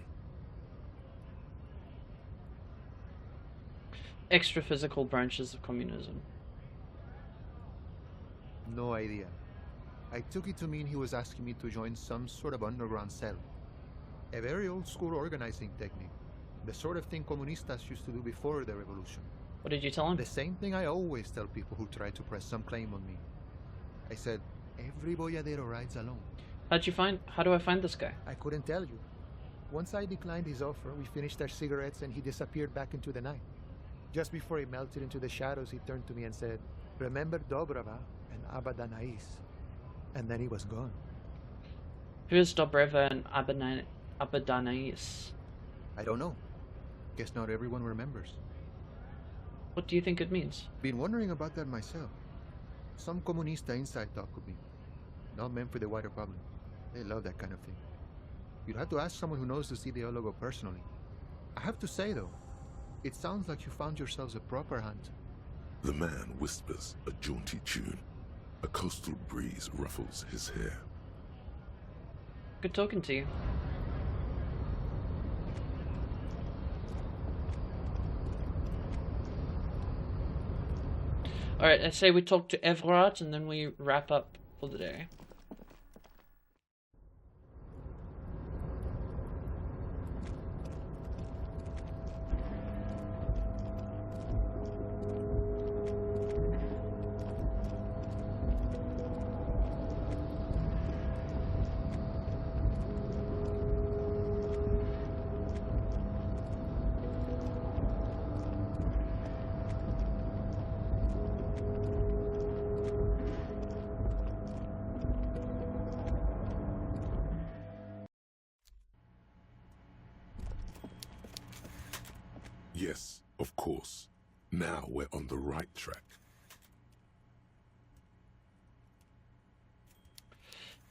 Extra physical branches of communism. No idea. I took it to mean he was asking me to join some sort of underground cell. A very old school organizing technique. The sort of thing comunistas used to do before the revolution. What did you tell him? The same thing I always tell people who try to press some claim on me. I said, Every boyadero rides alone. How do I find this guy? I couldn't tell you. Once I declined his offer, we finished our cigarettes and he disappeared back into the night. Just before he melted into the shadows, he turned to me and said, "Remember Dobrava and Abadanais." And then he was gone. Who is Dobreva and Abadanais? I don't know. Guess not everyone remembers. What do you think it means? Been wondering about that myself. Some comunista inside talk could be. Not meant for the wider public. They love that kind of thing. You'd have to ask someone who knows the ideologo personally. I have to say though, it sounds like you found yourselves a proper hunt. The man whispers a jaunty tune. A coastal breeze ruffles his hair. Good talking to you. Alright, I say we talk to Everard and then we wrap up for the day. Yes, of course. Now we're on the right track.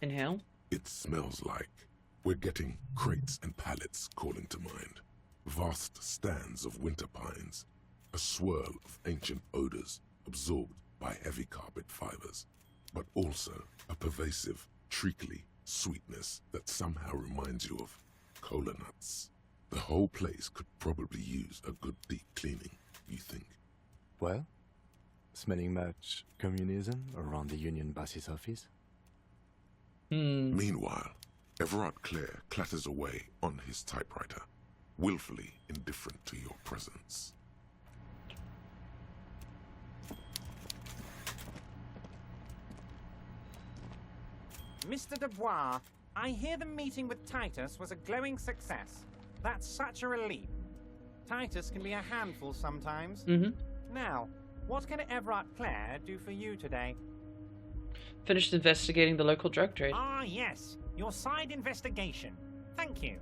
Inhale. It smells like we're getting crates and pallets calling to mind. Vast stands of winter pines. A swirl of ancient odors absorbed by heavy carpet fibers. But also a pervasive, treacly sweetness that somehow reminds you of cola nuts. The whole place could probably use a good deep cleaning, you think? Well, smelling much communism around the Union boss's office? Meanwhile, Everard Clare clatters away on his typewriter, willfully indifferent to your presence. Mr. Dubois, I hear the meeting with Titus was a glowing success. That's such a relief. Titus can be a handful sometimes. Now, what can Everard Clare do for you today? Finished investigating the local drug trade. Ah, yes. Your side investigation. Thank you.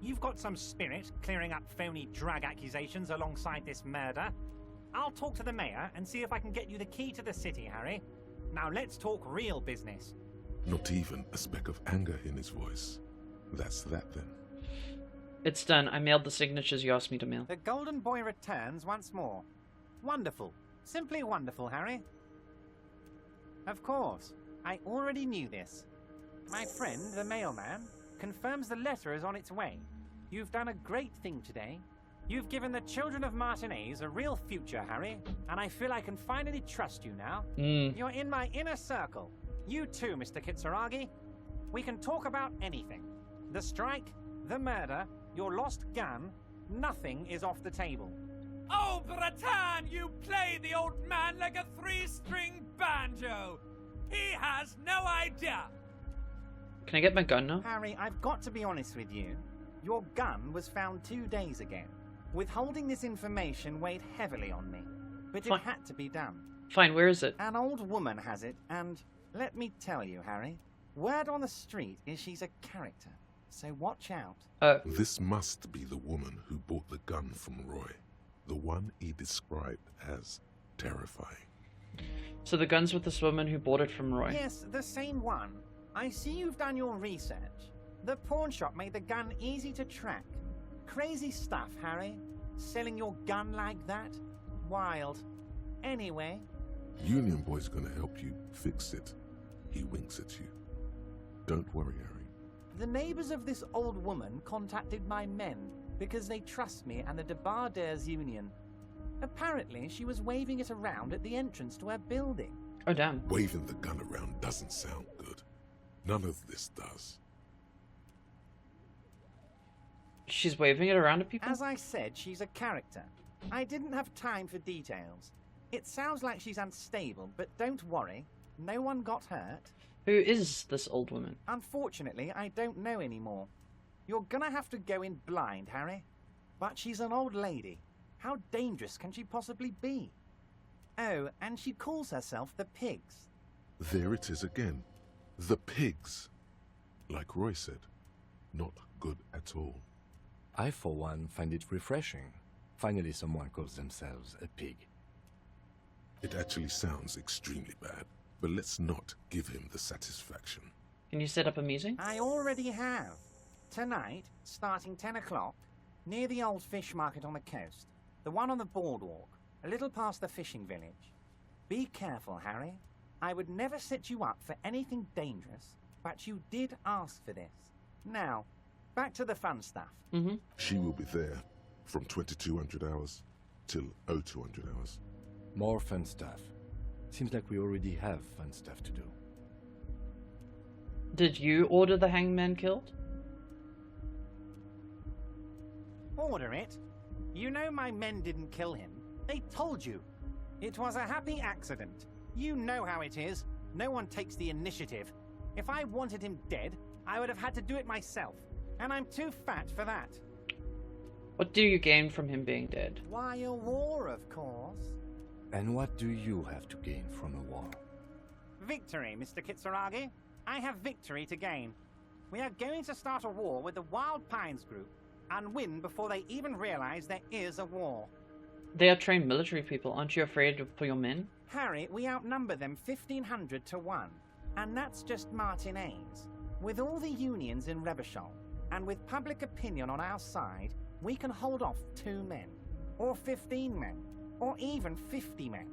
You've got some spirit clearing up phony drug accusations alongside this murder. I'll talk to the mayor and see if I can get you the key to the city, Harry. Now let's talk real business. Not even a speck of anger in his voice. That's that then. It's done. I mailed the signatures you asked me to mail. The Golden Boy returns once more. Wonderful. Simply wonderful, Harry. Of course. I already knew this. My friend, the mailman, confirms the letter is on its way. You've done a great thing today. You've given the children of Martinez a real future, Harry, and I feel I can finally trust you now. You're in my inner circle. You too, Mr. Kitsuragi. We can talk about anything. The strike, the murder, your lost gun, nothing is off the table. Oh, Bratan, you play the old man like a three-string banjo. He has no idea. Can I get my gun now? Harry, I've got to be honest with you. Your gun was found 2 days ago. Withholding this information weighed heavily on me, but it had to be done. Fine, where is it? An old woman has it, and let me tell you, Harry, word on the street is she's a character, so watch out. This must be the woman who bought the gun from Roy. The one he described as terrifying. So the gun's with this woman who bought it from Roy. Yes, the same one. I see you've done your research. The pawn shop made the gun easy to track. Crazy stuff, Harry. Selling your gun like that? Wild. Anyway. Union Boy's gonna help you fix it. He winks at you. Don't worry, Harry. The neighbors of this old woman contacted my men because they trust me and the Debarders Union. Apparently, she was waving it around at the entrance to her building. Oh, damn. Waving the gun around doesn't sound good. None of this does. She's waving it around at people? As I said, she's a character. I didn't have time for details. It sounds like she's unstable, but don't worry. No one got hurt. Who is this old woman? Unfortunately, I don't know anymore. You're gonna have to go in blind, Harry. But she's an old lady. How dangerous can she possibly be? Oh, and she calls herself the Pigs. There it is again. The pigs. Like Roy said, not good at all. I, for one, find it refreshing. Finally, someone calls themselves a pig. It actually sounds extremely bad, but let's not give him the satisfaction. Can you set up a meeting? I already have. Tonight, starting 10 o'clock, near the old fish market on the coast. The one on the boardwalk, a little past the fishing village. Be careful, Harry. I would never set you up for anything dangerous, but you did ask for this. Now, back to the fun stuff. She will be there from 2200 hours till 0200 hours. More fun stuff. Seems like we already have fun stuff to do. Did you order the hangman killed? Order it? You know my men didn't kill him. They told you. It was a happy accident. You know how it is. No one takes the initiative. If I wanted him dead, I would have had to do it myself. And I'm too fat for that. What do you gain from him being dead? Why, a war, of course. And what do you have to gain from a war? Victory, Mr. Kitsuragi. I have victory to gain. We are going to start a war with the Wild Pines group and win before they even realize there is a war. They are trained military people. Aren't you afraid for your men? Harry, we outnumber them 1,500 to 1. And that's just Martinez. With all the unions in Revachol, and with public opinion on our side, we can hold off 2 men, or 15 men, or even 50 men.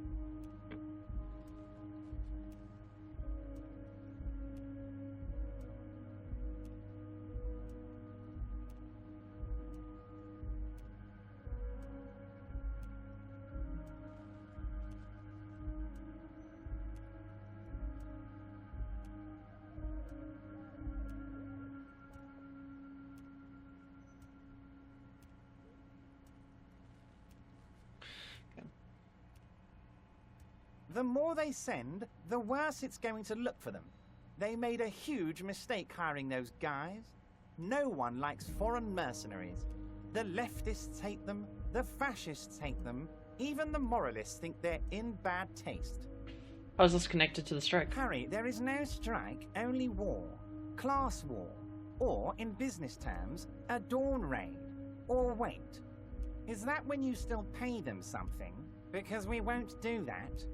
The more they send, the worse it's going to look for them. They made a huge mistake hiring those guys. No one likes foreign mercenaries. The leftists hate them, the fascists hate them, even the moralists think they're in bad taste. How is this connected to the strike? Harry, there is no strike, only war. Class war. Or, in business terms, a dawn raid. Or wait. Is that when you still pay them something? Because we won't do that.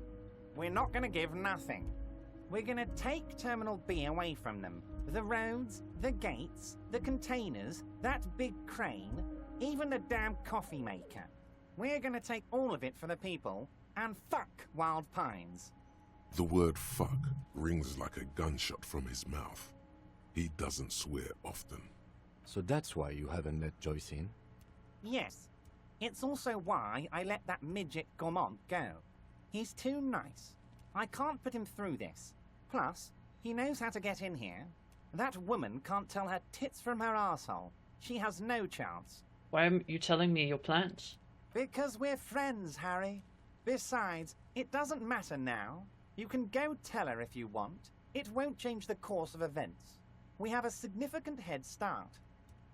We're not going to give nothing. We're going to take Terminal B away from them. The roads, the gates, the containers, that big crane, even the damn coffee maker. We're going to take all of it for the people, and fuck Wild Pines. The word fuck rings like a gunshot from his mouth. He doesn't swear often. So that's why you haven't let Joyce in? Yes. It's also why I let that midget Gaumont go. He's too nice. I can't put him through this. Plus, he knows how to get in here. That woman can't tell her tits from her arsehole. She has no chance. Why are you telling me your plans? Because we're friends, Harry. Besides, it doesn't matter now. You can go tell her if you want. It won't change the course of events. We have a significant head start.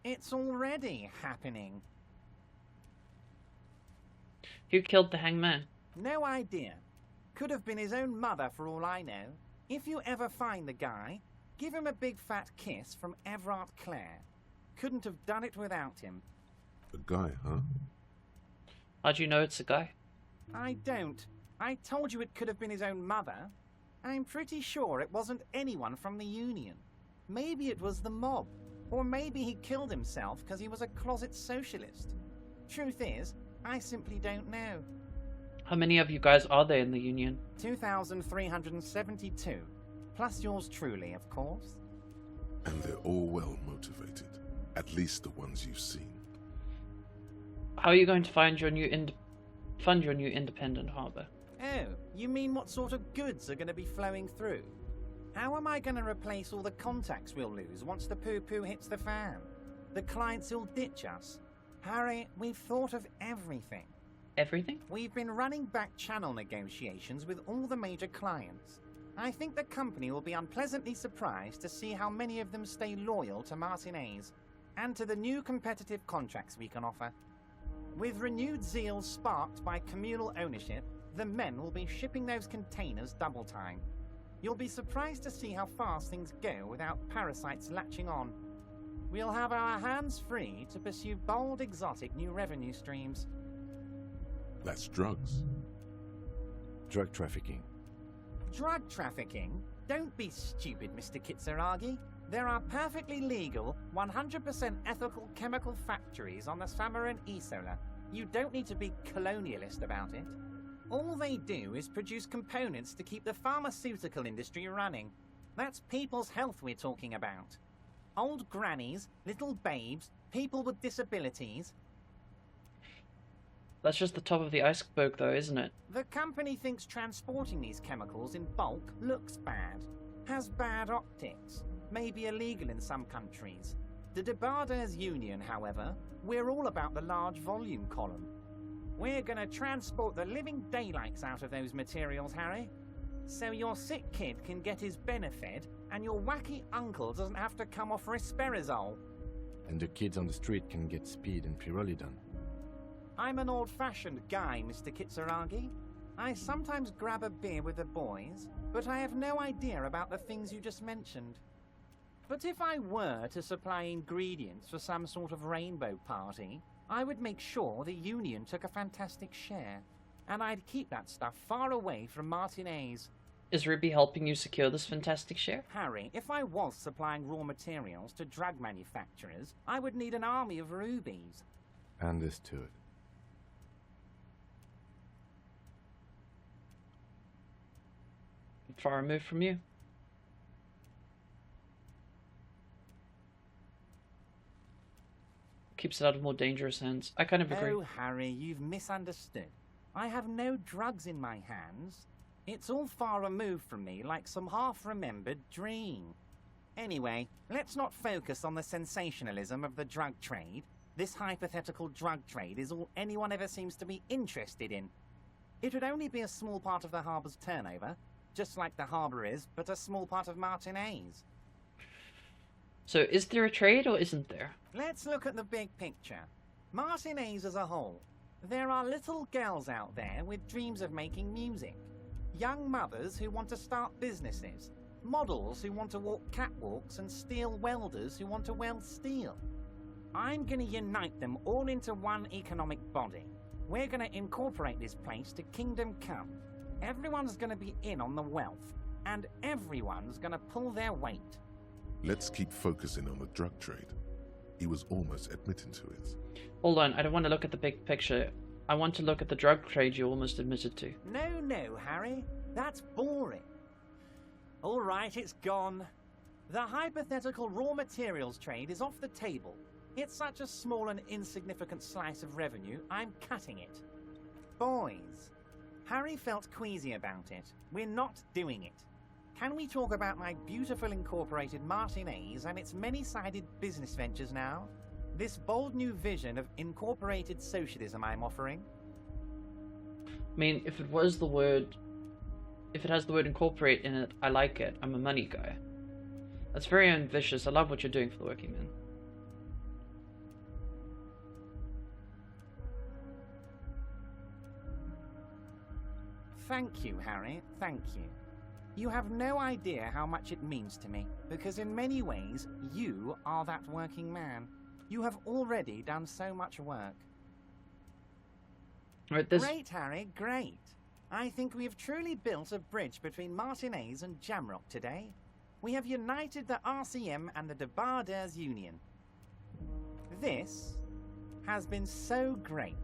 It's already happening. Who killed the hangman? No idea. Could have been his own mother for all I know. If you ever find the guy, give him a big fat kiss from Everard Clare. Couldn't have done it without him. A guy, huh? How'd you know it's a guy? I don't. I told you it could have been his own mother. I'm pretty sure it wasn't anyone from the Union. Maybe it was the mob. Or maybe he killed himself because he was a closet socialist. Truth is, I simply don't know. How many of you guys are there in the Union? 2,372. Plus yours truly, of course. And they're all well motivated. At least the ones you've seen. How are you going to find your new fund your new independent harbour? Oh, you mean what sort of goods are going to be flowing through? How am I going to replace all the contacts we'll lose once the poo-poo hits the fan? The clients will ditch us. Harry, we've thought of everything. Everything? We've been running back channel negotiations with all the major clients. I think the company will be unpleasantly surprised to see how many of them stay loyal to Martinez and to the new competitive contracts we can offer. With renewed zeal sparked by communal ownership, the men will be shipping those containers double time. You'll be surprised to see how fast things go without parasites latching on. We'll have our hands free to pursue bold, exotic new revenue streams. That's drugs. Drug trafficking. Drug trafficking? Don't be stupid, Mr. Kitsuragi. There are perfectly legal, 100% ethical chemical factories on the Samaran Isola. You don't need to be colonialist about it. All they do is produce components to keep the pharmaceutical industry running. That's people's health we're talking about. Old grannies, little babes, people with disabilities. That's just the top of the iceberg though, isn't it? The company thinks transporting these chemicals in bulk looks bad, has bad optics, may be illegal in some countries. The Debarders Union, however, we're all about the large volume column. We're gonna transport the living daylights out of those materials, Harry. So your sick kid can get his benefit and your wacky uncle doesn't have to come off risperazole. And the kids on the street can get speed and pyrrolidon. I'm an old-fashioned guy, Mr. Kitsuragi. I sometimes grab a beer with the boys, but I have no idea about the things you just mentioned. But if I were to supply ingredients for some sort of rainbow party, I would make sure the Union took a fantastic share, and I'd keep that stuff far away from Martinez. Is Ruby helping you secure this fantastic share? Harry, if I was supplying raw materials to drug manufacturers, I would need an army of rubies. Understood. Far removed from you. Keeps it out of more dangerous hands. I kind of agree. Oh, Harry, you've misunderstood. I have no drugs in my hands. It's all far removed from me, like some half-remembered dream. Anyway, let's not focus on the sensationalism of the drug trade. This hypothetical drug trade is all anyone ever seems to be interested in. It would only be a small part of the harbour's turnover, just like the harbour is, but a small part of Martinez. So is there a trade or isn't there? Let's look at the big picture. Martinez as a whole. There are little girls out there with dreams of making music. Young mothers who want to start businesses. Models who want to walk catwalks and steel welders who want to weld steel. I'm going to unite them all into one economic body. We're going to incorporate this place to Kingdom Come. Everyone's going to be in on the wealth, and everyone's going to pull their weight. Let's keep focusing on the drug trade. He was almost admitting to it. Hold on, I don't want to look at the big picture. I want to look at the drug trade you almost admitted to. No, Harry. That's boring. All right, it's gone. The hypothetical raw materials trade is off the table. It's such a small and insignificant slice of revenue, I'm cutting it. Boys, Harry felt queasy about it. We're not doing it. Can we talk about my beautiful incorporated Martinez and its many-sided business ventures now? This bold new vision of incorporated socialism I'm offering? I mean, if it has the word incorporate in it, I like it. I'm a money guy. That's very ambitious. I love what you're doing for the working man. Thank you, Harry. Thank you. You have no idea how much it means to me, because in many ways, you are that working man. You have already done so much work. Right, Great, Harry, great. I think we have truly built a bridge between Martinez and Jamrock today. We have united the RCM and the Debarders Union. This has been so great.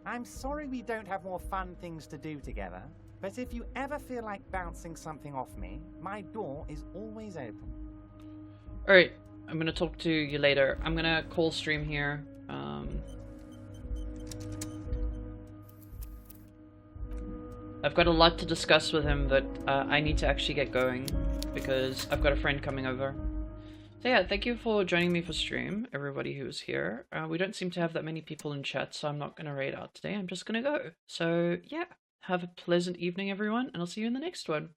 I'm sorry we don't have more fun things to do together, but if you ever feel like bouncing something off me, my door is always open. Alright, I'm gonna talk to you later. I'm gonna call stream here. I've got a lot to discuss with him, but I need to actually get going because I've got a friend coming over. So yeah, thank you for joining me for stream, everybody who's here. We don't seem to have that many people in chat, so I'm not going to raid out today. I'm just going to go. So yeah, have a pleasant evening, everyone, and I'll see you in the next one.